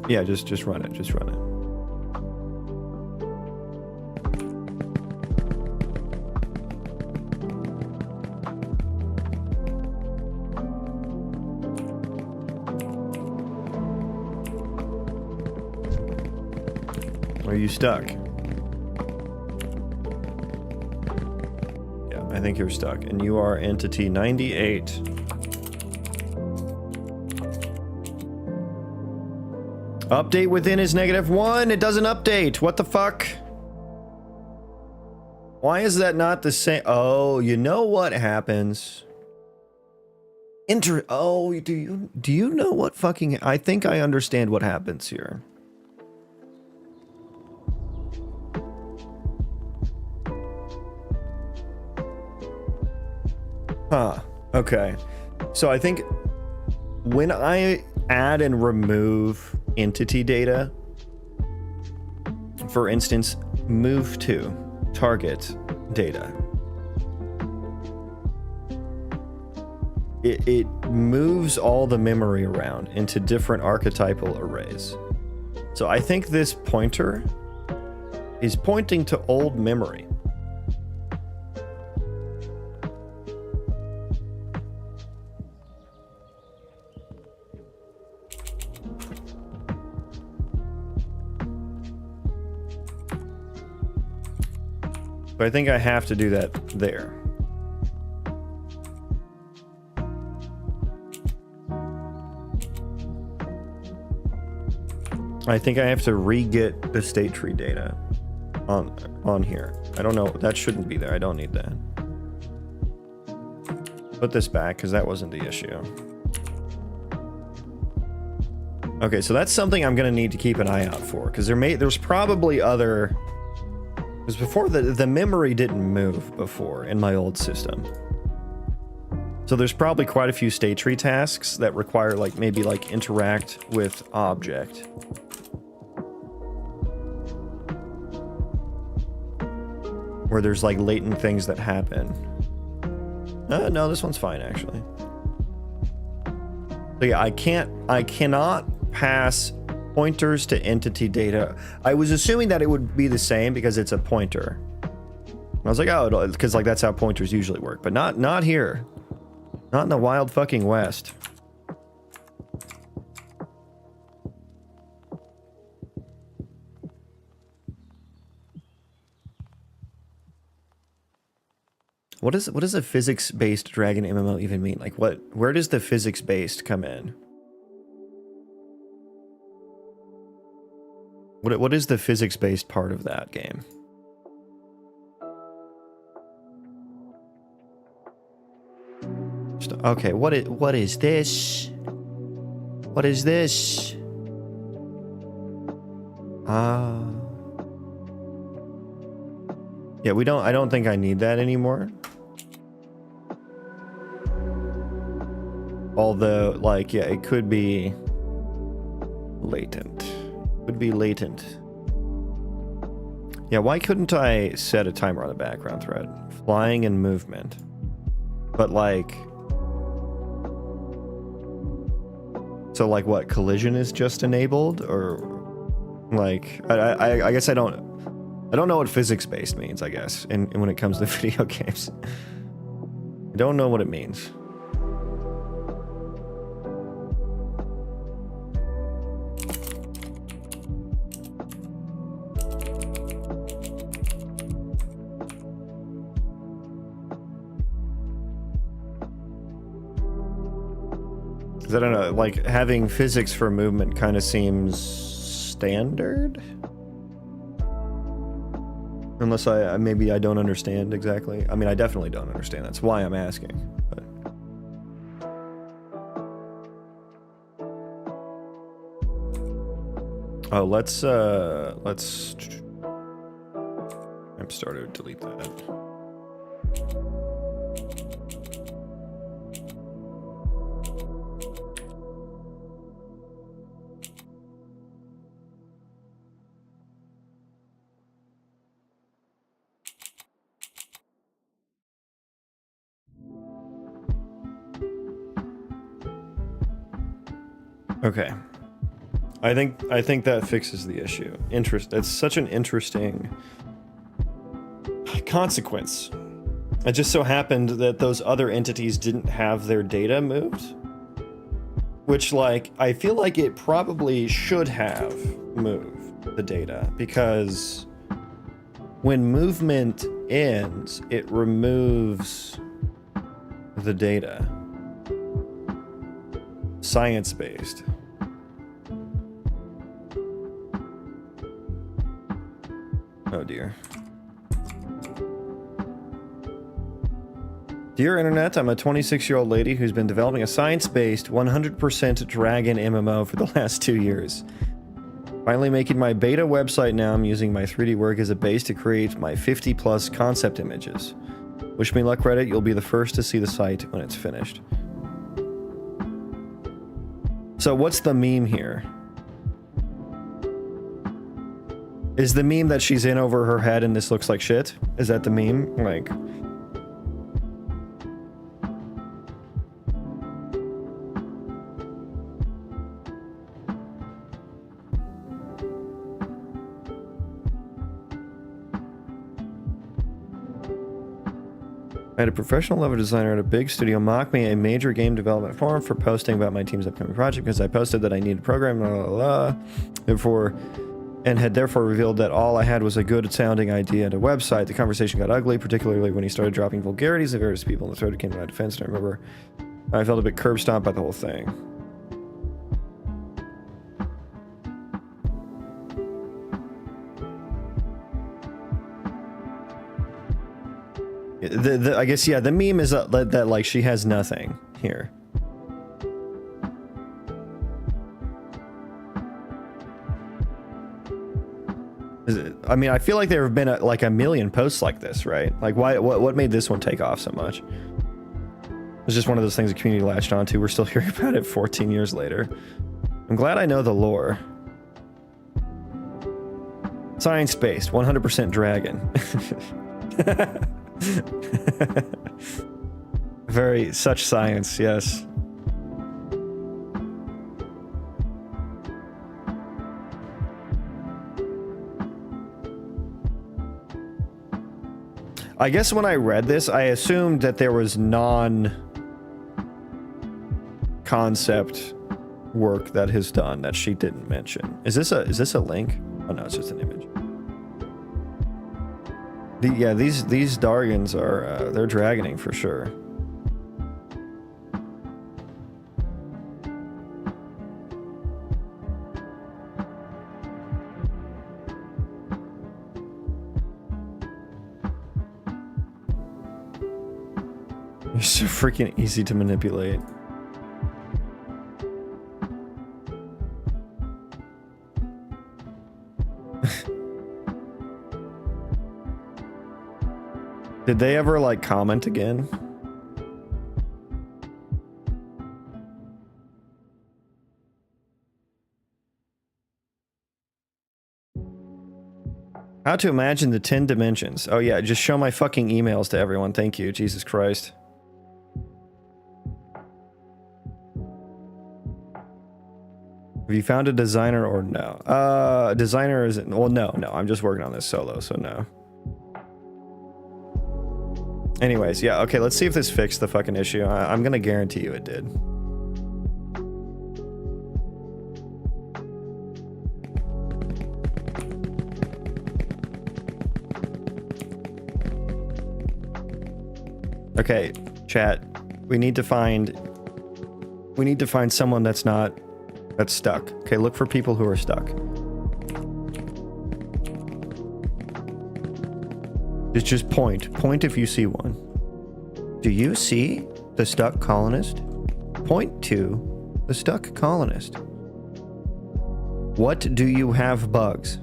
Yeah, just run it. Just run it. Are you stuck? Yeah, I think you're stuck, and you are entity 98. Update within is -1. It doesn't update. What the fuck? Why is that not the same? Oh, you know what happens? Oh, do you know what fucking? I think I understand what happens here. Huh. Okay. So I think when I add and remove entity data, for instance, move to target data, it moves all the memory around into different archetypal arrays. So I think this pointer is pointing to old memory. But I think I have to do that there. I think I have to re-get the state tree data on here. I don't know. That shouldn't be there. I don't need that. Put this back because that wasn't the issue. Okay, so that's something I'm going to need to keep an eye out for, because there's probably other... Because before, the memory didn't move before in my old system. So there's probably quite a few state tree tasks that require maybe interact with object. Where there's latent things that happen. No, this one's fine actually. So yeah, I cannot pass pointers to entity data. I was assuming that it would be the same because it's a pointer. I was like, oh, because that's how pointers usually work, but not here. Not in the wild fucking west. What does a physics-based dragon MMO even mean? Where does the physics-based come in? What is the physics-based part of that game? Okay, what is this? What is this? Yeah, I don't think I need that anymore. Although, yeah, it could be latent. Would be latent. Yeah, why couldn't I set a timer on the background thread? Flying and movement. But so what, collision is just enabled? Or I guess I don't know what physics-based means, I guess, and when it comes to video games. I don't know what it means. Because I don't know, like, having physics for movement kind of seems standard? Unless maybe I don't understand exactly. I mean, I definitely don't understand. That's why I'm asking. But. Oh, let's I'm started to delete that. Okay. I think that fixes the issue. It's such an interesting consequence. It just so happened that those other entities didn't have their data moved. Which, like, I feel like it probably should have moved the data, because when movement ends, it removes the data. Science-based. Oh dear. Dear Internet, I'm a 26-year-old lady who's been developing a science-based 100% dragon MMO for the last 2 years. Finally making my beta website now, I'm using my 3D work as a base to create my 50+ concept images. Wish me luck, Reddit, you'll be the first to see the site when it's finished. So what's the meme here? Is the meme that she's in over her head and this looks like shit? Is that the meme? Like... I had a professional level designer at a big studio mock me a major game development forum for posting about my team's upcoming project because I posted that I needed a program, blah, blah, blah, and had therefore revealed that all I had was a good sounding idea and a website. The conversation got ugly, particularly when he started dropping vulgarities of various people in the thread came to my defense, and I remember I felt a bit curb stomped by the whole thing. I guess, yeah, the meme is that like she has nothing here. I mean, I feel like there have been like a million posts like this, right? Like, what made this one take off so much? It's just one of those things the community latched onto. We're still hearing about it 14 years later. I'm glad I know the lore. Science-based, 100% dragon. Very such science, yes. I guess when I read this, I assumed that there was non-concept work that has done that she didn't mention. Is this a link? Oh no, it's just an image. Yeah, these Dargans are they're dragoning for sure. You're so freaking easy to manipulate. Did they ever, like, comment again? How to imagine the 10 dimensions. Oh yeah, just show my fucking emails to everyone. Thank you, Jesus Christ. Have you found a designer or no? Designer isn't, well, no, I'm just working on this solo, so no. Anyways, yeah, okay, let's see if this fixed the fucking issue. I'm gonna guarantee you it did. Okay, chat, we need to find We need to find someone that's stuck. Okay, look for people who are stuck. Just point. Point if you see one. Do you see the stuck colonist? Point to the stuck colonist. What do you have bugs?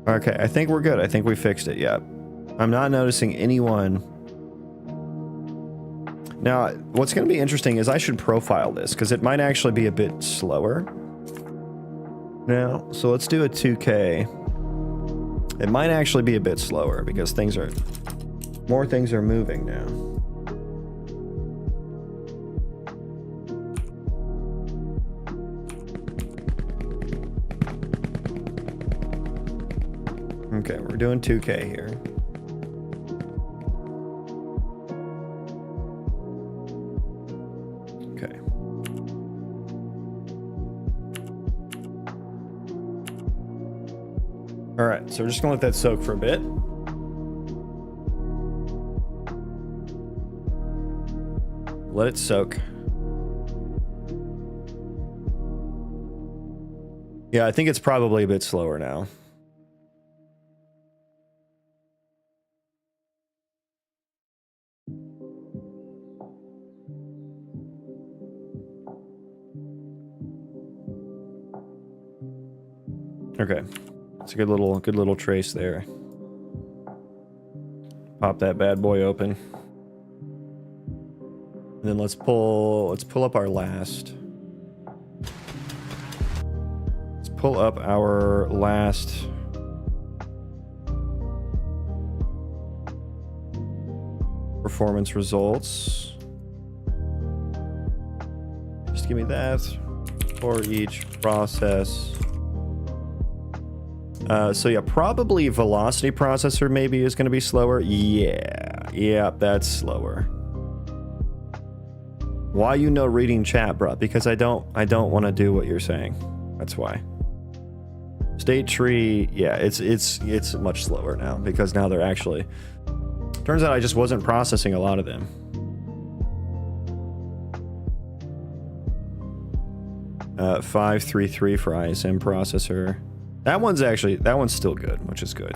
Okay, I think we're good. I think we fixed it. Yeah. I'm not noticing anyone. Now, what's going to be interesting is I should profile this because it might actually be a bit slower. Now, so let's do a 2K. It might actually be a bit slower because more things are moving now. Okay, we're doing 2K here. Okay. All right, so we're just gonna let that soak for a bit. Let it soak. Yeah, I think it's probably a bit slower now. Okay, it's a good little trace there. Pop that bad boy open, and then let's pull up our last. Let's pull up our last performance results. Just give me that for each process. So yeah, probably velocity processor maybe is going to be slower. Yeah, that's slower. Why you no reading chat, bro? Because I don't want to do what you're saying. That's why. State tree, yeah, it's much slower now because now they're actually. Turns out I just wasn't processing a lot of them. Uh, 533 for ISM processor. That one's still good, which is good.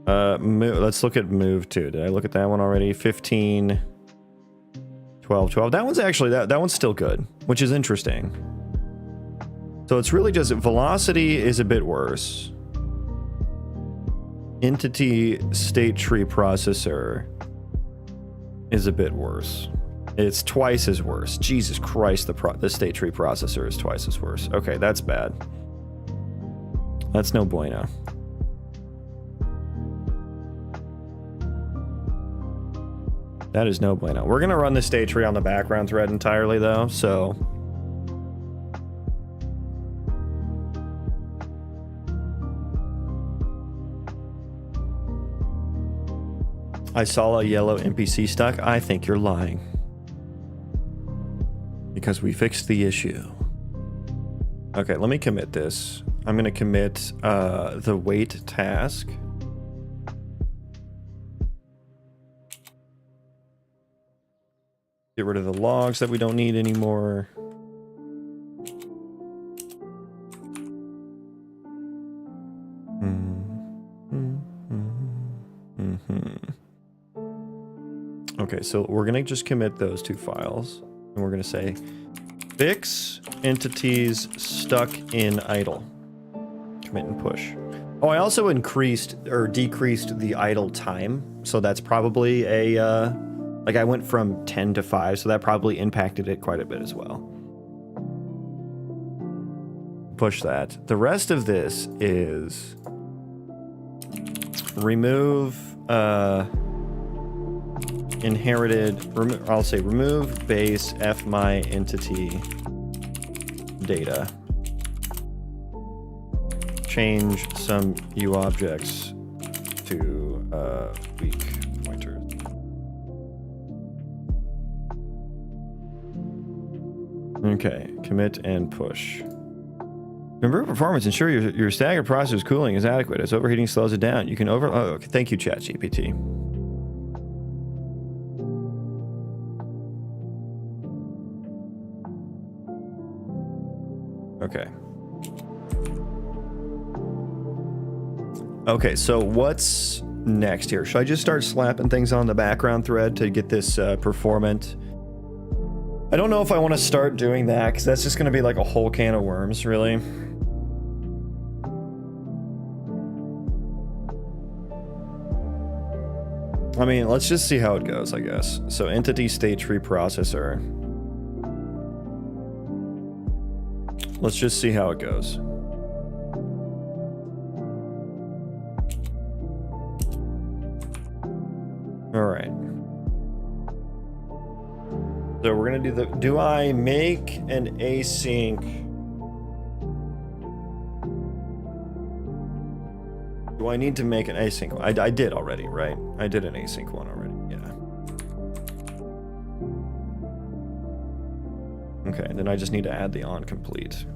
Let's look at move 2. Did I look at that one already? 15, 12, 12. That one's actually, that one's still good, which is interesting. So it's really just velocity is a bit worse. Entity state tree processor is a bit worse. It's twice as worse. Jesus Christ, the state tree processor is twice as worse. Okay, that's bad. That's no bueno. That is no bueno. We're gonna run the state tree on the background thread entirely though, so. I saw a yellow NPC stuck. I think you're lying. Because we fixed the issue. Okay, let me commit this. I'm gonna commit the wait task. Get rid of the logs that we don't need anymore. Okay, so we're gonna just commit those two files. And we're going to say fix entities stuck in idle. Commit and push. Oh, I also increased or decreased the idle time. So that's probably a, like I went from 10 to 5. So that probably impacted it quite a bit as well. Push that. The rest of this is remove, inherited, I'll say remove base fmy entity data. Change some uObjects to weak pointers. Okay, commit and push. To improve performance, ensure your staggered process cooling is adequate. As overheating slows it down, you can Oh, okay. Thank you, ChatGPT. Okay. Okay, so what's next here? Should I just start slapping things on the background thread to get this performant? I don't know if I want to start doing that, because that's just going to be like a whole can of worms, really. I mean, let's just see how it goes, I guess. So, entity state tree processor. Let's just see how it goes. All right. So we're gonna do the. Do I make an async? Do I need to make an async? I did already, right? I did an async one already. Yeah. Okay, then I just need to add the on complete.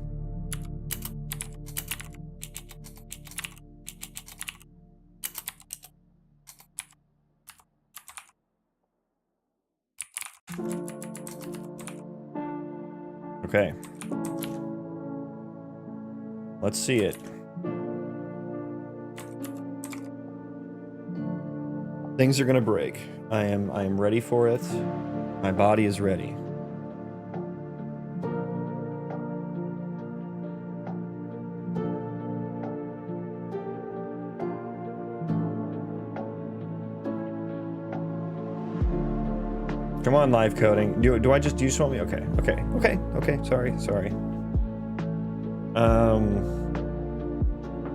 Okay. Let's see it. Things are gonna break. I am ready for it. My body is ready. Come on, live coding. Do you just want me? Okay. Sorry.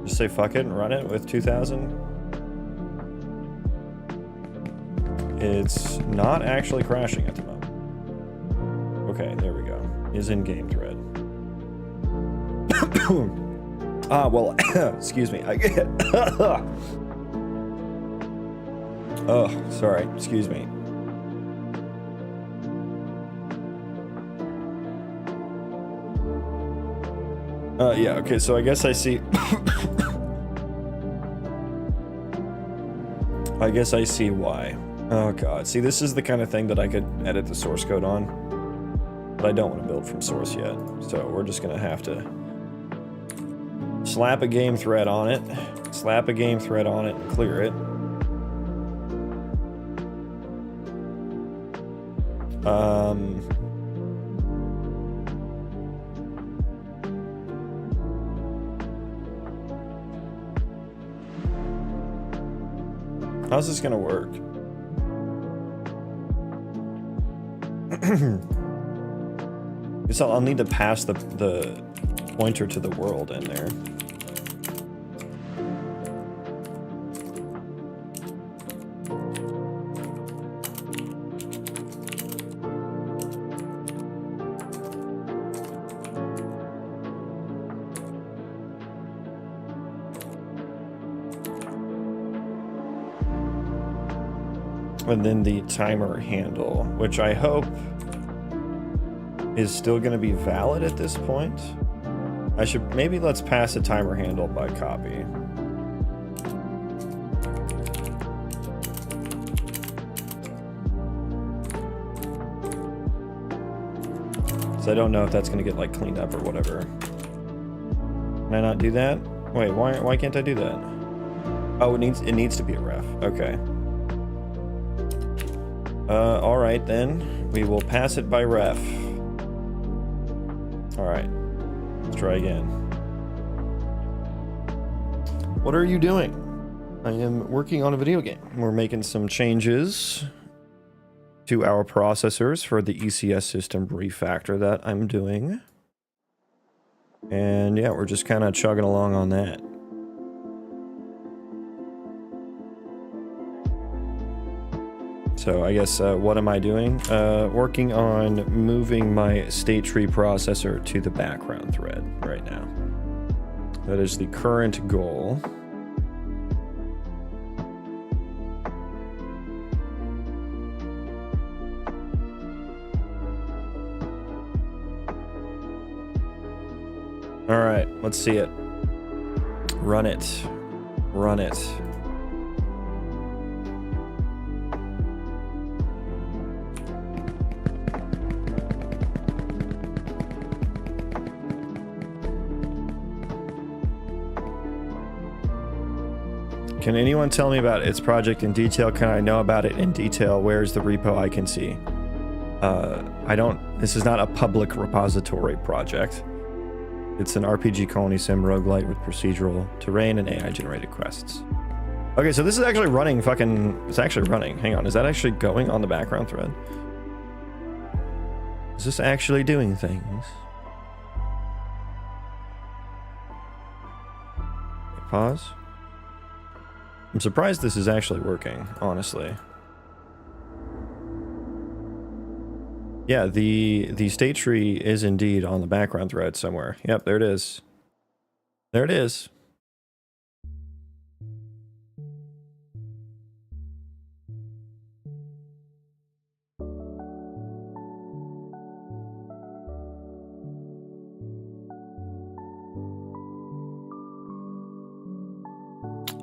Just say fuck it and run it with 2000. It's not actually crashing at the moment. Okay, there we go. Is in game thread. Well, excuse me. Oh, sorry. Excuse me. Yeah, okay, so I guess I see... I guess I see why. Oh god, see, this is the kind of thing that I could edit the source code on. But I don't want to build from source yet, so we're just gonna have to slap a game thread on it, and clear it. How's this gonna work? Guess I'll need to pass the pointer to the world in there. And then the timer handle, which I hope is still going to be valid at this point. Maybe let's pass a timer handle by copy. So I don't know if that's going to get like cleaned up or whatever. Can I not do that? Wait, why can't I do that? Oh, it needs to be a ref. Okay. All right then. We will pass it by ref. All right. Let's try again. What are you doing? I am working on a video game. We're making some changes to our processors for the ECS system refactor that I'm doing. And yeah, we're just kind of chugging along on that. So I guess what am I doing? Working on moving my state tree processor to the background thread right now. That is the current goal. All right, let's see it. Run it. Run it. Can anyone tell me about its project in detail? Can I know about it in detail? Where's the repo I can see? I don't... This is not a public repository project. It's an RPG Colony Sim Roguelite with procedural terrain and AI-generated quests. Okay, so this is actually running fucking... It's actually running. Hang on, is that actually going on the background thread? Is this actually doing things? Okay, pause. I'm surprised this is actually working, honestly. Yeah, the state tree is indeed on the background thread somewhere. Yep, there it is. There it is.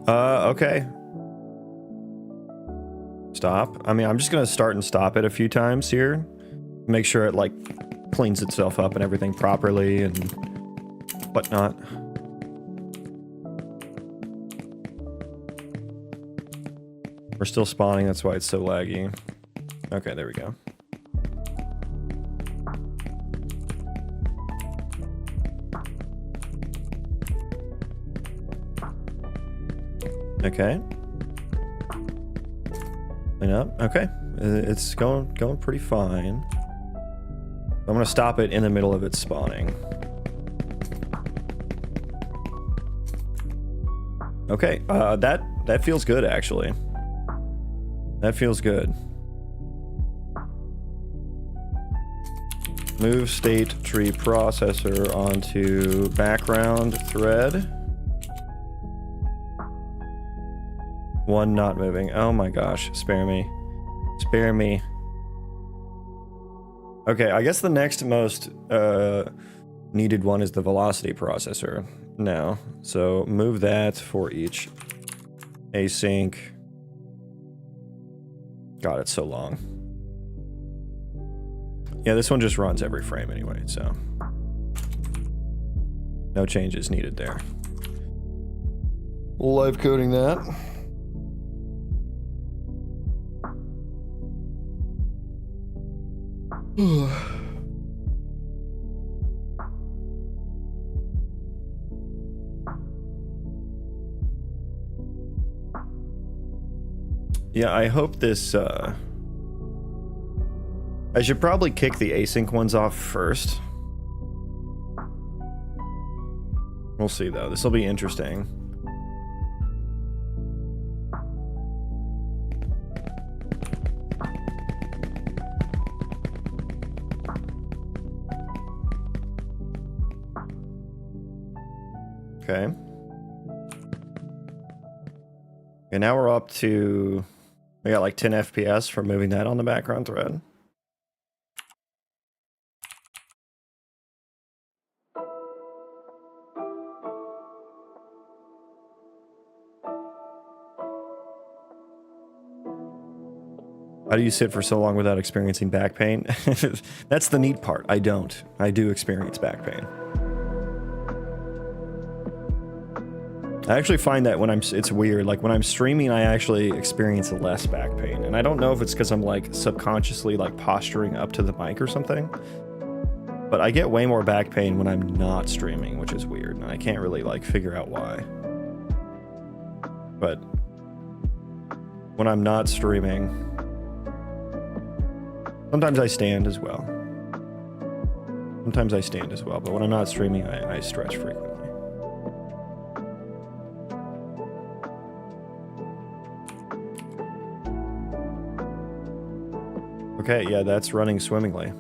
Okay. Stop. I mean, I'm just gonna start and stop it a few times here. Make sure it, like, cleans itself up and everything properly and whatnot. We're still spawning, that's why it's so laggy. Okay, there we go. Okay. Clean up. Okay. It's going pretty fine. I'm gonna stop it in the middle of its spawning. Okay, that feels good actually. That feels good. Move state tree processor onto background thread. One not moving. Oh my gosh, spare me. Spare me. Okay, I guess the next most needed one is the velocity processor now. So move that for each async. God, it's so long. Yeah, this one just runs every frame anyway, so no changes needed there. Live coding that. Yeah, I hope this, I should probably kick the async ones off first. We'll see though, this will be interesting. Okay. And now we're up to, we got like 10 FPS for moving that on the background thread. How do you sit for so long without experiencing back pain? That's the neat part. I don't. I do experience back pain. I actually find that when it's weird, like when I'm streaming, I actually experience less back pain. And I don't know if it's because I'm like subconsciously like posturing up to the mic or something, but I get way more back pain when I'm not streaming, which is weird. And I can't really like figure out why. But when I'm not streaming, sometimes I stand as well. Sometimes I stand as well, but when I'm not streaming, I stretch frequently. Okay, yeah, that's running swimmingly.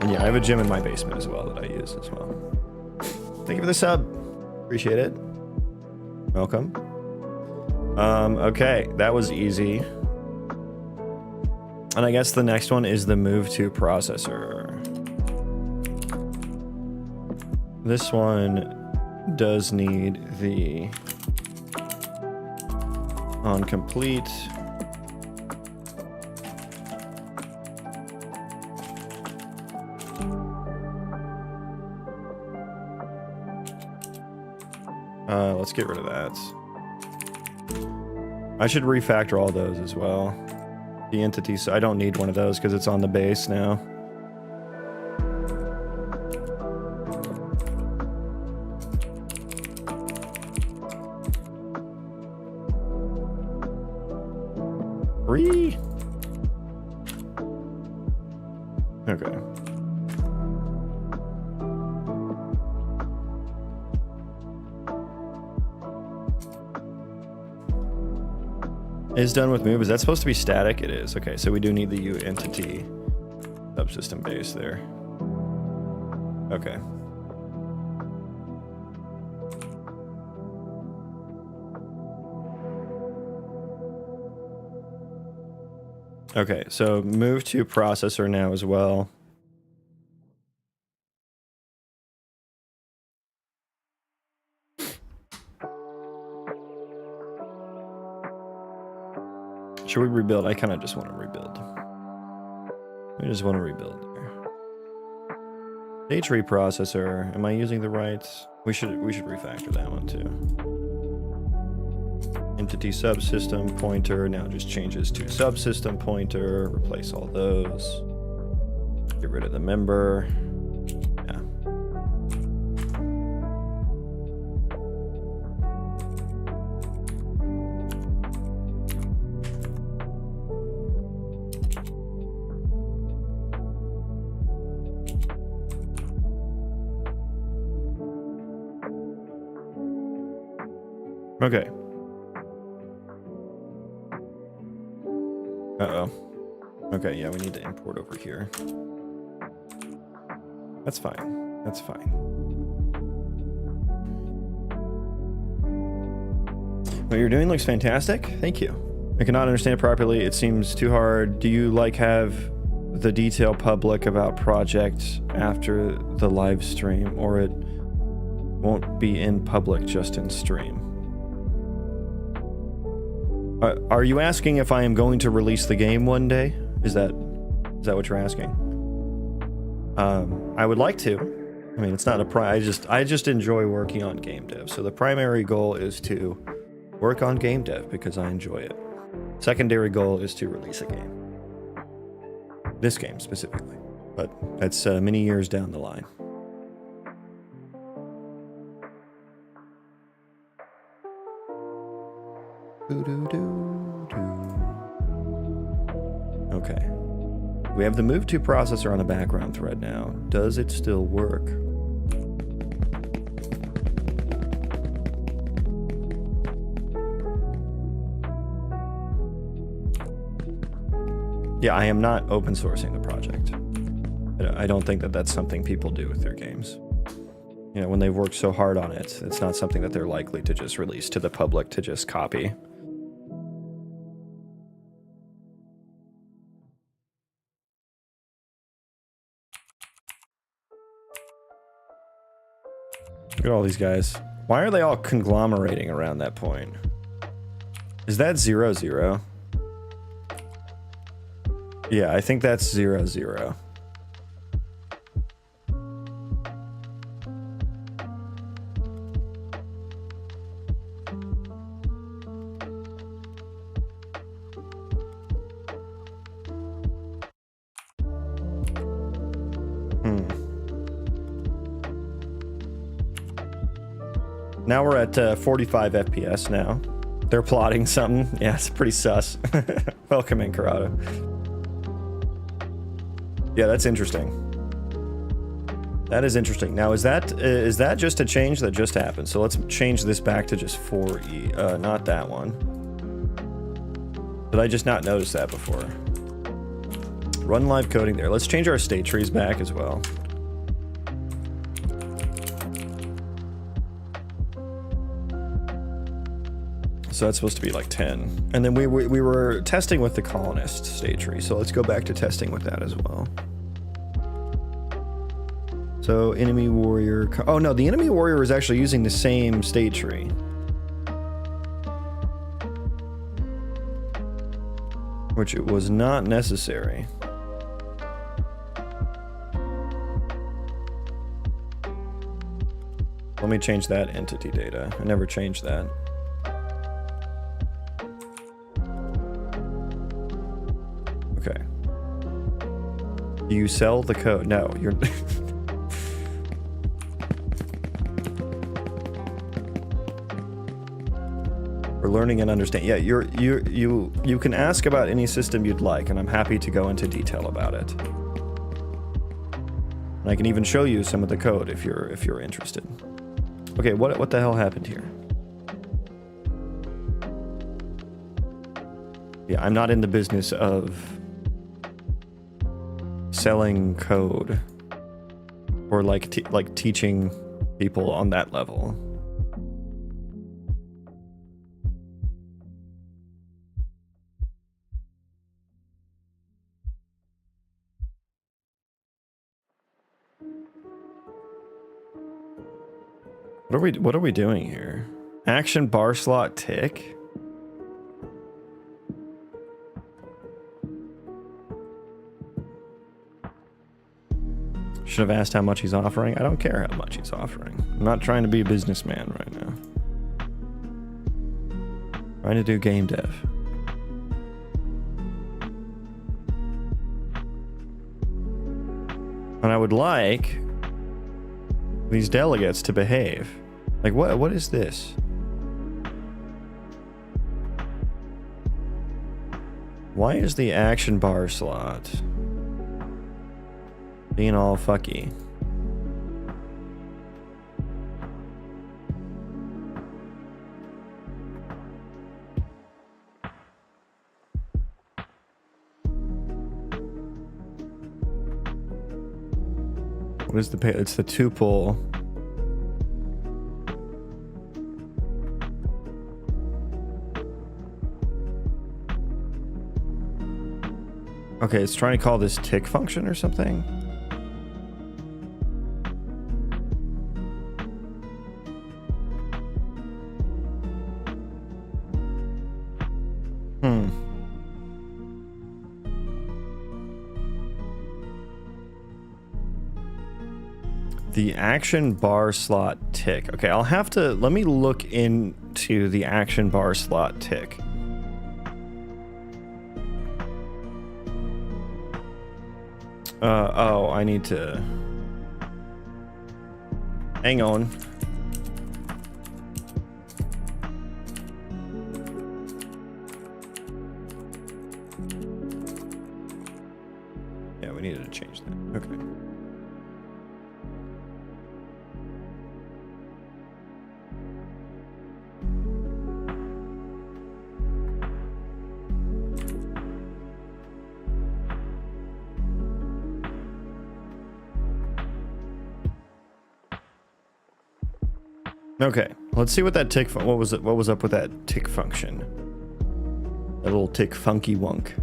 And yeah, I have a gym in my basement as well that I use as well. Thank you for the sub. Appreciate it. Welcome. Okay, that was easy. And I guess the next one is the move to processor. This one does need the on complete. Let's get rid of that. I should refactor all those as well. The entities, I don't need one of those because it's on the base now. Okay. Is done with move. Is that supposed to be static? It is. Okay, so we do need the U entity subsystem base there. Okay. Okay, so move to processor now as well. Should we rebuild? I kind of just want to rebuild. I just want to rebuild there. Stage reprocessor. Am I using the right? We should refactor that one too. Entity subsystem pointer now just changes to subsystem pointer. Replace all those. Get rid of the member. Yeah. Okay. Uh-oh. Okay, yeah, we need to import over here. That's fine. That's fine. What you're doing looks fantastic. Thank you. I cannot understand it properly. It seems too hard. Do you like have the detail public about project after the live stream, or it won't be in public, just in stream? Are you asking if I am going to release the game one day? Is that what you're asking? I would like to. I mean, it's not a I just enjoy working on game dev. So the primary goal is to work on game dev because I enjoy it. Secondary goal is to release a game. This game specifically, but that's many years down the line. Okay. We have the move to processor on the background thread now. Does it still work? Yeah, I am not open sourcing the project. I don't think that that's something people do with their games. You know, when they've worked so hard on it, it's not something that they're likely to just release to the public to just copy. Look at all these guys. Why are they all conglomerating around that point? Is that 0-0? Yeah, I think that's 0-0. Now we're at 45 FPS now. They're plotting something. Yeah, it's pretty sus. Welcome in, Corrado. Yeah, that's interesting. That is interesting. Now, is that just a change that just happened? So let's change this back to just 4E, not that one. Did I just not notice that before? Run live coding there. Let's change our state trees back as well. So that's supposed to be like 10. And then we were testing with the colonist state tree. So let's go back to testing with that as well. So enemy warrior. Oh no, the enemy warrior is actually using the same state tree. Which it was not necessary. Let me change that entity data. I never changed that. Okay. Do you sell the code? No, you're... We're learning and understanding. Yeah, you can ask about any system you'd like, and I'm happy to go into detail about it. And I can even show you some of the code if you're interested. Okay, what the hell happened here? Yeah, I'm not in the business of selling code or like teaching people on that level. What are we doing here? Action bar slot tick? Should have asked how much he's offering. I don't care how much he's offering. I'm not trying to be a businessman right now. Trying to do game dev. And I would like these delegates to behave. Like, what is this? Why is the action bar slot being all fucky? What is the pay? It's the tuple. Okay, it's trying to call this tick function or something. The action bar slot tick. Okay, I'll have to, let me look into the action bar slot tick. Oh, I need to, hang on. Yeah, we needed to change that. Okay. Okay, let's see what that tick. What was it? What was up with that tick function? That little tick funky wunk.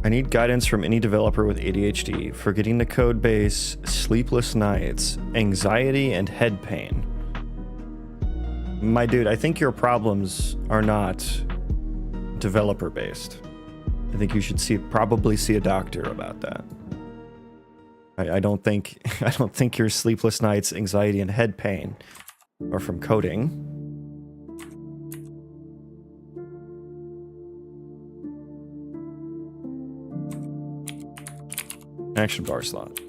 I need guidance from any developer with ADHD, forgetting the code base, sleepless nights, anxiety, and head pain. My dude, I think your problems are not developer based. I think you should probably see a doctor about that. I don't think your sleepless nights, anxiety, and head pain are from coding. Action bar slot.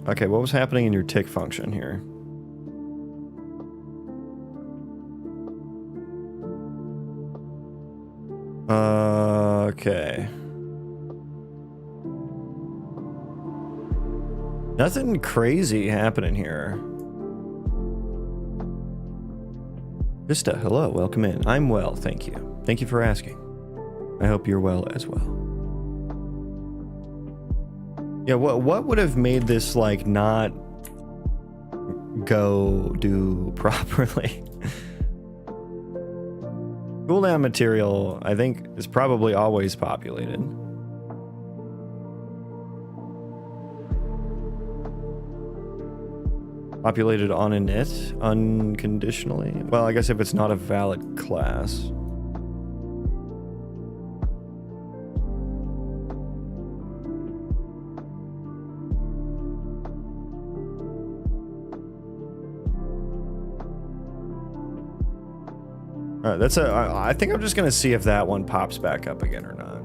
Okay, what was happening in your tick function here? Okay. Nothing crazy happening here. Vista, hello, welcome in. I'm well, thank you. Thank you for asking. I hope you're well as well. Yeah, what would have made this, like, not go do properly? Cooldown material, I think, is probably always populated. Populated on init unconditionally. Well, I guess if it's not a valid class. All right, that's I think I'm just gonna see if that one pops back up again or not.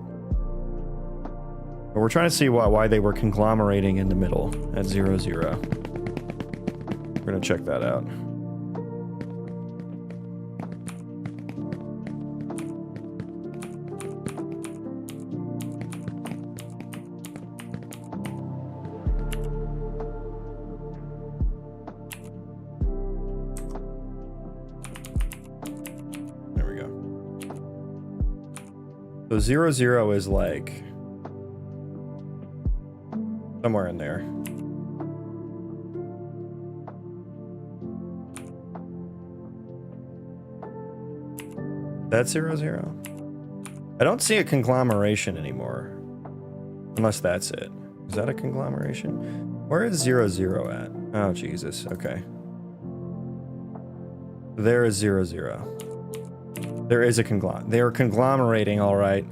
But we're trying to see why they were conglomerating in the middle at 0, 0. We're gonna check that out. So 0, 0 is like somewhere in there. That's 0, 0. I don't see a conglomeration anymore. Unless that's it. Is that a conglomeration? Where is 0, 0 at? Oh, Jesus. Okay. There is 0, 0. There is a conglomerate. They are conglomerating, all right.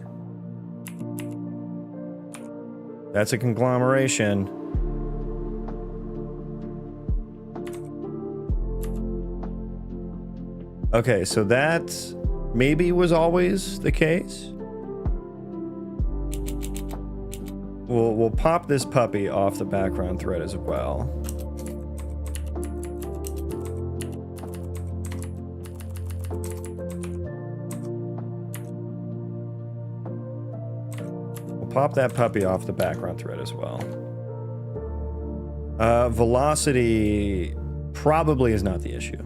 That's a conglomeration. Okay, so that maybe was always the case. We'll pop this puppy off the background thread as well. Pop that puppy off the background thread as well. Velocity probably is not the issue.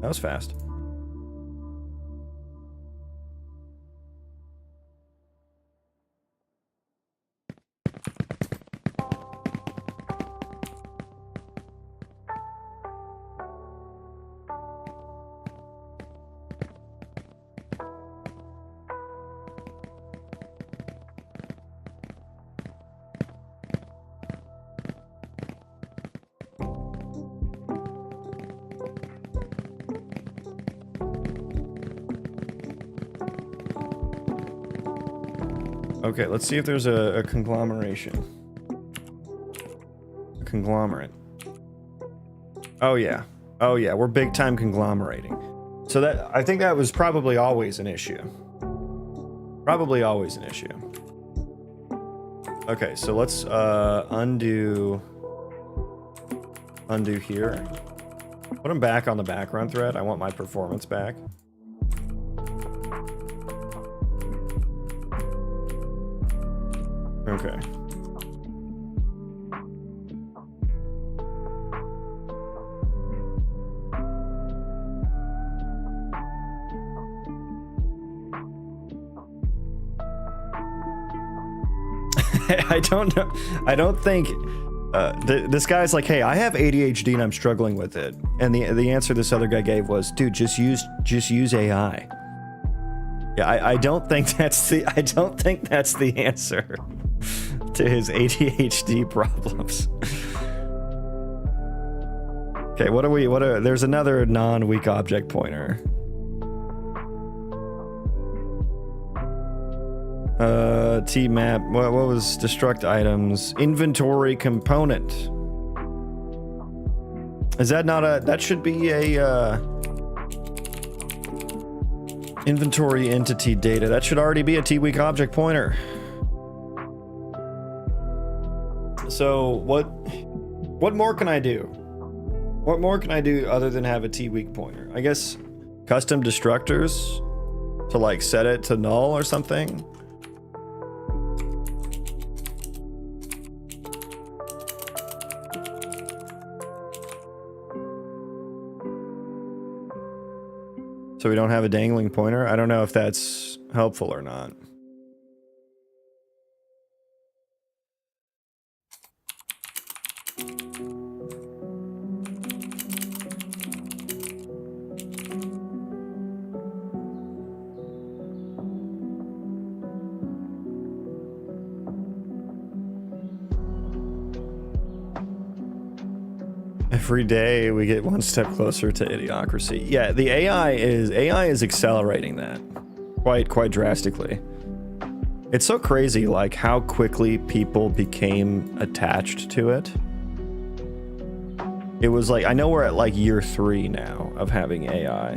That was fast. Okay, let's see if there's a conglomeration. A conglomerate. Oh yeah. Oh yeah, we're big time conglomerating. So that, I think that was probably always an issue. Probably always an issue. Okay, so let's undo here. Put them back on the background thread. I want my performance back. Okay. I don't know. I don't think this guy's like, hey, I have ADHD and I'm struggling with it. And the answer this other guy gave was, dude, just use AI. Yeah, I don't think that's the answer to his ADHD problems. Okay, there's another non-weak object pointer. T map, what was destruct items? Inventory component. Is that not that should be a, inventory entity data. That should already be a T-weak object pointer. So what more can I do? What more can I do other than have a T-weak pointer? I guess custom destructors to like set it to null or something. So we don't have a dangling pointer. I don't know if that's helpful or not. Every day we get one step closer to idiocracy. Yeah, the AI is accelerating that quite drastically. It's so crazy, like how quickly people became attached to it. It was like, I know we're at like year 3 now of having AI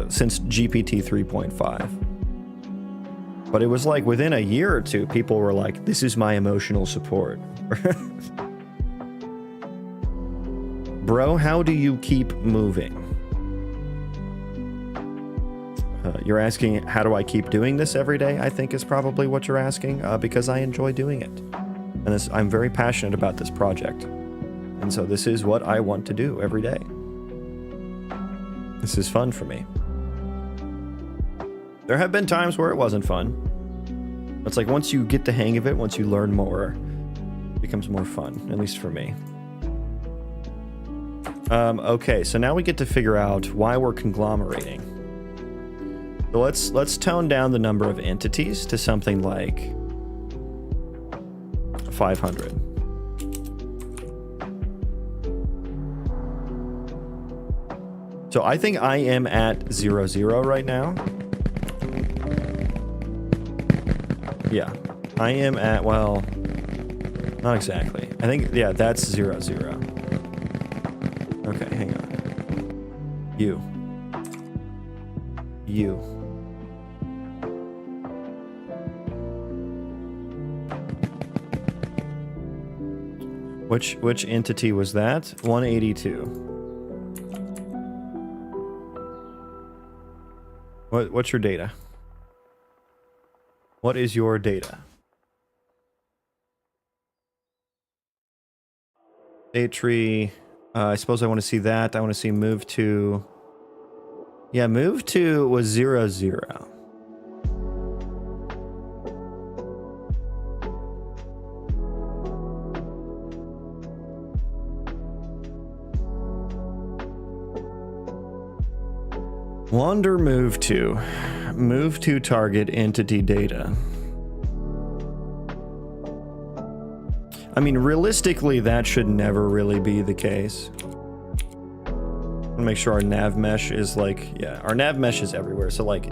since GPT 3.5. But it was like within a year or two, people were like, "This is my emotional support." Bro, how do you keep moving? You're asking, how do I keep doing this every day? I think is probably what you're asking, because I enjoy doing it. And I'm very passionate about this project. And so this is what I want to do every day. This is fun for me. There have been times where it wasn't fun. It's like once you get the hang of it, once you learn more, it becomes more fun, at least for me. Okay, so now we get to figure out why we're conglomerating. So let's tone down the number of entities to something like 500. So I think I am at 00 right now. Yeah, I am at, well, not exactly. I think, yeah, that's 00. Okay, hang on. You. Which entity was that? 182. What's your data? What is your data? Date tree. I suppose I want to see that. I want to see move to. Yeah, move to was 00. Wander move to target entity data. I mean, realistically, that should never really be the case. Make sure our nav mesh is like, yeah, our nav mesh is everywhere. So like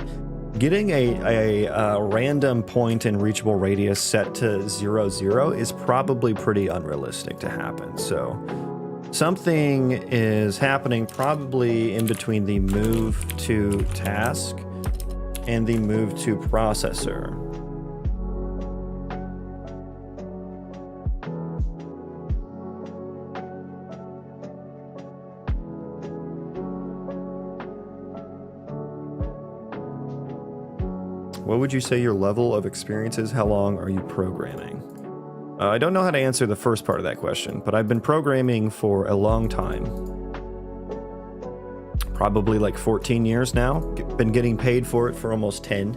getting a random point in reachable radius set to 00 is probably pretty unrealistic to happen. So something is happening probably in between the move to task and the move to processor. What would you say your level of experience is? How long are you programming? I don't know how to answer the first part of that question, but I've been programming for a long time. Probably like 14 years now. Been getting paid for it for almost 10.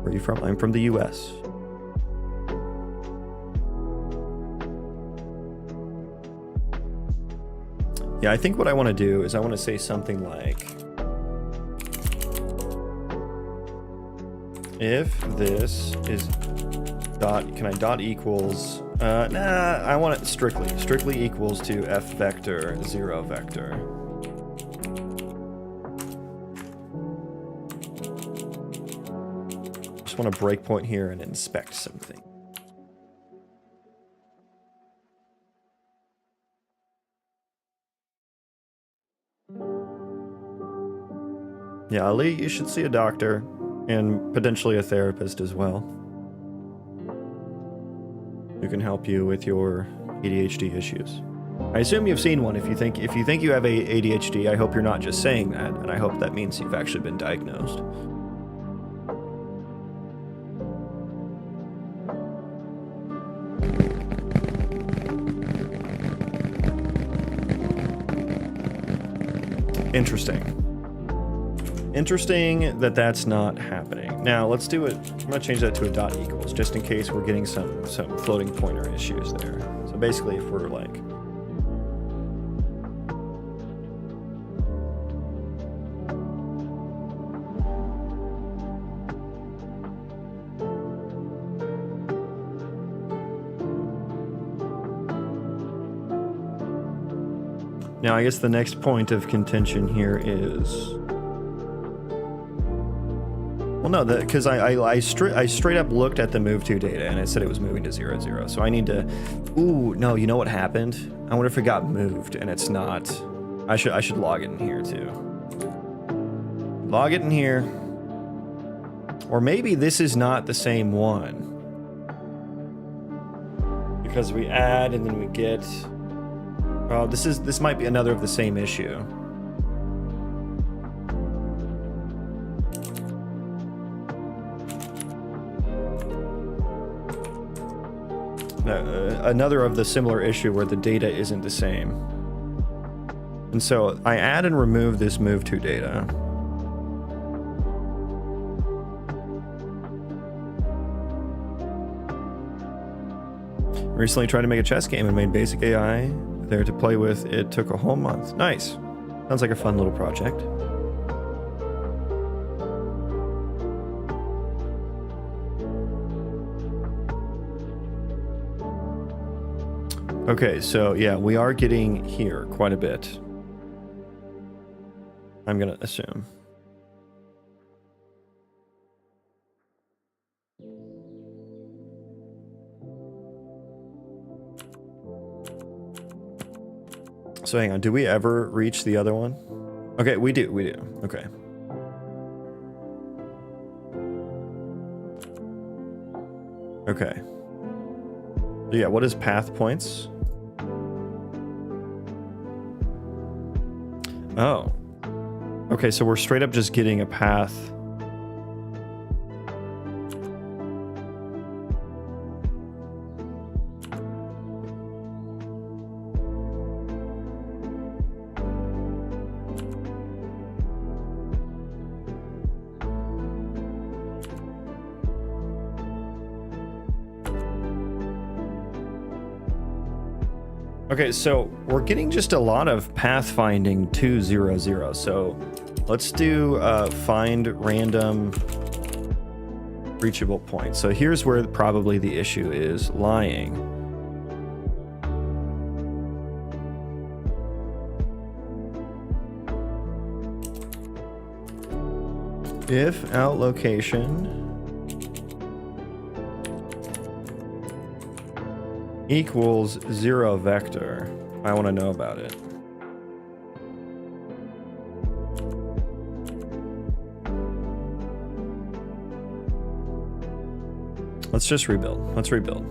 Where are you from? I'm from the US. Yeah, I think what I want to do is I want to say something like, if this is dot equals, nah, I want it strictly equals to f vector 0 vector. Just want to breakpoint here and inspect something. Yeah, Ali, you should see a doctor and potentially a therapist as well, who can help you with your ADHD issues. I assume you've seen one. If you think you have ADHD, I hope you're not just saying that, and I hope that means you've actually been diagnosed. Interesting that that's not happening. Now let's do it. I'm gonna change that to a dot equals, just in case we're getting some floating pointer issues there. So basically, if we're like, Now, I guess the next point of contention here is... Well, no, because I straight up looked at the move to data and it said it was moving to 0, 0. So I need to... Ooh, no, you know what happened? I wonder if it got moved and it's not. I should log it in here too. Log it in here. Or maybe this is not the same one. Because we add and then we get... Oh, this might be another of the same issue. Another of the similar issue where the data isn't the same. And so I add and remove this move to data. Recently tried to make a chess game and made basic AI there to play with. It took a whole month. Nice. Sounds like a fun little project. Okay, so yeah, we are getting here quite a bit. I'm gonna assume. So hang on, do we ever reach the other one? Okay, we do, okay. Okay. So yeah, what is path points? Oh. Okay, so we're straight up just getting a path. Okay, so we're getting just a lot of pathfinding to 0, 0. So let's do find random reachable points. So here's where probably the issue is lying. If out location equals 0 vector, I want to know about it. Let's just rebuild. Let's rebuild.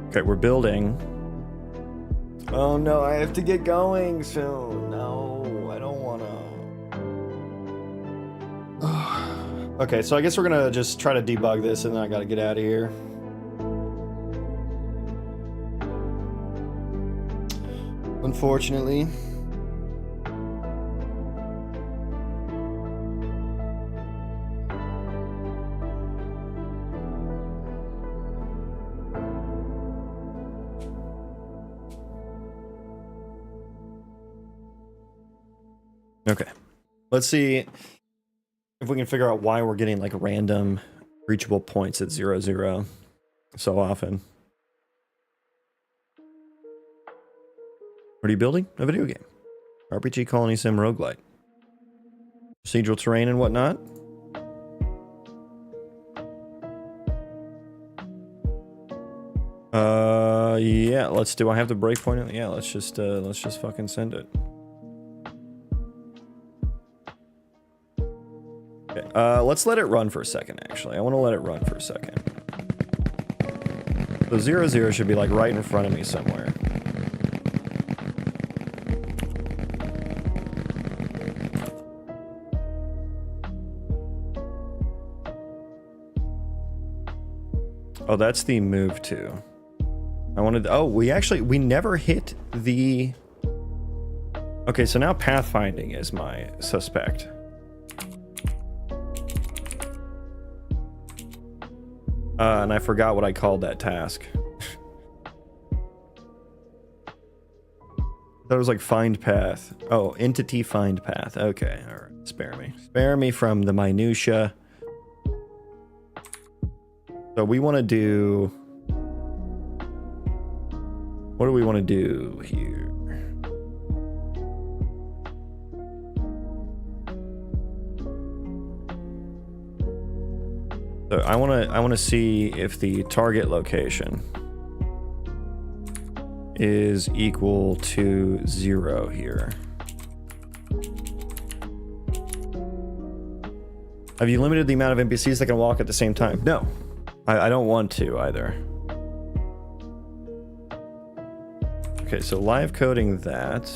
Okay, we're building. Oh no, I have to get going soon. No, I don't wanna. Okay, so I guess we're gonna just try to debug this and then I gotta get out of here. Unfortunately. Okay, let's see if we can figure out why we're getting like random reachable points at 0, 0 so often. What are you building? A video game. RPG Colony Sim Roguelite. Procedural terrain and whatnot. Yeah, let's do I have the breakpoint? Yeah, let's just fucking send it. Okay, let's let it run for a second, actually. I want to let it run for a second. So 0, 0 should be like right in front of me somewhere. Oh, that's the move to. I wanted, oh, we never hit the... Okay, so now pathfinding is my suspect. And I forgot what I called that task. That was like find path. Oh, entity find path. Okay, all right. Spare me. Spare me from the minutia. So we want to do... What do we want to do here? So I want to see if the target location is equal to 0 here. Have you limited the amount of NPCs that can walk at the same time? No, I don't want to either. Okay, so live coding that.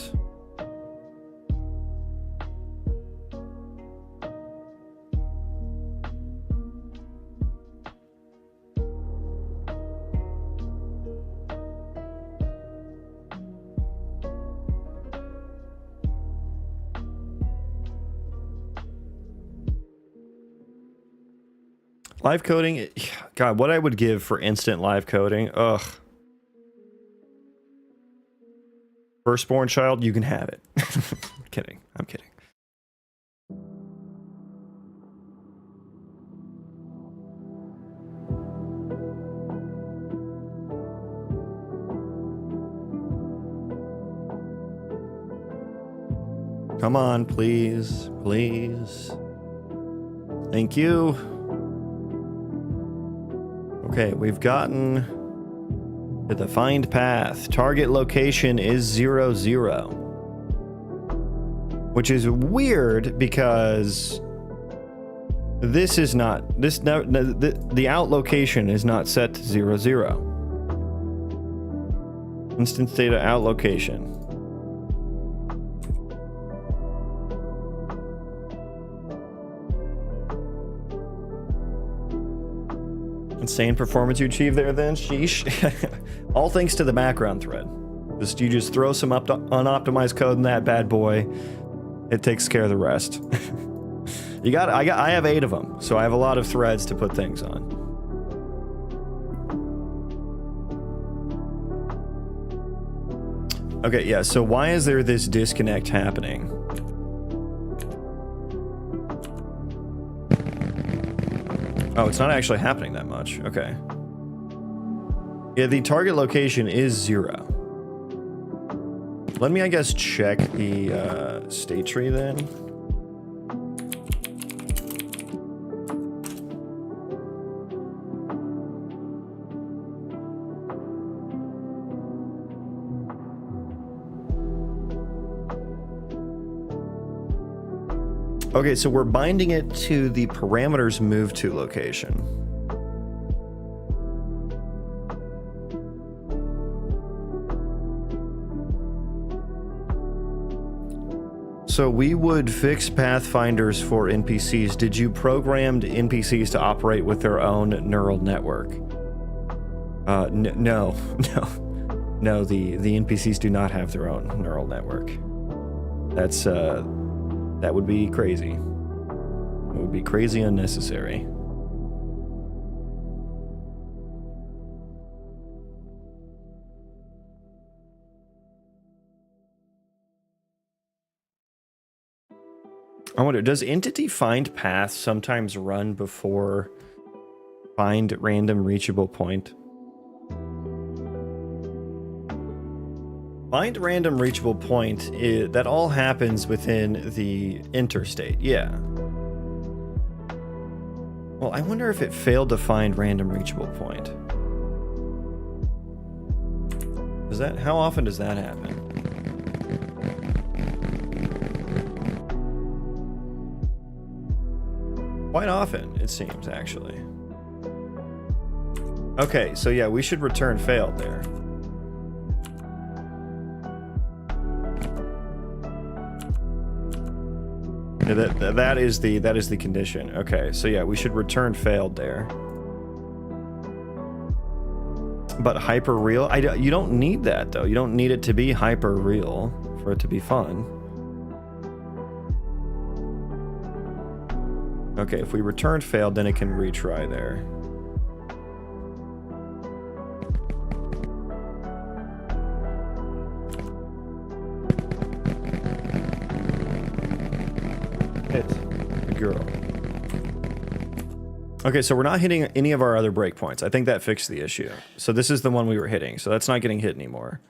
Live coding, God, what I would give for instant live coding. Ugh. Firstborn child, you can have it. I'm kidding. I'm kidding. Come on, please. Please. Thank you. Okay, we've gotten to the find path. Target location is 0, 0. Which is weird because this is not, the out location is not set to 0, 0. Instance data out location. Insane performance you achieve there then, sheesh. All thanks to the background thread. You just throw some unoptimized code in that bad boy. It takes care of the rest. I have 8 of them, so I have a lot of threads to put things on. Okay, yeah, so why is there this disconnect happening? Oh, it's not actually happening that much. Okay. Yeah, the target location is 0. Let me, I guess, check the state tree then. Okay, so we're binding it to the parameters move to location. So we would fix pathfinders for NPCs. Did you program NPCs to operate with their own neural network? No, the NPCs do not have their own neural network. That's that would be crazy. It would be crazy unnecessary. I wonder, does entity find path sometimes run before find random reachable point? Find random reachable point, that all happens within the interstate, yeah. Well, I wonder if it failed to find random reachable point. How often does that happen? Quite often, it seems, actually. Okay, so yeah, we should return failed there. That is the condition. Okay, so yeah, we should return failed there. But hyper real, you don't need that though. You don't need it to be hyper real for it to be fun. Okay, if we return failed, then it can retry there. Hit. The girl. Okay, so we're not hitting any of our other breakpoints. I think that fixed the issue. So this is the one we were hitting. So that's not getting hit anymore.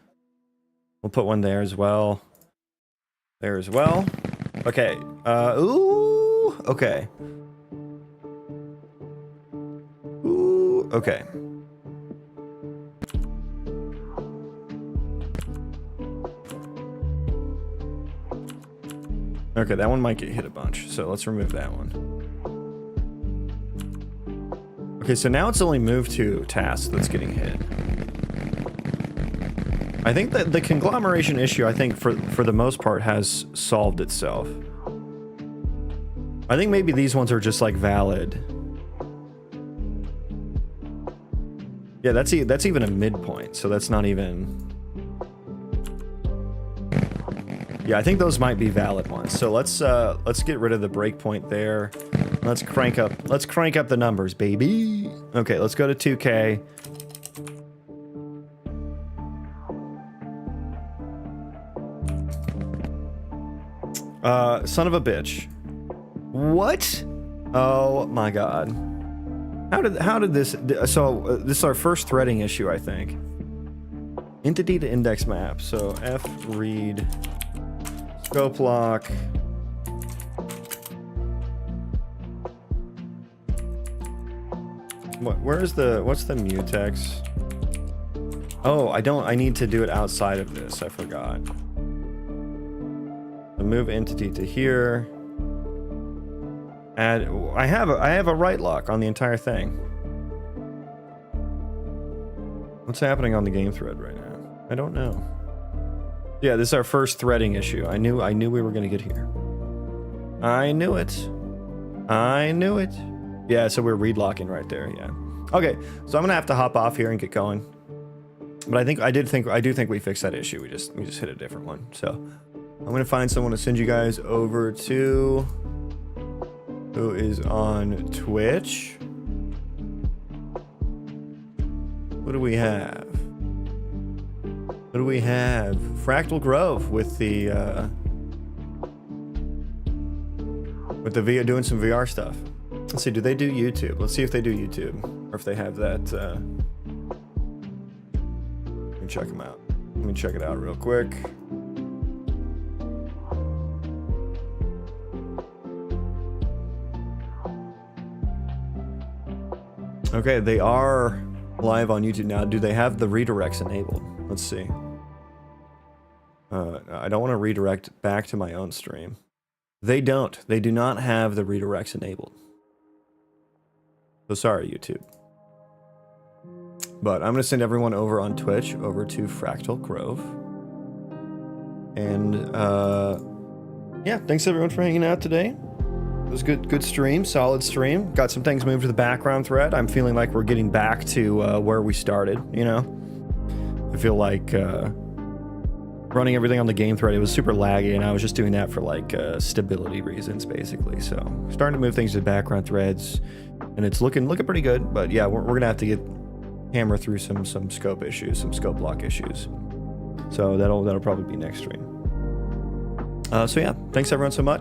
We'll put one there as well. There as well. Okay. Ooh. Okay. Ooh. Okay. Okay, that one might get hit a bunch. So let's remove that one. Okay, so now it's only moved to tasks that's getting hit. I think that the conglomeration issue, I think for the most part has solved itself. I think maybe these ones are just like valid. Yeah, that's even a midpoint, so that's not even. Yeah, I think those might be valid ones. So let's get rid of the breakpoint there. Let's crank up the numbers, baby. Okay, let's go to 2K. Son of a bitch. What? Oh my god. How did this, so this is our first threading issue, I think. Entity to index map. So F read scope lock. What's the mutex? Oh, I need to do it outside of this. I forgot. So move entity to here. Add, I have a right lock on the entire thing. What's happening on the game thread right now? I don't know. Yeah, this is our first threading issue. I knew we were gonna get here. I knew it. I knew it. Yeah, so we're read locking right there. Yeah. Okay, so I'm gonna have to hop off here and get going. But I do think we fixed that issue. We just hit a different one. So I'm gonna find someone to send you guys over to who is on Twitch. What do we have? What do we have? Fractal Grove with the doing some VR stuff. Let's see, do they do YouTube? Let's see if they do YouTube or if they have that. Let me check them out. Let me check it out real quick. Okay, they are live on YouTube now. Do they have the redirects enabled? Let's see. I don't want to redirect back to my own stream. They don't. They do not have the redirects enabled. So sorry, YouTube. But I'm going to send everyone over on Twitch over to Fractal Grove. And yeah, thanks everyone for hanging out today. It was good stream, solid stream. Got some things moved to the background thread. I'm feeling like we're getting back to where we started, you know? I feel like running everything on the game thread, it was super laggy, and I was just doing that for like stability reasons, basically. So starting to move things to the background threads, and it's looking pretty good. But yeah, we're gonna have to hammer through some scope issues, some scope lock issues. So that'll probably be next stream. So yeah, thanks everyone so much.